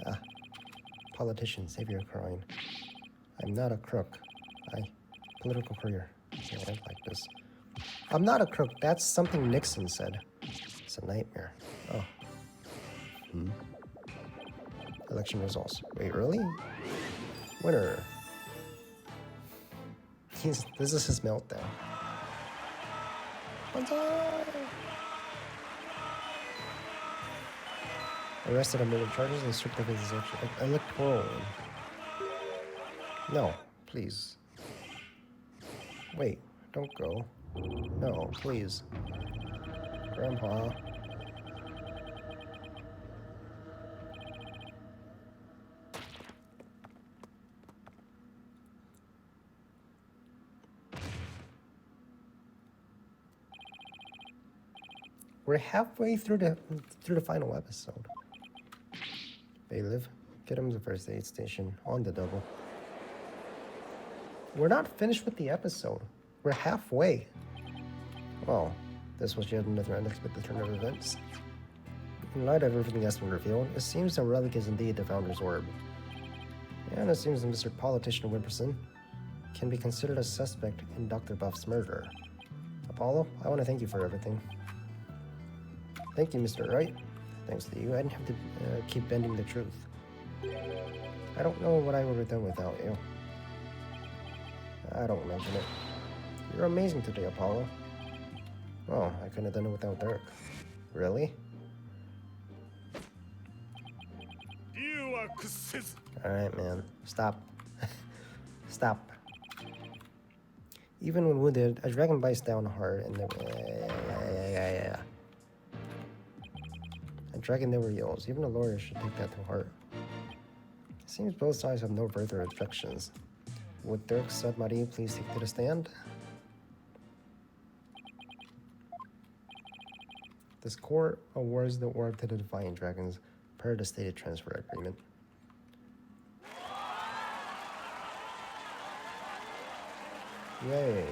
Ah, politician, save your crying. I'm not a crook. Political career. Can't live like this. I'm not a crook. That's something Nixon said. It's a nightmare. Oh. Election results. Wait, really? Winner. This is his meltdown. Banzai! Arrested on murder charges and stripped of his electoral. No, please. Wait, don't go. No, please. Grandpa. We're halfway through the final episode. Bailiff, get him to the first aid station on the double. We're not finished with the episode. We're halfway. Well, this was yet another unexpected turn of events. In light of everything that's been revealed, it seems the relic is indeed the Founder's Orb. And it seems that Mr. Politician Wimperson can be considered a suspect in Dr. Buff's murder. Apollo, I want to thank you for everything. Thank you, Mr. Wright. Thanks to you, I didn't have to keep bending the truth. I don't know what I would have done without you. I don't mention it. You're amazing today, Apollo. Oh, I couldn't have done it without Dirk. Really? Alright, man. Stop. Stop. Even when wounded, a dragon bites down hard and never... A dragon never yields. Even a lawyer should take that to heart. It seems both sides have no further objections. Would Dirk Sudmari please take to the stand? This court awards the orb to the Defiant Dragons per the stated transfer agreement. Yay.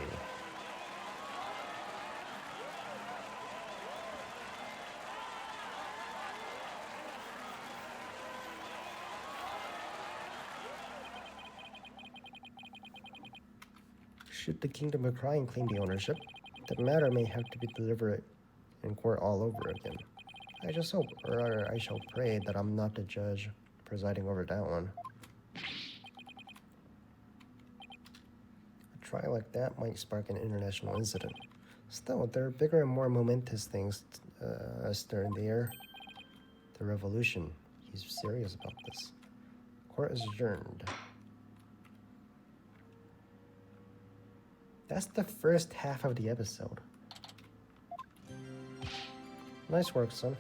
Should the Kingdom of Crying claim the ownership, the matter may have to be delivered in court all over again. I just hope, or I shall pray, that I'm not the judge presiding over that one. A trial like that might spark an international incident. Still, there are bigger and more momentous things stir in the air. The revolution. He's serious about this. Court is adjourned. That's the first half of the episode. Nice work, son.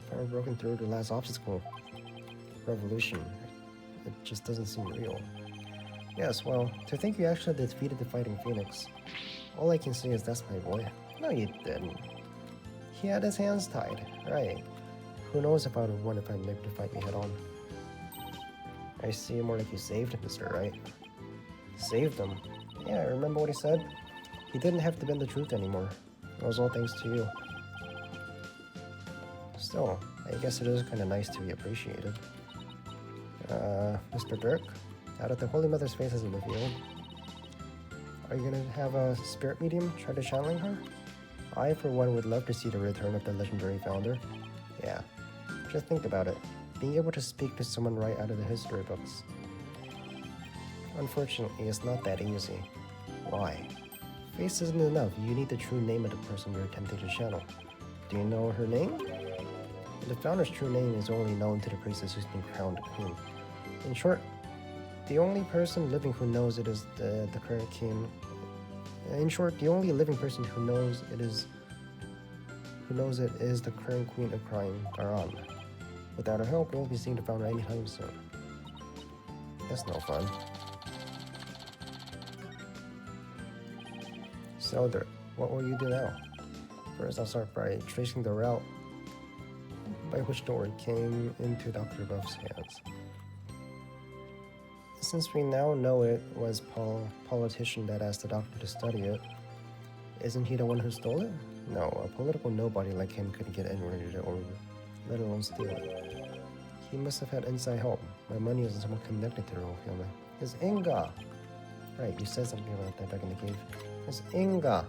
Finally broken through the last obstacle. Revolution. It just doesn't seem real. Yes, well, to think you actually defeated the Fighting Phoenix. All I can say is that's my boy. No, you didn't. He had his hands tied, right? Who knows if I would have won if I lived to fight me head on. I see more like you saved him, Mr. Wright. Saved him? Yeah, remember what he said? He didn't have to bend the truth anymore. It was all thanks to you. Still, I guess it is kind of nice to be appreciated. Mr. Dirk, out of the Holy Mother's face hasn't revealed. Are you gonna have a spirit medium try to channeling her? I, for one, would love to see the return of the legendary founder. Yeah, just think about it. Being able to speak to someone right out of the history books. Unfortunately, it's not that easy. Why? Face isn't enough. You need the true name of the person you're attempting to channel. Do you know her name? The founder's true name is only known to the priestess who's been crowned queen. In short, the only person living who knows it is the current king. In short, the only living person who knows it is the current queen of Crying, Daran. Without her help, we won't be seeing the founder anytime soon. That's no fun. So, what will you do now? First, I'll start by tracing the route by which the orb came into Dr. Buff's hands. Since we now know it was Paul, politician that asked the doctor to study it, isn't he the one who stole it? No, a political nobody like him couldn't get anywhere near the orb, let alone steal it. He must have had inside help. My money is somewhat connected to the whole family. It's Inga! Right, you said something about that back in the cave. It's Inga!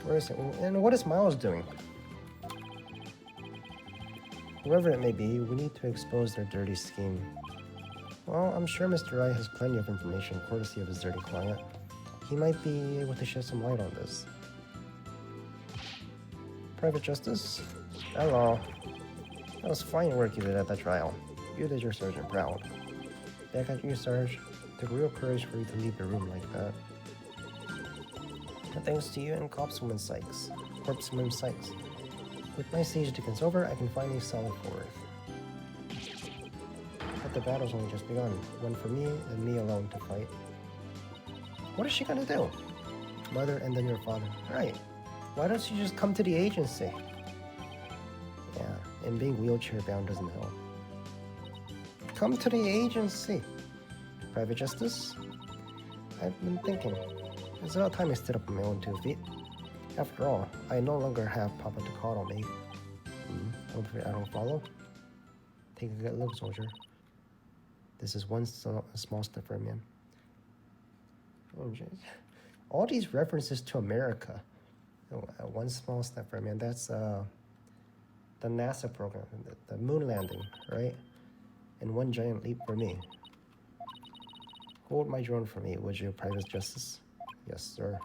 Where is it? And what is Miles doing? Whoever it may be, we need to expose their dirty scheme. Well, I'm sure Mr. Wright has plenty of information courtesy of his dirty client. He might be able to shed some light on this. Private Justice? Hello. That was fine work you did at the trial. You did your sergeant proud. Back at you, Sarge. Took real courage for you to leave the room like that. But thanks to you and Corpswoman Sykes. With my siege defense over, I can finally sell it forth. But the battle's only just begun. One for me and me alone to fight. What is she gonna do? Mother and then your father. Right. Why don't you just come to the agency? Yeah, and being wheelchair bound doesn't help. Come to the agency. Private Justice? I've been thinking. It's about time I stood up on my own 2 feet. After all, I no longer have Papa to coddle me. Hopefully I don't follow. Take a good look, soldier. This is one small step for a man. Oh, jeez. All these references to America. Oh, one small step for a man. That's the NASA program, the moon landing, right? And one giant leap for me. Hold my drone for me, would you, Private Justice? Yes, sir.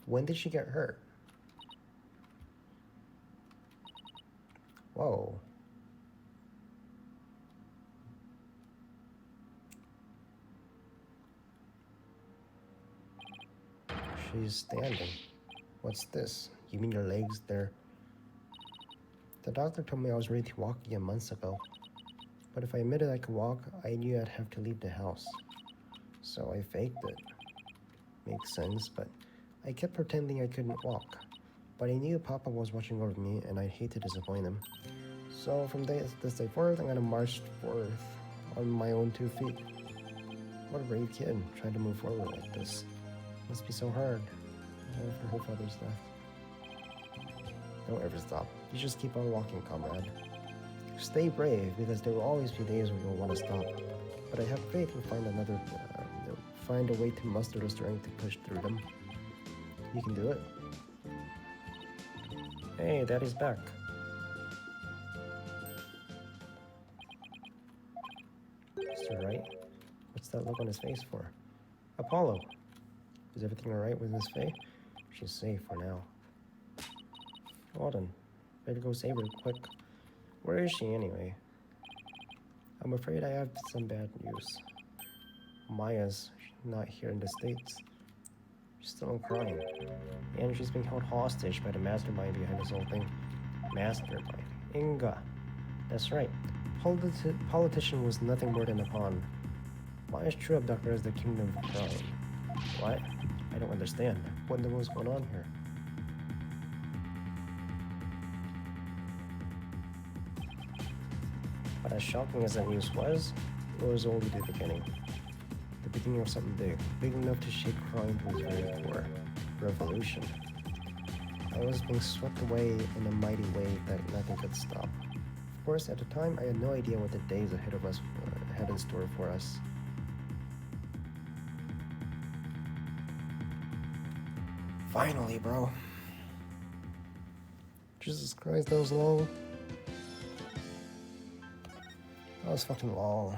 When did she get hurt? Whoa. She's standing. What's this? You mean your legs? They're... The doctor told me I was ready to walk again months ago. But if I admitted I could walk, I knew I'd have to leave the house. So I faked it. Makes sense, but I kept pretending I couldn't walk. But I knew Papa was watching over me, and I'd hate to disappoint him. So from this day forth, I'm gonna march forth on my own 2 feet. What a brave kid, trying to move forward like this. Must be so hard. After her father's death. Don't ever stop. You just keep on walking, comrade. Stay brave, because there will always be days when you'll want to stop. But I have faith you'll find a way to muster the strength to push through them. You can do it. Hey, Daddy's back. Mr. Right? What's that look on his face for? Apollo! Is everything alright with Miss Faye? She's safe for now. Alden, better go save her quick. Where is she anyway? I'm afraid I have some bad news. Maya's not here in the States. She's still crying. And she's been held hostage by the mastermind behind this whole thing. Mastermind. Inga. That's right. Politician was nothing more than a pawn. Maya's true abductor is the Kingdom of Pride. What? I don't understand. What the hell's going on here? But as shocking as that news was, it was only the beginning. The beginning of something big. Big enough to shake crime to its very core. Revolution. I was being swept away in a mighty wave that nothing could stop. Of course, at the time, I had no idea what the days ahead of us had in store for us. Finally, bro. Jesus Christ, that was long. That was fucking long.